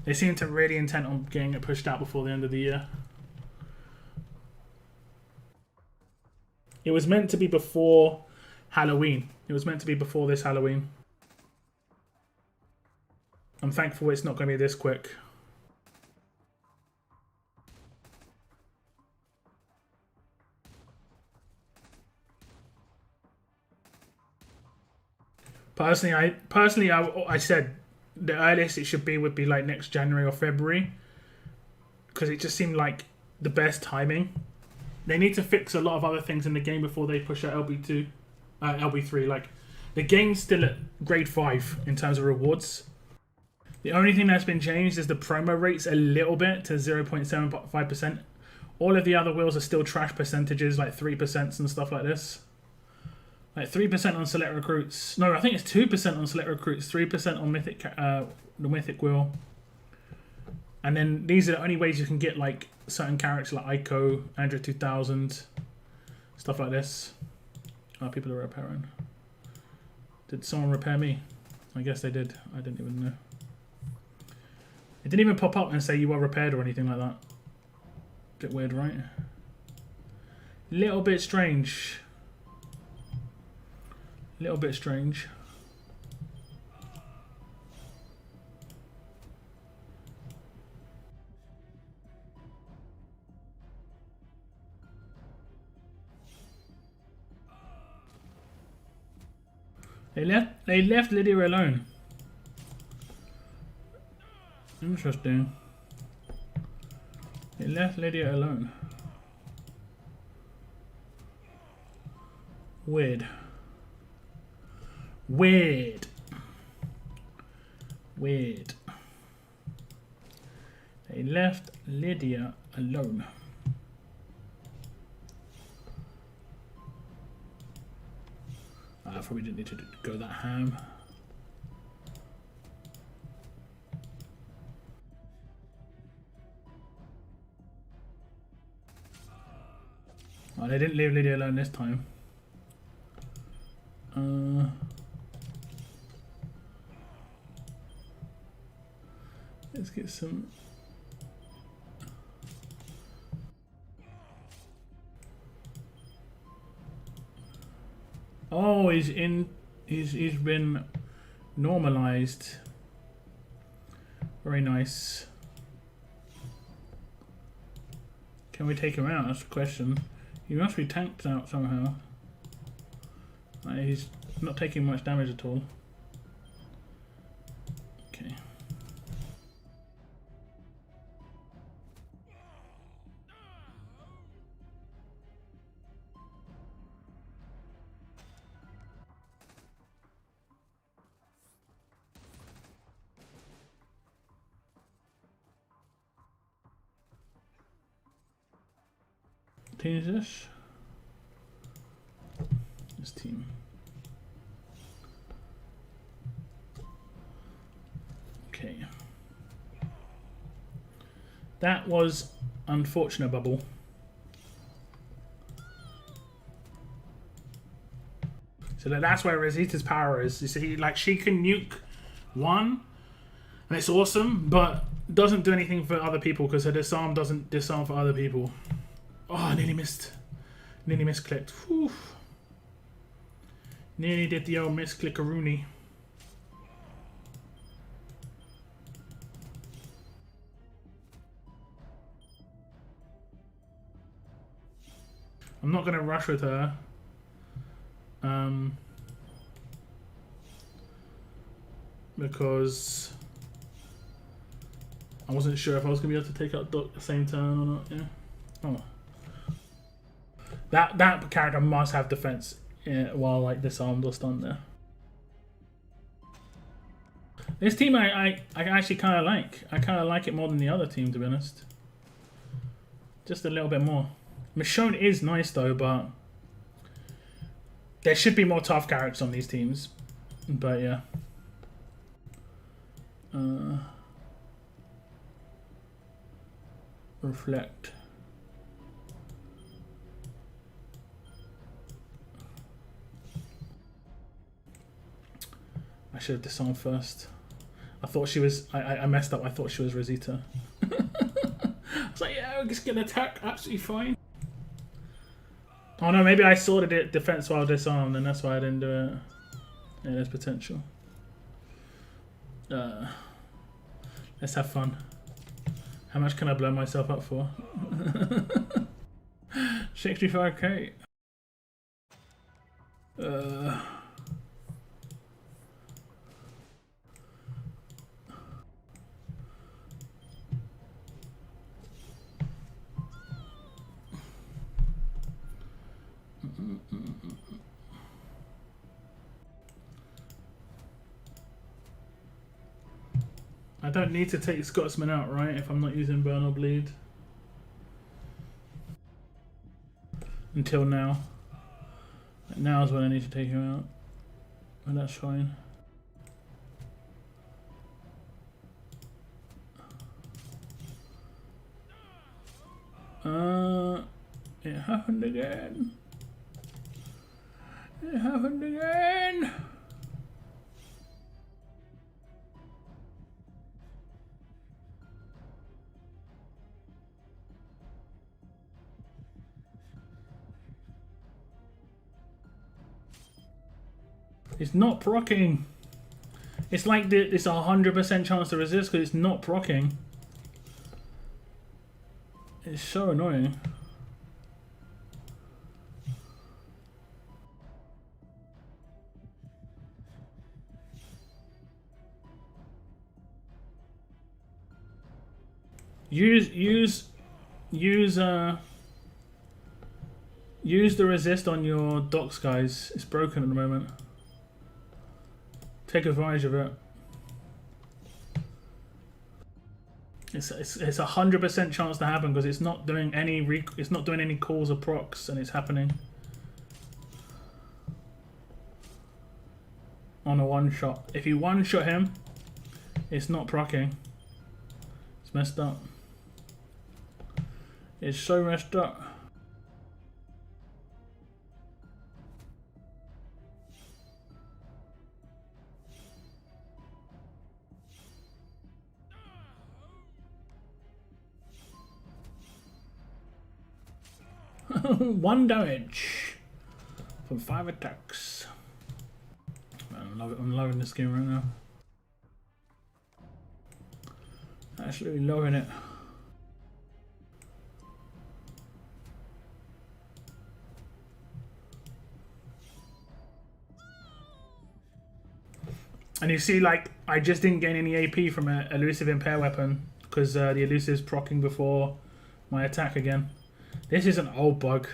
They seem to really intent on getting it pushed out before the end of the year. It was meant to be before Halloween. It was meant to be before this Halloween. I'm thankful it's not going to be this quick. Personally, I said the earliest it should be would be like next January or February, because it just seemed like the best timing. They need to fix a lot of other things in the game before they push out LB3. Like, the game's still at grade 5 in terms of rewards. The only thing that's been changed is the promo rates a little bit to 0.75%. All of the other wheels are still trash percentages, like 3% and stuff like this. Like 3% on select recruits. No, I think it's 2% on select recruits, 3% on mythic, the mythic wheel. And then these are the only ways you can get like certain characters like Ico, Andrew 2000, stuff like this. Oh, people are repairing. Did someone repair me? I guess they did. I didn't even know. It didn't even pop up and say you are repaired or anything like that. Bit weird, right? Little bit strange. Little bit strange. They left Lydia alone. Interesting. They left Lydia alone. Weird. Weird. Weird. They left Lydia alone. I probably didn't need to go that ham. Oh, they didn't leave Lydia alone this time. Let's get some. Oh, he's in. He's been normalized. Very nice. Can we take him out? That's the question. He must be tanked out somehow. He's not taking much damage at all. Okay. Team is this? This team. Okay. That was unfortunate, Bubble. So that's where Rosita's power is. You see, like, she can nuke one, and it's awesome, but doesn't do anything for other people because her disarm doesn't disarm for other people. Oh, I nearly missed. Nearly misclicked. Whew. Nearly did the old misclickaroonie. I'm not going to rush with her. Because I wasn't sure if I was going to be able to take out Doc at the same turn or not. Yeah. Oh. That character must have defense while like disarmed or stunned there. This team I actually kind of like. I kind of like it more than the other team, to be honest. Just a little bit more. Michonne is nice though, but there should be more tough characters on these teams. But yeah. Reflect. I should have disarmed first. I thought she was. I messed up. I thought she was Rosita. I was like, yeah, I'm just gonna attack. Absolutely fine. Oh no, maybe I saw the defense while disarmed, and that's why I didn't do it. Yeah, there's potential. Let's have fun. How much can I blow myself up for? 65k. I don't need to take Scotsman out, right? If I'm not using Burn or Bleed. Until now. Now is when I need to take him out. And that's fine. It happened again. It happened again. It's not proccing. It's like it's a 100% chance to resist because it's not proccing. It's so annoying. Use the resist on your docks, guys. It's broken at the moment. Take advantage of it. It's a 100% chance to happen because it's not doing any calls or procs, and it's happening on a one shot. If you one shot him, it's not proccing. It's messed up. It's so messed up. One damage from 5 attacks. Man, I'm loving this game right now. Absolutely loving it. And you see, like, I just didn't gain any AP from an elusive impair weapon because the elusive's proccing before my attack again. This is an old bug.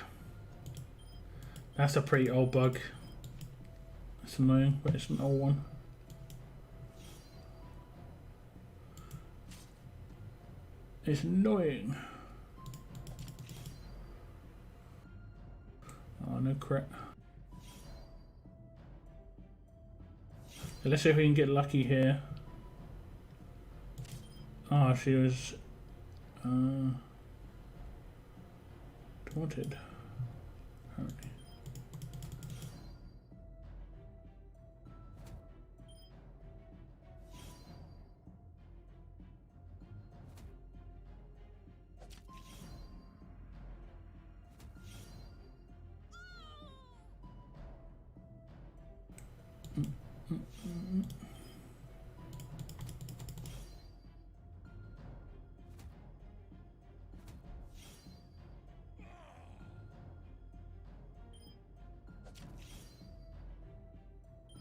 That's a pretty old bug. It's annoying, but it's an old one. It's annoying. Oh, no crit. Let's see if we can get lucky here. Oh, she was taunted. Apparently.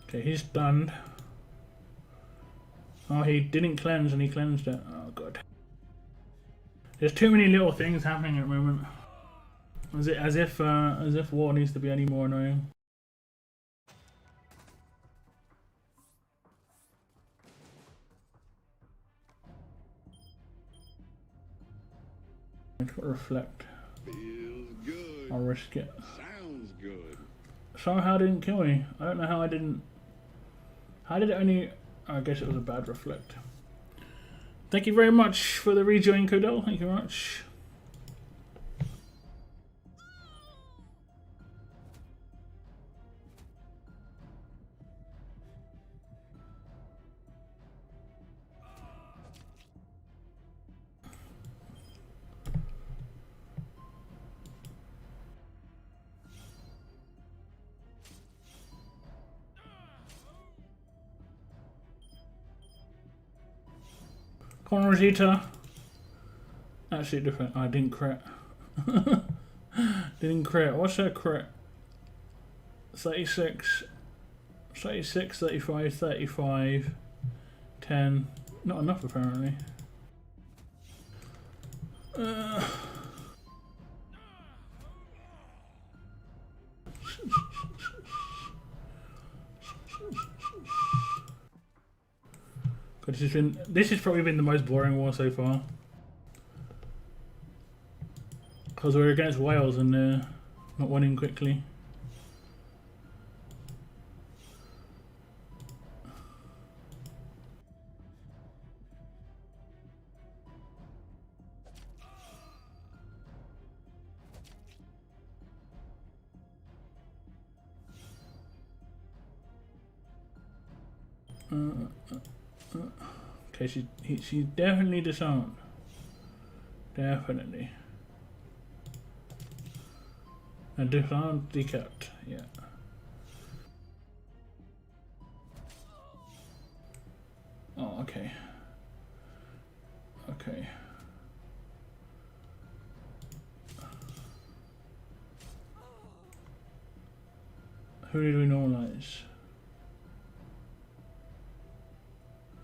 Okay, he's stunned. Oh, he didn't cleanse and he cleansed it. Oh, God. There's too many little things happening at the moment. As if war needs to be any more annoying. Reflect. Feels good. I'll risk it. Sounds good. Somehow didn't kill me. I don't know how I didn't. How did it only? I guess it was a bad reflect. Thank you very much for the rejoin, Kodel. Thank you very much. Come on, Rosita. Actually, different. I didn't crit. Didn't crit. What's her crit? 36, 36, 35, 35, 10. Not enough, apparently. This has probably been the most boring war so far. Because we're against Wales and they're not winning quickly. Okay, she's definitely disarmed. Definitely. And disarmed, decapped, yeah. Oh, okay. Okay. Who did we normalize?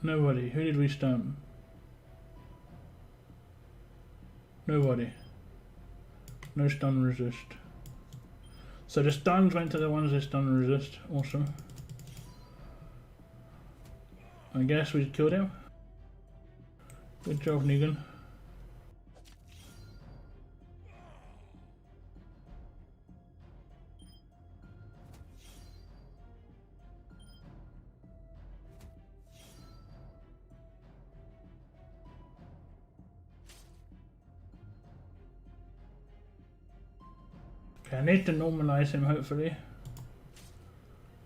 Nobody. Who did we stun? Nobody. No stun resist. So the stuns went to the ones that stun resist. Awesome. I guess we killed him. Good job, Negan. Okay, I need to normalize him, hopefully.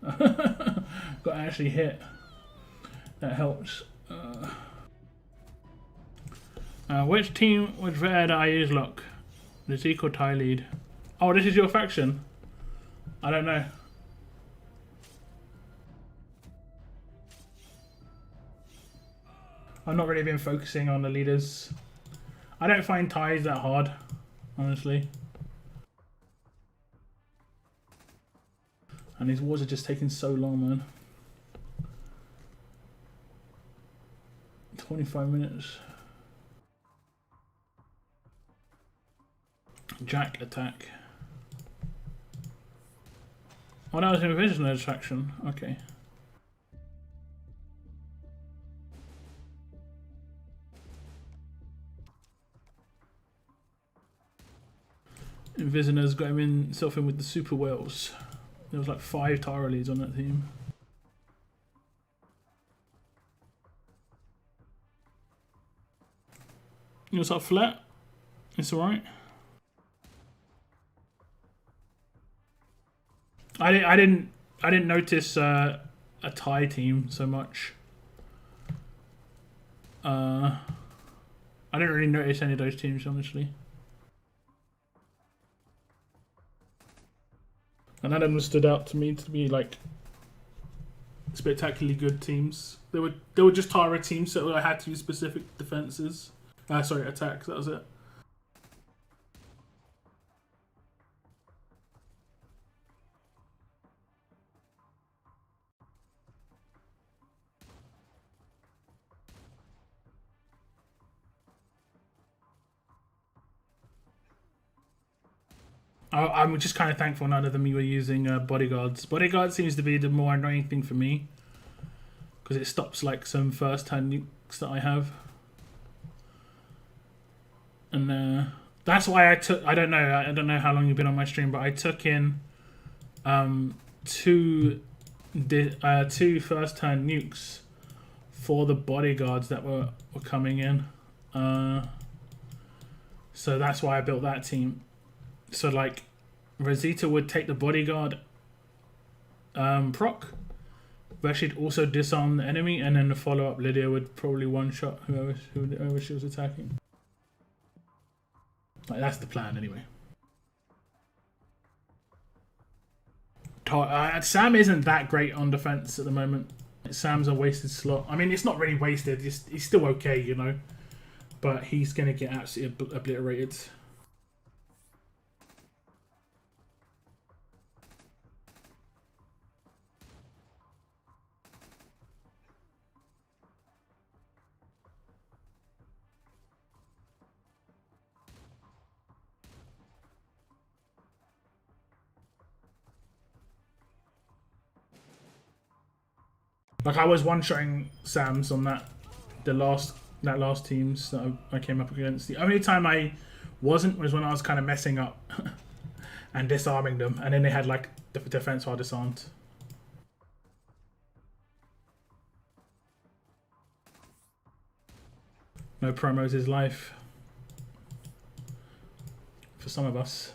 Got actually hit. That helps. Which team would prefer that I use luck? The Zeke or Ty lead? Oh, this is your faction? I don't know. I've not really been focusing on the leaders. I don't find ties that hard, honestly. And these wars are just taking so long, man. 25 minutes. Jack attack. Oh, that was an invisible attraction. Okay. Invisitor's got himself in with the super whales. There was like 5 Tara leads on that team. It was up flat. It's alright. I didn't notice a Thai team so much. I didn't really notice any of those teams, honestly. And none of them stood out to me to be like spectacularly good teams. They were just Tara teams, so I had to use specific defenses. Sorry, attacks. That was it. I'm just kind of thankful none of them were using bodyguards. Bodyguard seems to be the more annoying thing for me because it stops like some first-hand nukes that I have, and that's why I took. I don't know how long you've been on my stream, but I took in two first-hand nukes for the bodyguards that were coming in. So that's why I built that team. So like Rosita would take the bodyguard proc, where she'd also disarm the enemy, and then the follow-up Lydia would probably one-shot whoever she was attacking. Like, that's the plan anyway. Sam isn't that great on defense at the moment. Sam's a wasted slot. I mean, it's not really wasted. He's still okay, you know. But he's going to get absolutely obliterated. Like, I was one-shotting Sam's on that last teams that I came up against. The only time I wasn't was when I was kind of messing up and disarming them, and then they had like the defense while disarmed. No promos is life for some of us.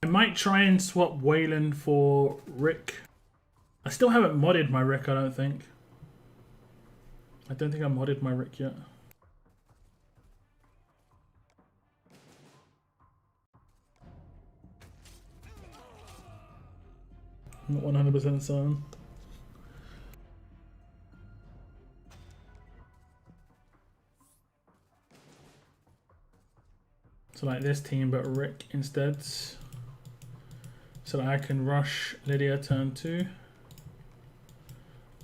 I might try and swap Waylon for Rick. I still haven't modded my Rick, I don't think. I don't think I modded my Rick yet. I'm not 100% certain. So like this team, but Rick instead. So that I can rush Lydia turn 2.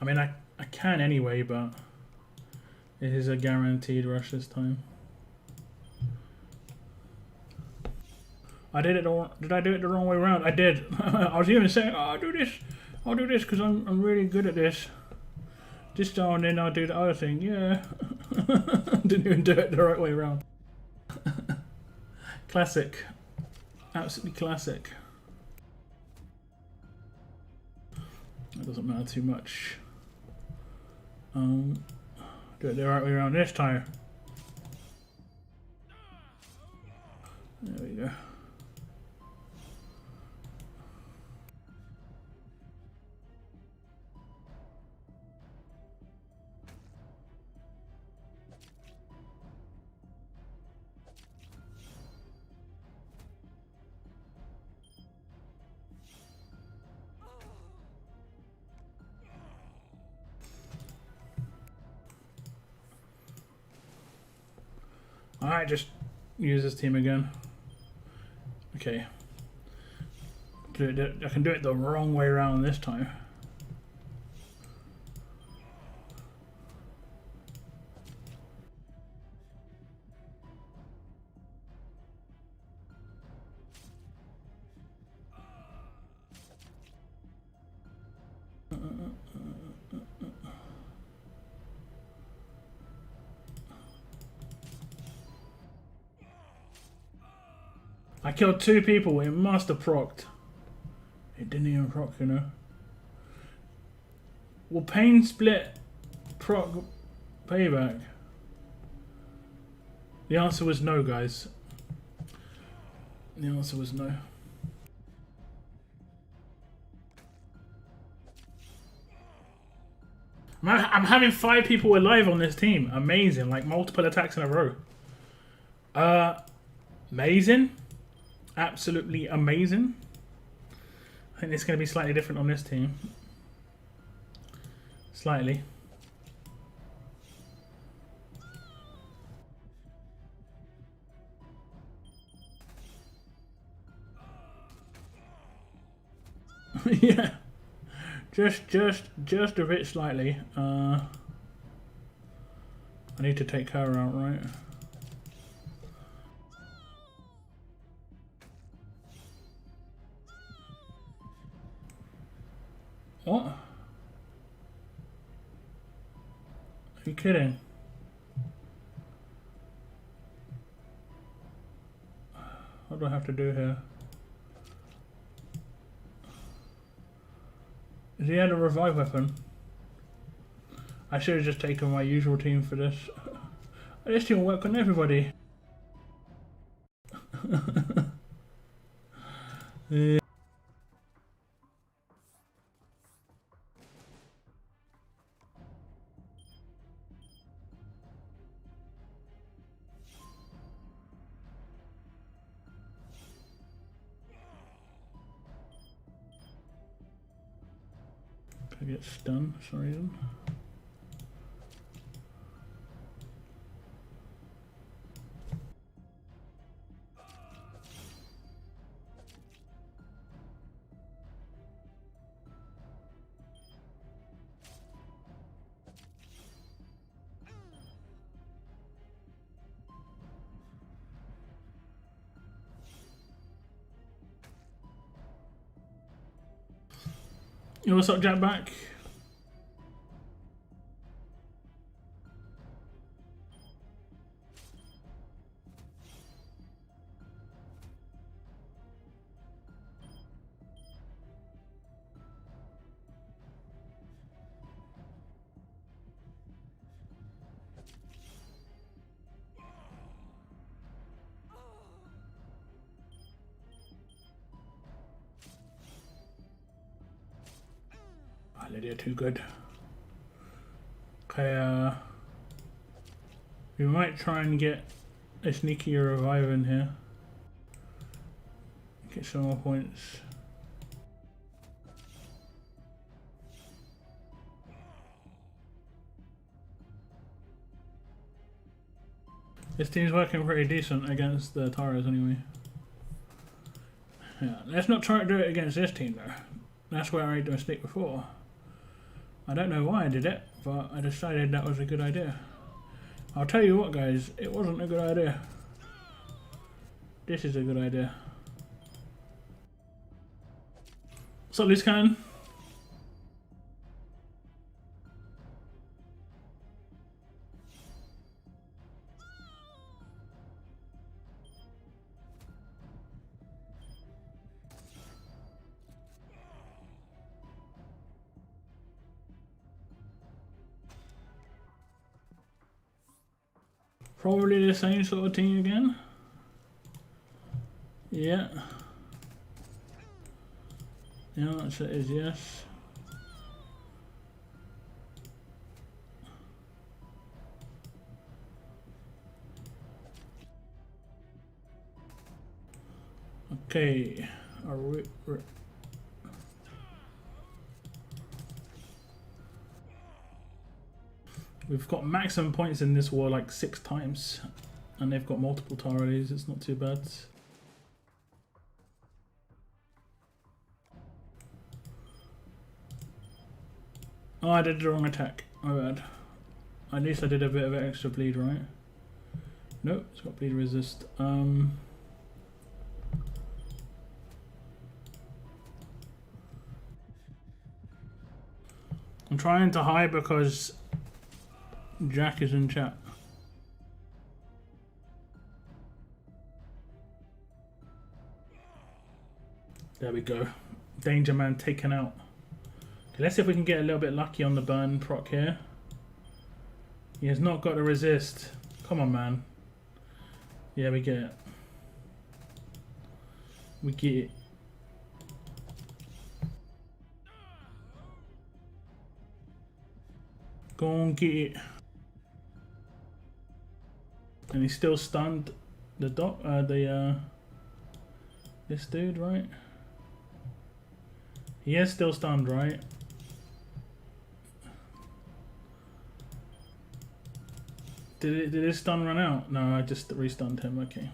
I mean, I can anyway, but it is a guaranteed rush this time. I did it all. Did I do it the wrong way around? I did. I was even saying, oh, I'll do this because I'm really good at this. This time, then I'll do the other thing. Yeah. Didn't even do it the right way around. Classic. Absolutely classic. That doesn't matter too much. Do it the right way around this time. There we go. Alright, just use this team again. Okay. I can do it the wrong way around this time. I killed 2 people, it must have procced. It didn't even proc, you know. Will Pain Split proc payback? The answer was no, guys. The answer was no. I'm having 5 people alive on this team. Amazing, like multiple attacks in a row. Amazing. Absolutely amazing. I think it's going to be slightly different on this team. Slightly. Yeah. Just a bit slightly. I need to take her out, right? What? Are you kidding? What do I have to do here? Is he had a revive weapon? I should have just taken my usual team for this. This team will work on everybody. Yeah. get stunned for some reason. Yo, what's up, Jack back? Lydia, too good. Okay, we might try and get a sneaky revive in here. Get some more points. This team's working pretty decent against the Taras anyway. Yeah, let's not try to do it against this team though. That's where I made the mistake before. I don't know why I did it, but I decided that was a good idea. I'll tell you what guys, it wasn't a good idea. This is a good idea. What's up, Liz Cannon? Probably the same sort of team again. Yeah. Yeah, answer is yes. Okay. We've got maximum points in this war like 6 times, and they've got multiple Taralis. It's not too bad. Oh, I did the wrong attack. My bad. At least I did a bit of extra bleed, right? Nope, it's got bleed resist. I'm trying to hide because Jack is in chat. There we go. Danger Man taken out. Okay, let's see if we can get a little bit lucky on the burn proc here. He has not got to resist. Come on, man. Yeah, we get it. We get it. Go on, get it. And he's still stunned. This dude, right? He is still stunned, right? Did his stun run out? No, I just restunned him. Okay.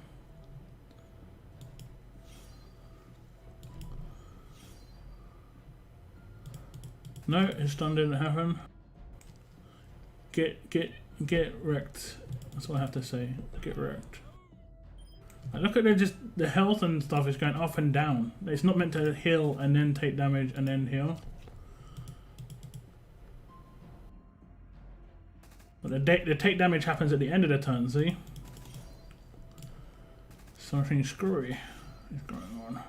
No, his stun didn't happen. Get wrecked. That's what I have to say. Get wrecked. Look at the health and stuff is going up and down. It's not meant to heal and then take damage and then heal. But the take damage happens at the end of the turn, see? Something screwy is going on.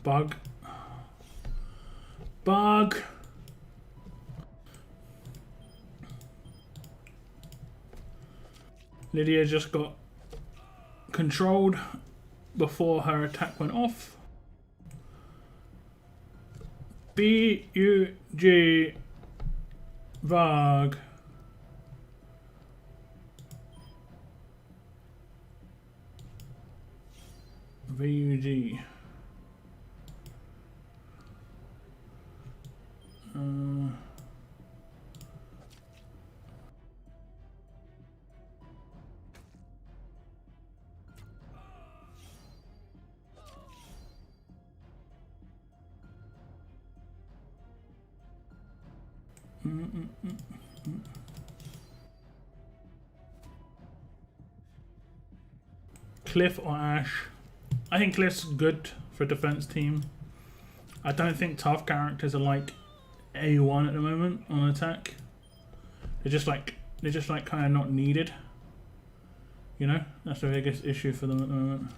Bug. Bug. Lydia just got controlled before her attack went off. B-U-G. Bug. V-U-G. Cliff or Ash? I think Cliff's good for a defense team. I don't think tough characters are like A1 at the moment on attack. They're just like kind of not needed. You know, that's the biggest issue for them at the moment.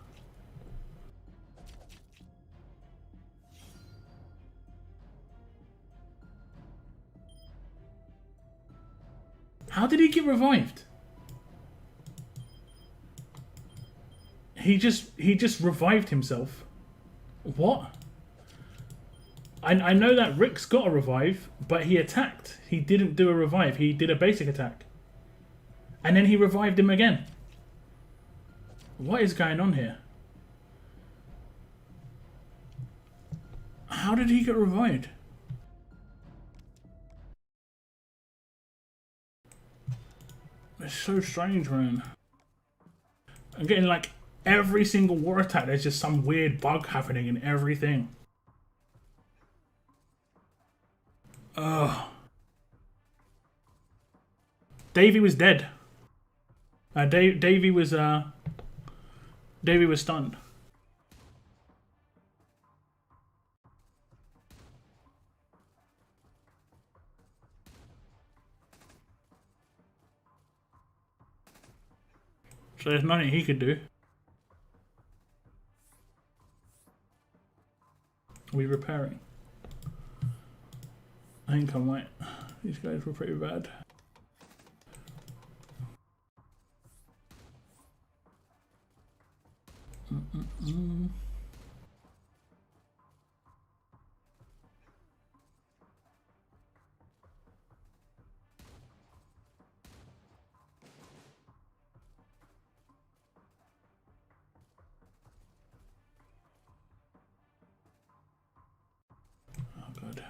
How did he get revived? He just revived himself. What? I know that Rick's got a revive, but he attacked. He didn't do a revive. He did a basic attack. And then he revived him again. What is going on here? How did he get revived? It's so strange, man. I'm getting like every single war attack, there's just some weird bug happening in everything. Ugh. Davey was dead. Davey was stunned. So there's nothing he could do. Are we repairing? I think I might. These guys were pretty bad. Oh god.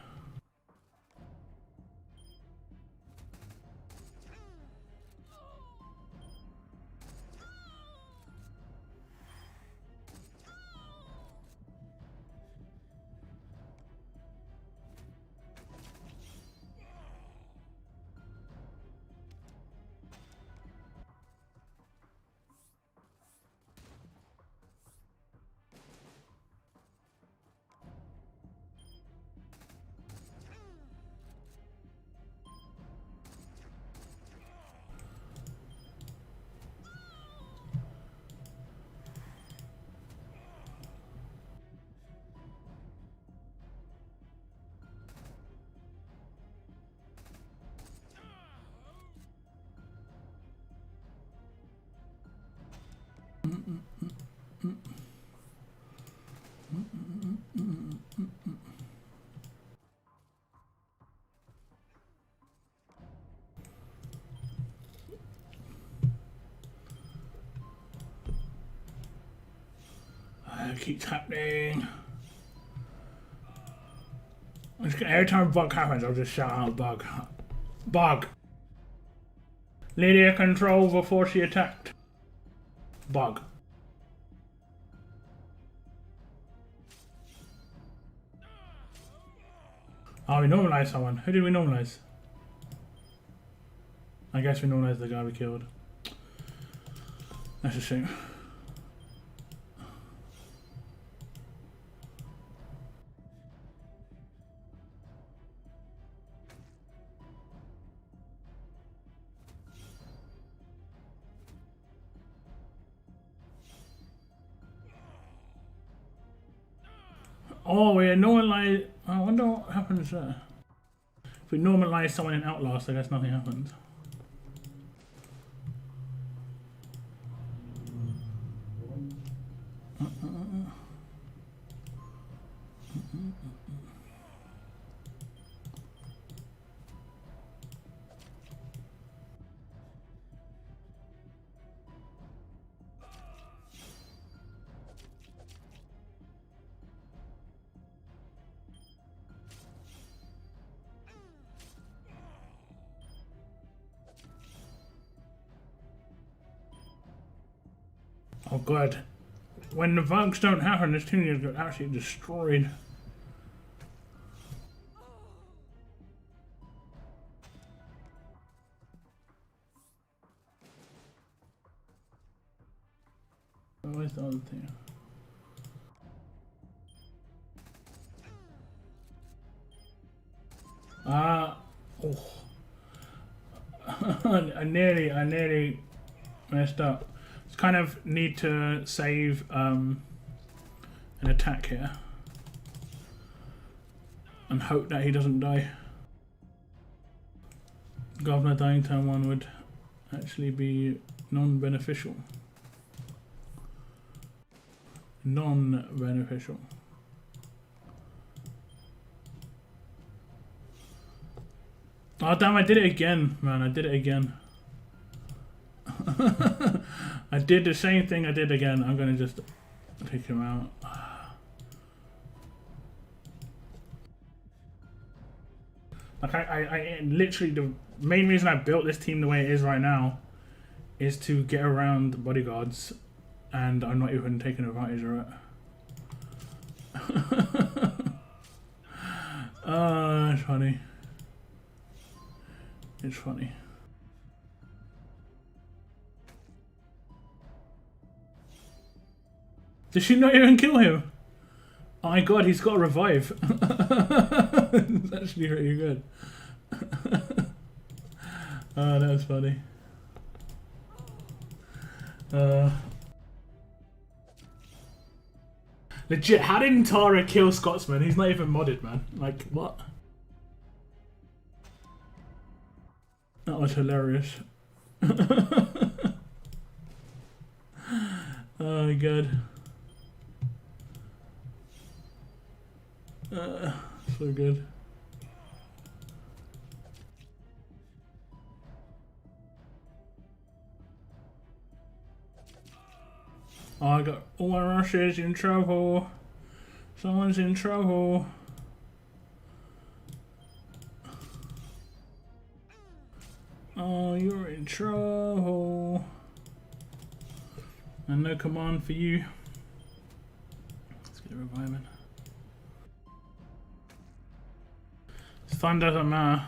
It keeps happening. Every time a bug happens, I'll just shout out bug. Bug. Lydia control before she attacked. Bug. Oh, we normalized someone. Who did we normalize? I guess we normalized the guy we killed. That's a shame. Oh, we're normalized. I wonder what happens there. If we normalize someone in Outlast, I guess nothing happens. Oh god. When the bugs don't happen, this team is get absolutely destroyed. Where's the other thing? Oh. I nearly messed up. Just kind of need to save an attack here. And hope that he doesn't die. Governor dying turn 1 would actually be non-beneficial. Non-beneficial. Oh damn, I did it again, man. I did it again. I did the same thing I did again. I'm gonna just take him out. Like I literally, the main reason I built this team the way it is right now is to get around bodyguards, and I'm not even taking advantage of it. It's funny. It's funny. Did she not even kill him? Oh my god, he's got a revive. It's actually pretty good. Oh, that was funny. Legit, how did Tara kill Scotsman? He's not even modded, man. Like, what? That was hilarious. Oh my god. So good. Oh, I got all my rushes in trouble. Someone's in trouble. Oh, you're in trouble. And no command for you. Let's get a reviving. Stun doesn't matter.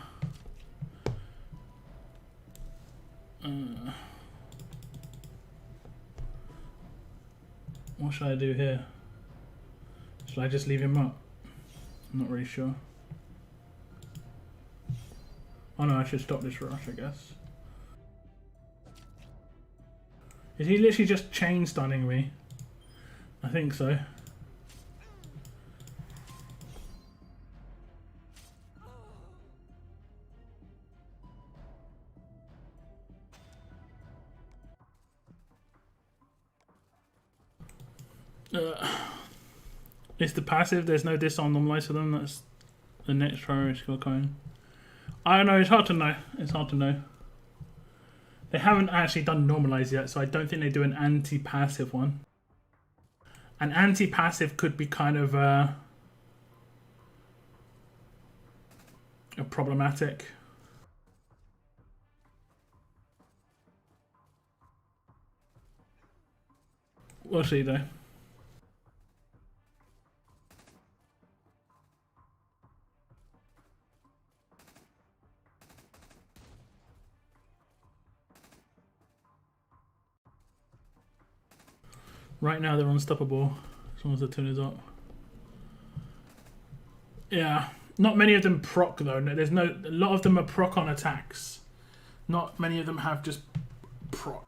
What should I do here? Should I just leave him up? I'm not really sure. Oh no, I should stop this rush, I guess. Is he literally just chain stunning me? I think so. It's the passive, there's no disarm normalized for them, that's the next priority skill coming. I don't know, it's hard to know. It's hard to know. They haven't actually done normalize yet, so I don't think they do an anti-passive one. An anti-passive could be kind of a problematic. We'll see though. Right now they're unstoppable as long as the tune is up. Yeah, not many of them proc though. There's no. A lot of them are proc on attacks. Not many of them have just proc.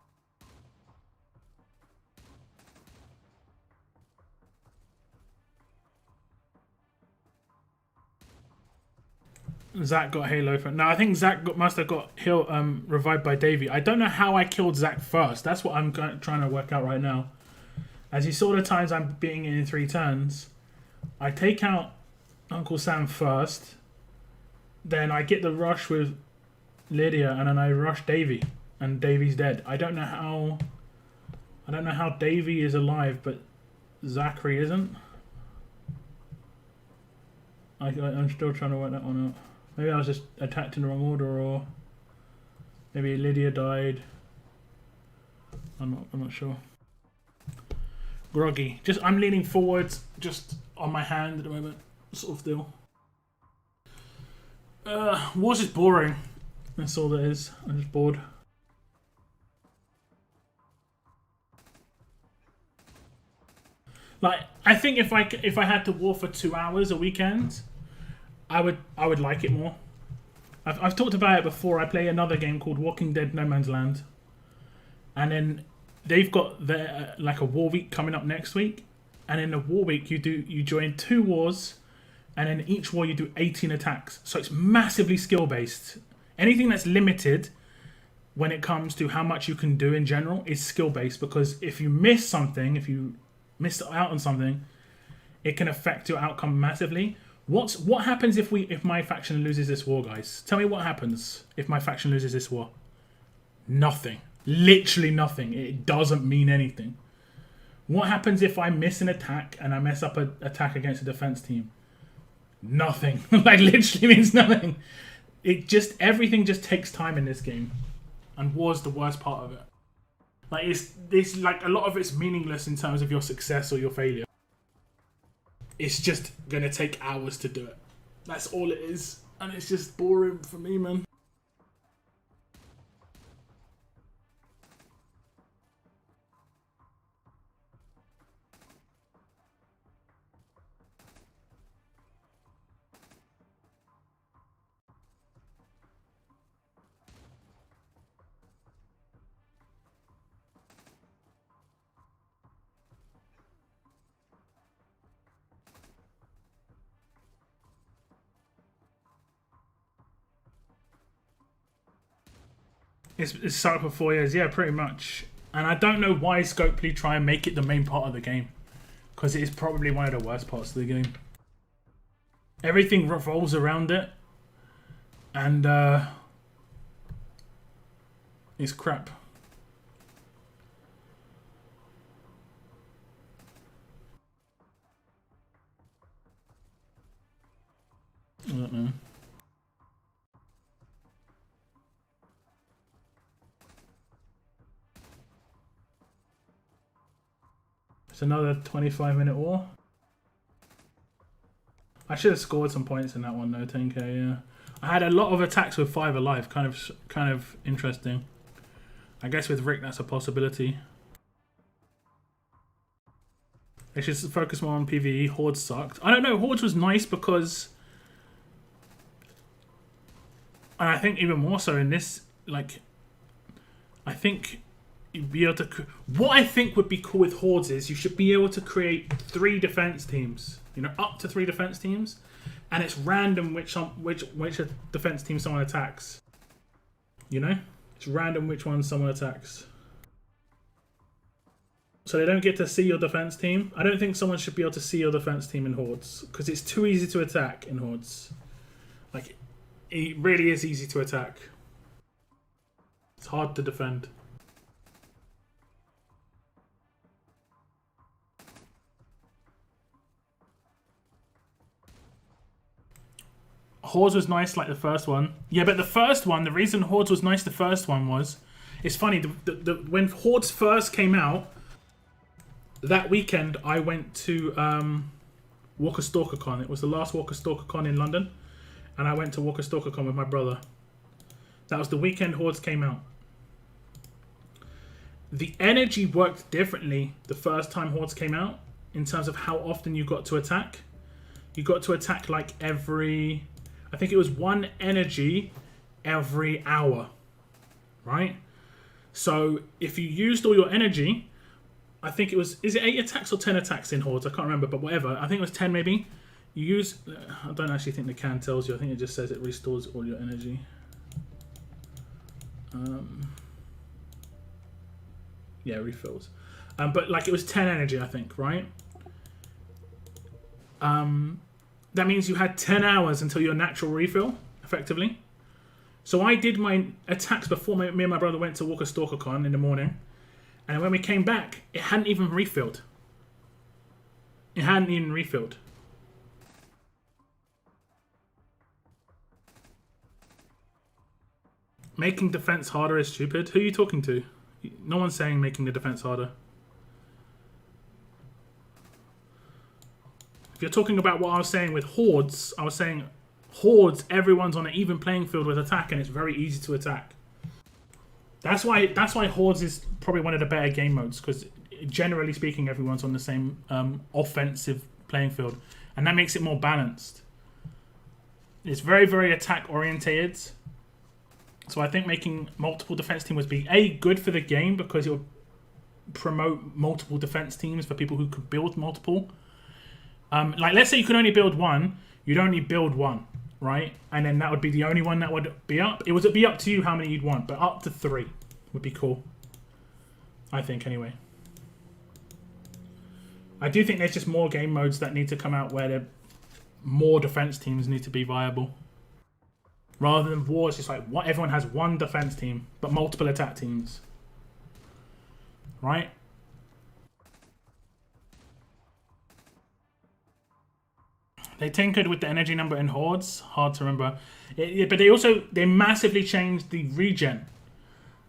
Zach got Halo for... No, I think Zach must have got revived by Davey. I don't know how I killed Zach first. That's what I'm trying to work out right now. As you saw the times I'm beating it in 3 turns, I take out Uncle Sam first. Then I get the rush with Lydia, and then I rush Davey, and Davey's dead. I don't know how Davey is alive, but Zachary isn't. I'm still trying to work that one out. Maybe I was just attacked in the wrong order, or maybe Lydia died. I'm not sure. Groggy. I'm leaning forwards, just on my hand at the moment, sort of still. Wars is boring. That's all that is. I'm just bored. Like, I think if I had to war for 2 hours a weekend, I would like it more. I've talked about it before. I play another game called Walking Dead No Man's Land, and then they've got their like a war week coming up next week, and in the war week you join 2 wars, and in each war you do 18 attacks. So it's massively skill based. Anything that's limited when it comes to how much you can do in general is skill based, because if you miss something, if you miss out on something, it can affect your outcome massively. What happens if my faction loses this war, guys? Tell me what happens if my faction loses this war. Nothing. Literally nothing. It doesn't mean anything. What happens if I miss an attack and I mess up an attack against a defense team? Nothing. Like, literally means nothing. Everything just takes time in this game, and war's the worst part of it. Like, it's like a lot of it's meaningless in terms of your success or your failure. It's just gonna take hours to do it. That's all it is, and it's just boring for me, man. It's started for 4 years, yeah, pretty much. And I don't know why Scopely try and make it the main part of the game, because it is probably one of the worst parts of the game. Everything revolves around it, and it's crap. I don't know. It's another 25-minute war. I should have scored some points in that one though, 10k, yeah. I had a lot of attacks with 5 alive, kind of interesting. I guess with Rick that's a possibility. I should focus more on PvE. Hordes sucked. I don't know, Hordes was nice because... And I think even more so in this, like... I think... You'd be able to... What I think would be cool with Hordes is you should be able to create 3 defense teams. You know, up to 3 defense teams. And it's random which defense team someone attacks. You know? It's random which one someone attacks. So they don't get to see your defense team. I don't think someone should be able to see your defense team in Hordes, because it's too easy to attack in Hordes. Like, it really is easy to attack. It's hard to defend. Hordes was nice like the first one. Yeah, but the first one, the reason Hordes was nice the first one was... It's funny, when Hordes first came out, that weekend I went to Walker Stalker Con. It was the last Walker Stalker Con in London. And I went to Walker Stalker Con with my brother. That was the weekend Hordes came out. The energy worked differently the first time Hordes came out, in terms of how often you got to attack. You got to attack like every... I think it was 1 energy every hour, right? So if you used all your energy, I think it was... Is it 8 attacks or 10 attacks in Hordes? I can't remember, but whatever. I think it was 10 maybe. You use... I don't actually think the can tells you. I think it just says it restores all your energy. Yeah, refills. But like it was 10 energy, I think, right? That means you had 10 hours until your natural refill, effectively. So I did my attacks before me and my brother went to walk a StalkerCon in the morning. And when we came back, it hadn't even refilled. It hadn't even refilled. Making defense harder is stupid. Who are you talking to? No one's saying making the defense harder. If you're talking about what I was saying with hordes, I was saying hordes, everyone's on an even playing field with attack, and it's very easy to attack. That's why hordes is probably one of the better game modes, because generally speaking, everyone's on the same offensive playing field, and that makes it more balanced. It's very, very attack orientated. So I think making multiple defense teams would be good for the game, because it would promote multiple defense teams for people who could build multiple. Like, let's say you could only build one, you'd only build one, right? And then that would be the only one that would be up. It would be up to you how many you'd want, but up to 3 would be cool. I think, anyway. I do think there's just more game modes that need to come out where more defense teams need to be viable. Rather than wars, it's like everyone has one defense team, but multiple attack teams. Right? They tinkered with the energy number in hordes. Hard to remember. But they massively changed the regen.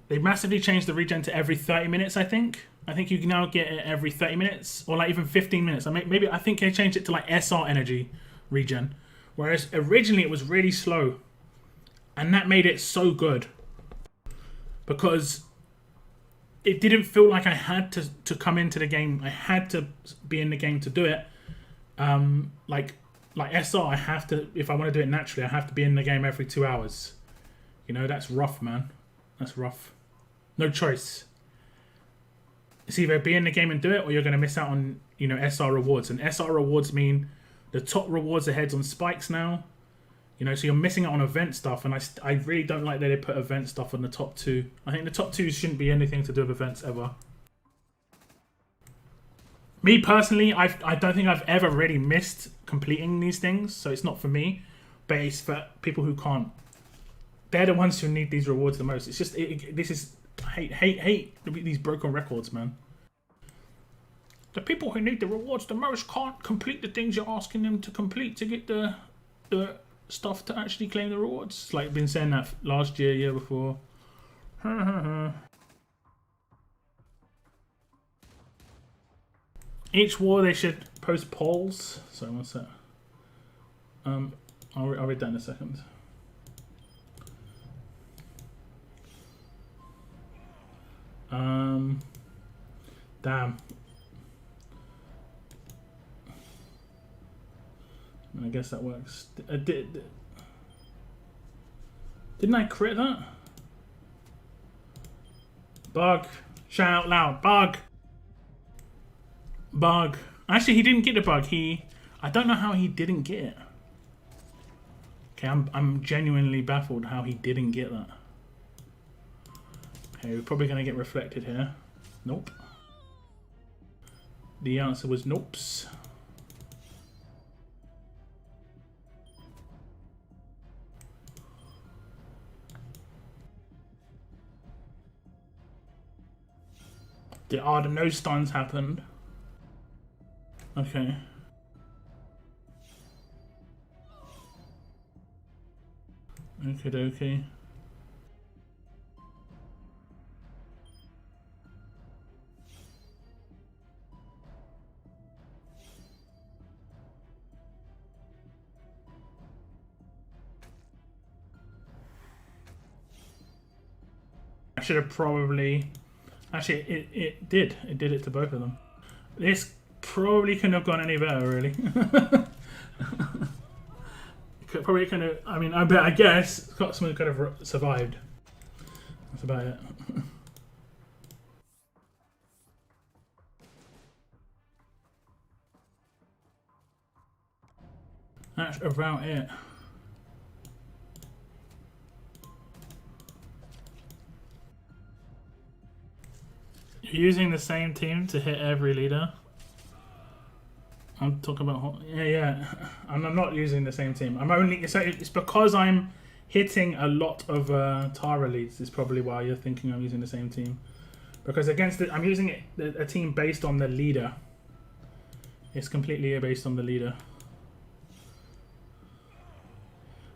They massively changed the regen to every 30 minutes, I think. I think you can now get it every 30 minutes, or like even 15 minutes. I think they changed it to like SR energy regen. Whereas originally it was really slow. And that made it so good. Because it didn't feel like I had to come into the game. I had to be in the game to do it. Like SR, I have to, if I want to do it naturally, I have to be in the game every 2 hours. You know, that's rough, man. That's rough. No choice. It's either be in the game and do it, or you're going to miss out on, you know, SR rewards. And SR rewards mean the top rewards are heads on spikes now. You know, so you're missing out on event stuff. And I really don't like that they put event stuff on the top 2. I think the top 2 shouldn't be anything to do with events ever. Me personally, I don't think I've ever really missed completing these things, so it's not for me, but it's for people who can't. They're the ones who need these rewards the most. It's just, this is, hate these broken records, man. The people who need the rewards the most can't complete the things you're asking them to complete to get the stuff to actually claim the rewards. It's like, been saying that last year, year before. Each war they should post polls. Sorry, what's that? I'll read that in a second. Damn. I guess that works. Didn't I crit that? Bug. Shout out loud. Bug. Bug. Actually, he didn't get the bug. I don't know how he didn't get it. Okay, I'm genuinely baffled how he didn't get that. Okay, we're probably gonna get reflected here. Nope. The answer was nopes. The nose stuns happened. Okay. Okay. I should have probably... Actually, it did. It did it to both of them. This probably couldn't have gone any better, really. Probably couldn't have... I mean, I guess Scotsman could have survived. That's about it. That's about it. You're using the same team to hit every leader. I'm talking about yeah. I'm not using the same team. I'm only so it's because I'm hitting a lot of Tara leads. Is probably why you're thinking I'm using the same team. Because against it, I'm using a team based on the leader. It's completely based on the leader.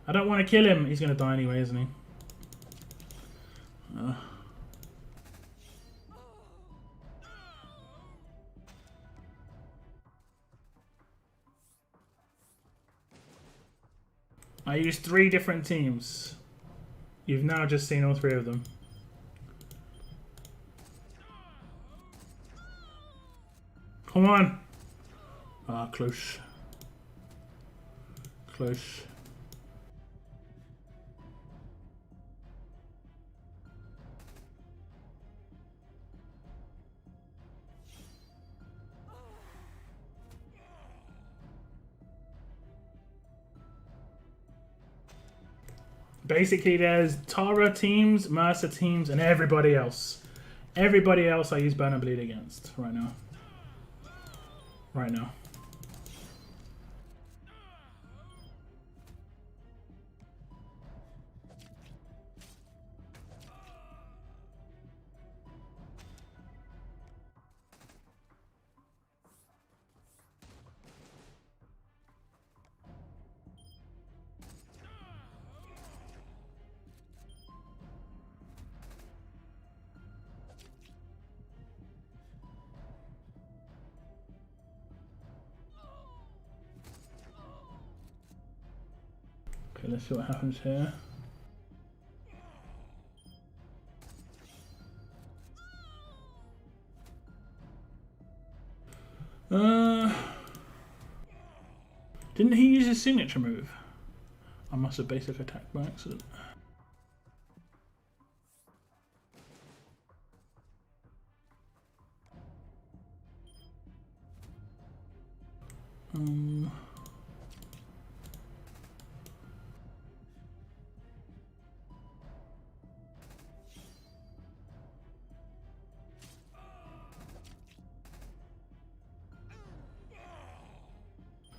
I don't want to kill him. He's gonna die anyway, isn't he? I used 3 different teams. You've now just seen all 3 of them. Come on! Ah, close. Close. Basically, there's Tara teams, Mercer teams, and everybody else. Everybody else I use Burn and Bleed against right now. Right now. Okay, let's see what happens here. Didn't he use his signature move? I must have basic attack by accident.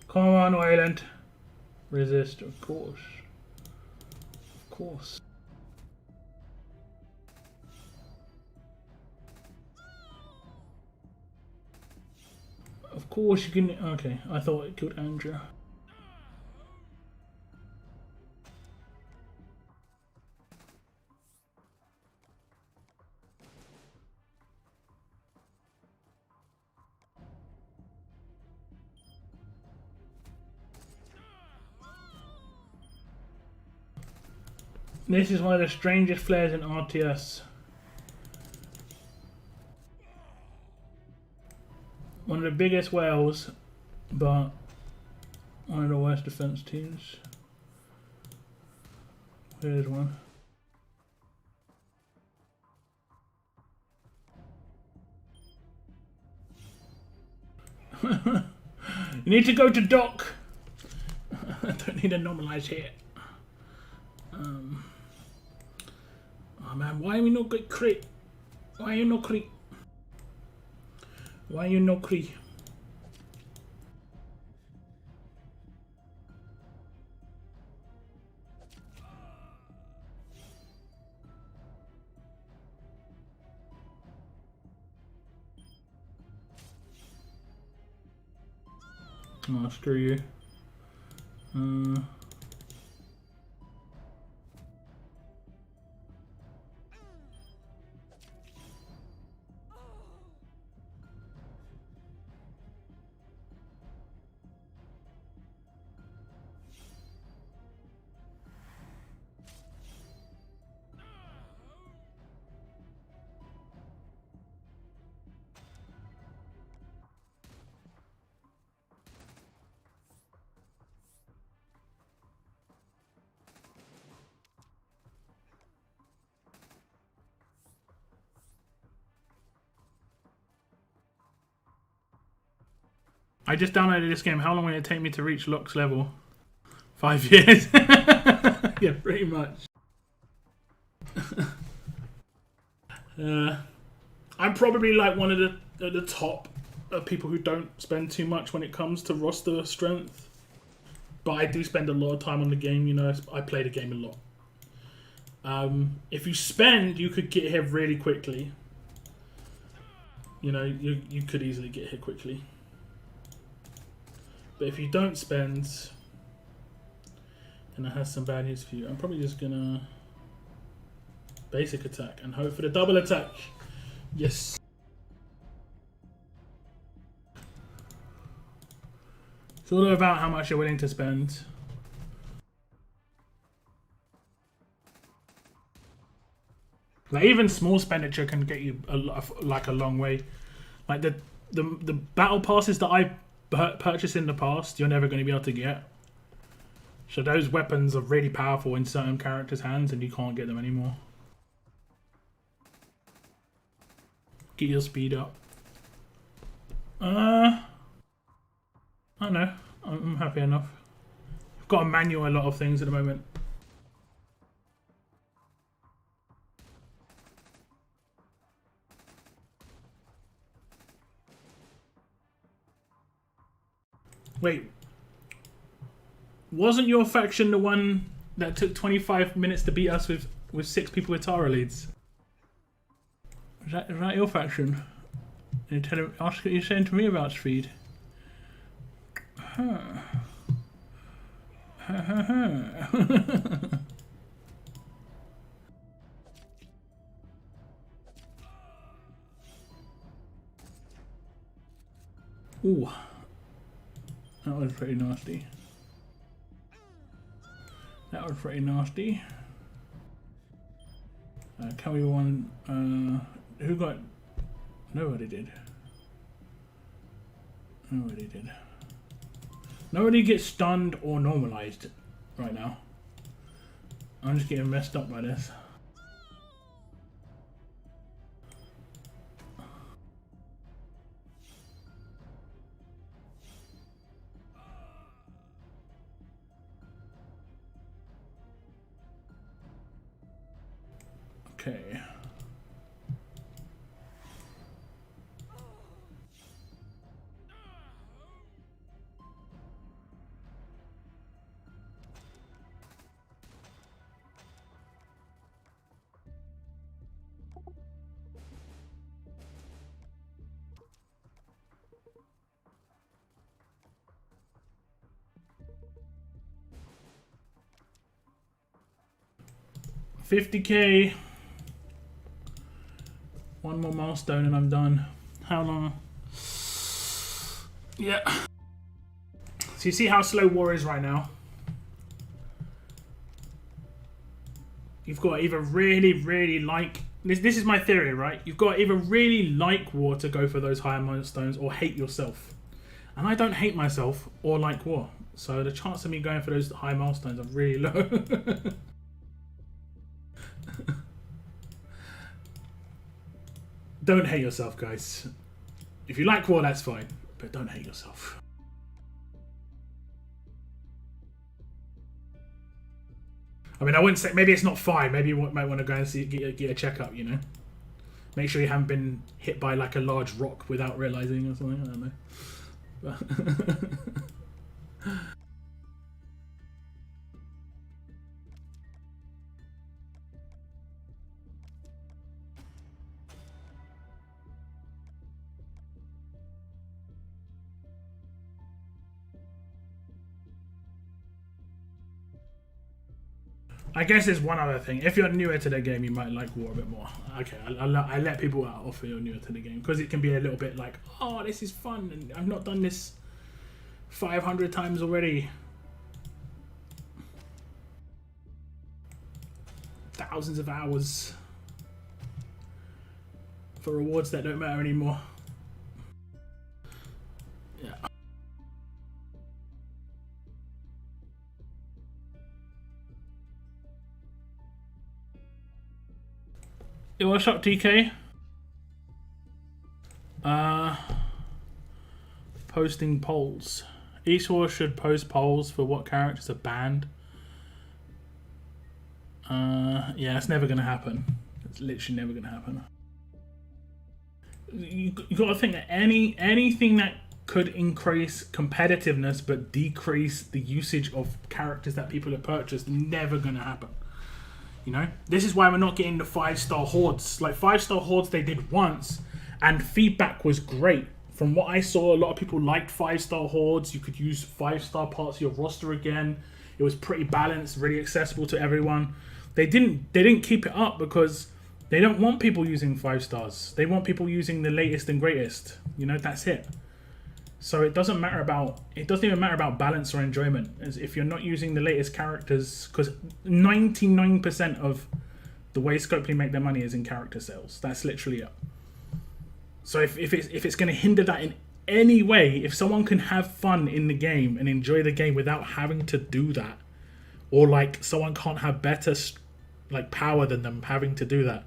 Come on, Wayland. Resist, of course. Of course. Of course you can. Okay, I thought it killed Andrew. This is one of the strangest flares in RTS. One of the biggest whales, but one of the worst defense teams. Here's one. You need to go to dock. I don't need a normalized hit. Oh man, why are we not good crit? Why are you no crit? Why are you no crit? Oh, screw you. I just downloaded this game. How long will it take me to reach Locke's level? 5 years. Yeah, pretty much. I'm probably like one of the top people who don't spend too much when it comes to roster strength. But I do spend a lot of time on the game, you know, I play the game a lot. If you spend, you could get here really quickly. You know, you could easily get here quickly. But if you don't spend, then it has some bad news for you. I'm probably just gonna basic attack and hope for the double attack. Yes. It's all about how much you're willing to spend. Like even small expenditure can get you a long way. Like the battle passes that I purchased in the past, you're never going to be able to get. So those weapons are really powerful in certain characters' hands, and you can't get them anymore. Get your speed up. I don't know. I'm happy enough. I've got to manual a lot of things at the moment. Wait. Wasn't your faction the one that took 25 minutes to beat us with 6 people with Tara leads? Is that your faction? You're saying to me about speed? Huh. Ooh. That was pretty nasty. That was pretty nasty. Can we one? Who got? Nobody did. Nobody did. Nobody gets stunned or normalized right now. I'm just getting messed up by this. Okay. $50K. One more milestone and I'm done. How long? Yeah. So you see how slow war is right now? You've got to either really like... This is my theory, right? You've got to either really like war to go for those higher milestones or hate yourself. And I don't hate myself or like war. So the chance of me going for those high milestones are really low. Don't hate yourself, guys. If you like war, that's fine. But don't hate yourself. I mean, I wouldn't say... Maybe it's not fine. Maybe you might want to go and get a checkup, you know? Make sure you haven't been hit by, like, a large rock without realising or something. I don't know. But I guess there's one other thing. If you're newer to the game, you might like war a bit more. Okay, I let people out off if you're newer to the game. Because it can be a little bit like, oh, this is fun. And I've not done this 500 times already. Thousands of hours. For rewards that don't matter anymore. Yeah. Yo, what's up, TK? Posting polls. Esports should post polls for what characters are banned. Yeah, it's never going to happen. It's literally never going to happen. You got to think that anything that could increase competitiveness but decrease the usage of characters that people have purchased, never going to happen. You know, this is why we're not getting the 5-star hordes. Like 5-star hordes, they did once, and feedback was great. From what I saw, a lot of people liked 5-star hordes. You could use 5-star parts of your roster again. It was pretty balanced, really accessible to everyone. They didn't keep it up because they don't want people using 5 stars. They want people using the latest and greatest. You know, that's it. So it doesn't even matter about balance or enjoyment. As if you're not using the latest characters, because 99% of the way Scopely make their money is in character sales. That's literally it. So if it's going to hinder that in any way, if someone can have fun in the game and enjoy the game without having to do that, or like someone can't have better like power than them having to do that,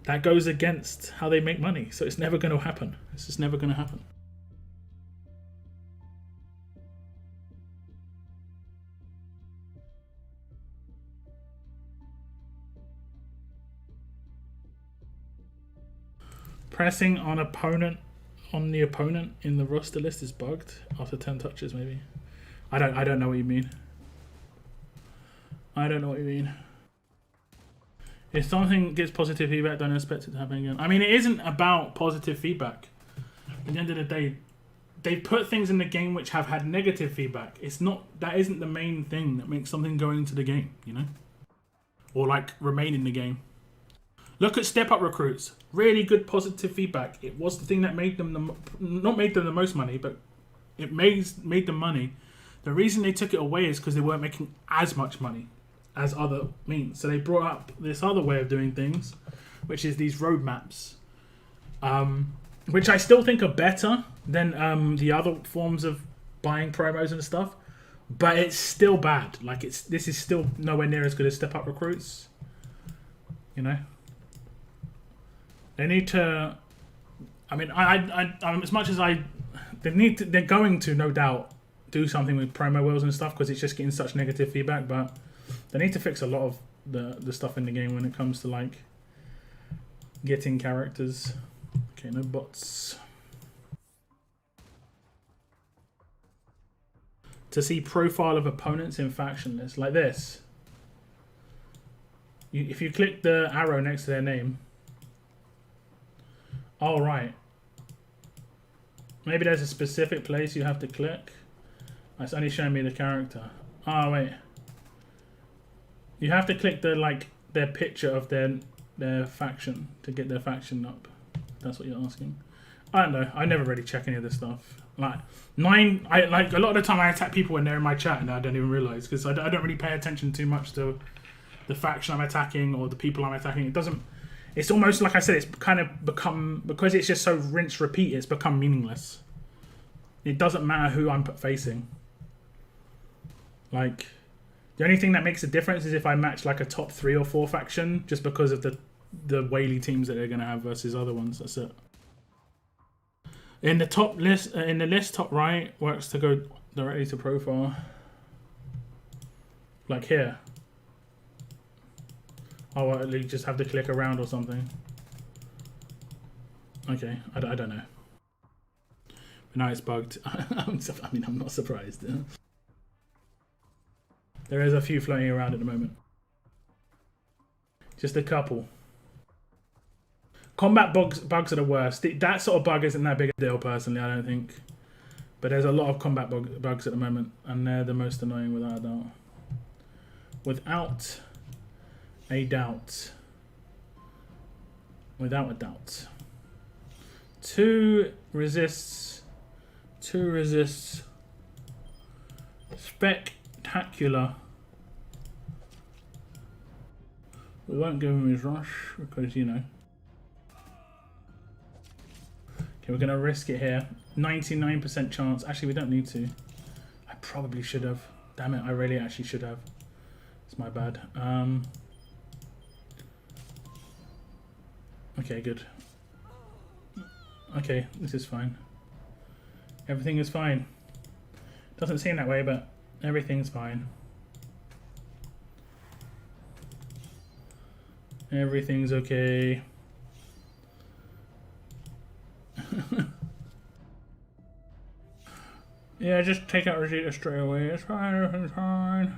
that goes against how they make money. So it's never going to happen. It's just never going to happen. Pressing on the opponent in the roster list is bugged after 10 touches, maybe. I don't know what you mean. I don't know what you mean. If something gets positive feedback, don't expect it to happen again. I mean, it isn't about positive feedback. At the end of the day, they put things in the game which have had negative feedback. That isn't the main thing that makes something go into the game, you know? Or like remain in the game. Look at Step Up Recruits. Really good positive feedback. It was the thing that made them not made them the most money, but it made them money. The reason they took it away is because they weren't making as much money as other means. So they brought up this other way of doing things, which is these roadmaps, which I still think are better than the other forms of buying promos and stuff. But it's still bad. Like this is still nowhere near as good as Step Up Recruits. You know. They need to. I mean, I as much as they're going to no doubt do something with promo wheels and stuff because it's just getting such negative feedback. But they need to fix a lot of the stuff in the game when it comes to like getting characters. Okay, no bots. To see profile of opponents in faction list like this. If you click the arrow next to their name. Oh, right. Maybe there's a specific place you have to click. It's only showing me the character. Oh, wait. You have to click their picture of their faction to get their faction up. That's what you're asking. I don't know. I never really check any of this stuff. Like a lot of the time I attack people when they're in my chat and I don't even realize because I don't really pay attention too much to the faction I'm attacking or the people I'm attacking. It doesn't. It's almost like I said, it's kind of become, because it's just so rinse repeat, it's become meaningless. It doesn't matter who I'm facing. Like, the only thing that makes a difference is if I match like a top 3 or 4 faction, just because of the whaley teams that they're going to have versus other ones. That's it. In the top list, top right, works to go directly to profile. Like here. Oh, well, you just have to click around or something. Okay, I don't know. But now it's bugged. I mean, I'm not surprised. There is a few floating around at the moment. Just a couple. Combat bugs are the worst. That sort of bug isn't that big a deal, personally, I don't think. But there's a lot of combat bugs at the moment, and they're the most annoying without a doubt. Without a doubt. Without a doubt. 2 resists. 2 resists. Spectacular. We won't give him his rush because, you know. Okay, we're going to risk it here. 99% chance. Actually, we don't need to. I probably should have. Damn it, I really actually should have. It's my bad. Okay, good. Okay, this is fine. Everything is fine. Doesn't seem that way, but everything's fine. Everything's okay. Yeah, just take out Rosita straight away. It's fine, everything's fine.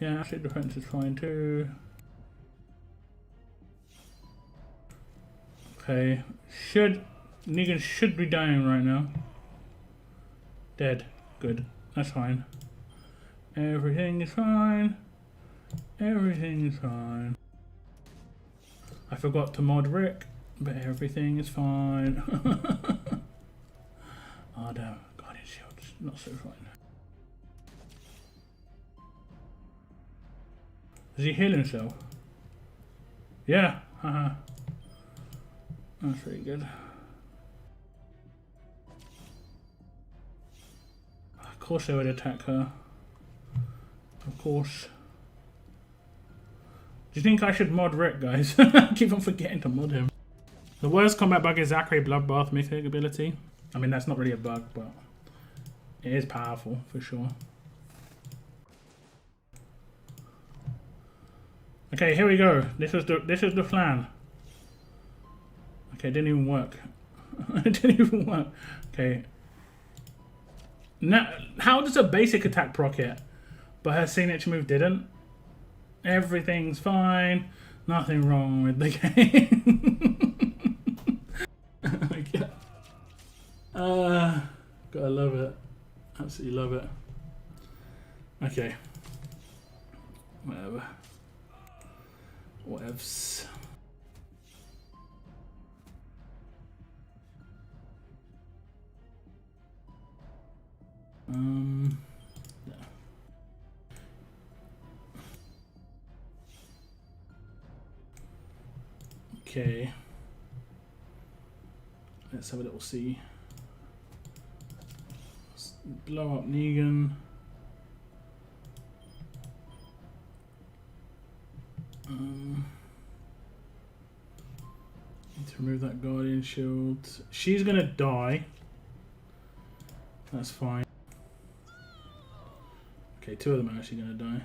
Yeah, acid defense is fine too. Okay, Negan should be dying right now. Dead. Good. That's fine. Everything is fine. Everything is fine. I forgot to mod Rick, but everything is fine. Oh damn, Guardian Shield's not so fine. Does he heal himself? Yeah, haha. That's pretty good. Of course they would attack her. Of course. Do you think I should mod Rick, guys? I keep on forgetting to mod him. The worst combat bug is Zachary Bloodbath mythic ability. I mean, that's not really a bug, but it is powerful for sure. Okay, here we go. This is the plan. Okay, it didn't even work. It didn't even work. Okay. Now, how does a basic attack proc it, but her signature move didn't? Everything's fine. Nothing wrong with the game. Oh my god. Gotta love it. Absolutely love it. Okay. Whatever. Whatevs. Yeah. Okay. Let's have a little see. Let's blow up Negan. Need to remove that Guardian Shield. She's gonna die. That's fine. Okay, two of them are actually gonna die.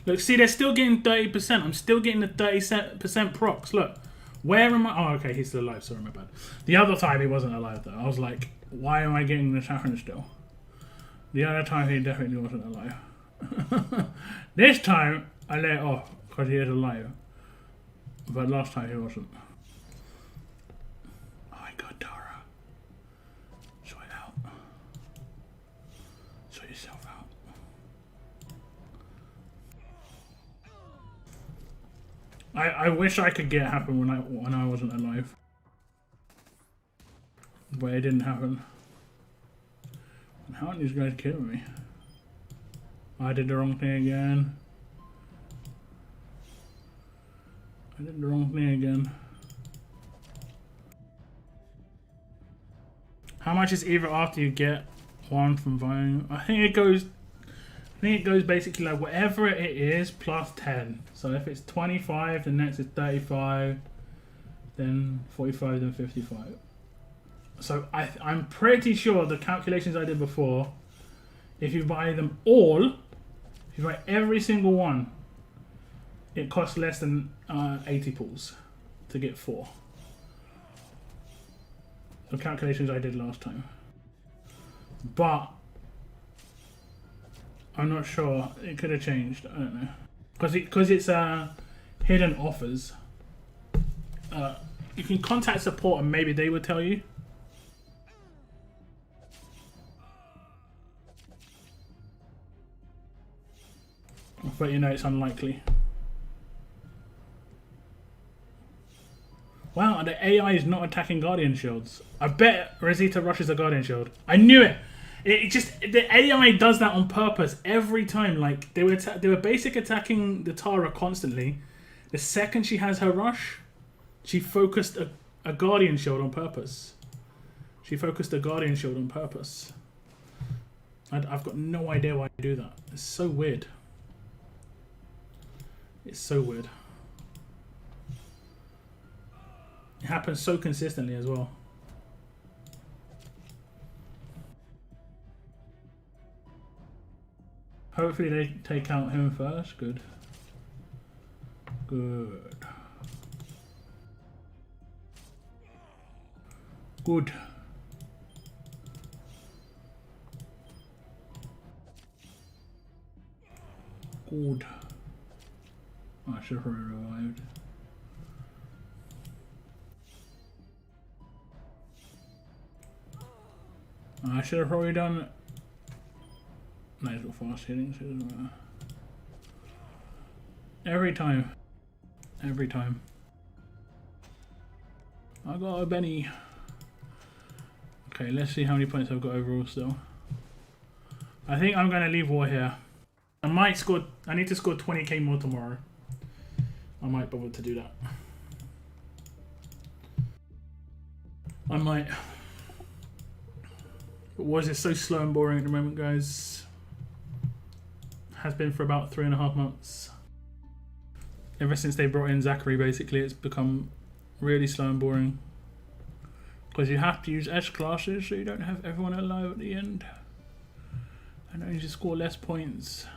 Look, see, they're still getting 30%. I'm still getting the 30% procs. Look, where am I? Oh, okay, he's still alive. Sorry, my bad. The other time he wasn't alive though. I was like, why am I getting this happening still? The other time he definitely wasn't alive. This time I let it off because he is alive. But last time he wasn't. Oh my god, Tara. Sort it out. Sort yourself out. I wish I could get it happen when I wasn't alive. But it didn't happen. How are these guys killing me? I did the wrong thing again. I did the wrong thing again. How much is either after you get one from buying? I think it goes basically like whatever it is plus 10. So if it's 25, the next is 35, then 45, then 55. So I'm pretty sure the calculations I did before, if you buy them all, if you buy every single one, it costs less than 80 pulls to get 4. The calculations I did last time. But I'm not sure. It could have changed. I don't know. Because it's hidden offers. You can contact support and maybe they would tell you. But you know it's unlikely. Wow, the AI is not attacking Guardian Shields. I bet Rosita rushes a Guardian Shield. I knew it! It just, the AI does that on purpose every time. Like, they were basic attacking the Tara constantly. The second she has her rush, she focused a Guardian Shield on purpose. She focused a Guardian Shield on purpose. I've got no idea why I do that. It's so weird. It's so weird. It happens so consistently as well. hopefully they take out him first. Good. Good. Good. Good. I should have revived. I should have probably done. Nice little fast hitting, so it doesn't matter. Every time. Every time. I got a Benny. Okay, let's see how many points I've got overall still. I think I'm going to leave war here. I might score. I need to score 20k more tomorrow. I might bother to do that. I might. But was it so slow and boring at the moment, guys? Has been for about 3.5 months. Ever since they brought in Zachary, basically, it's become really slow and boring. Because you have to use S classes, so you don't have everyone alive at the end. And then you just score less points.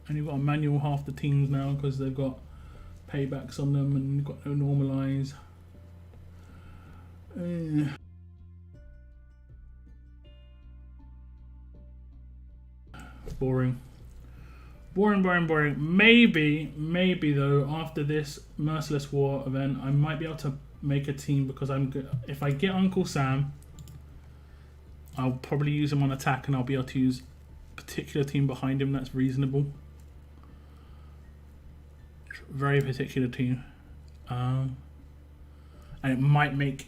And you've got to manual half the teams now because they've got paybacks on them and you've got no normalize. Boring. Boring, boring, boring. Maybe though, after this Merciless War event, I might be able to make a team because I'm good. If I get Uncle Sam, I'll probably use him on attack and I'll be able to use a particular team behind him that's reasonable. Very particular team. And it might make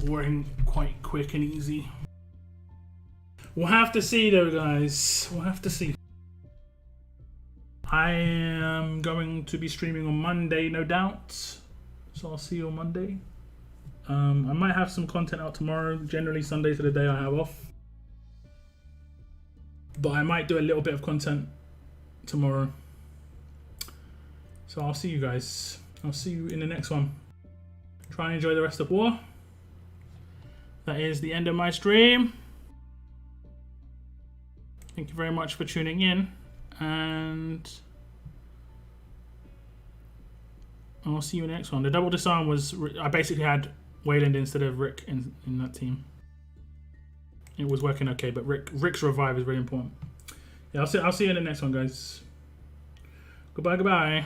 warring quite quick and easy. We'll have to see though, guys. We'll have to see. I am going to be streaming on Monday, no doubt. So I'll see you on Monday. I might have some content out tomorrow. Generally, Sundays are the day I have off. But I might do a little bit of content tomorrow. So I'll see you guys. I'll see you in the next one. Try and enjoy the rest of war. That is the end of my stream. Thank you very much for tuning in. And I'll see you in the next one. The double disarm was... I basically had Wayland instead of Rick in that team. It was working okay, but Rick's revive is really important. Yeah, I'll see you in the next one, guys. Goodbye, goodbye.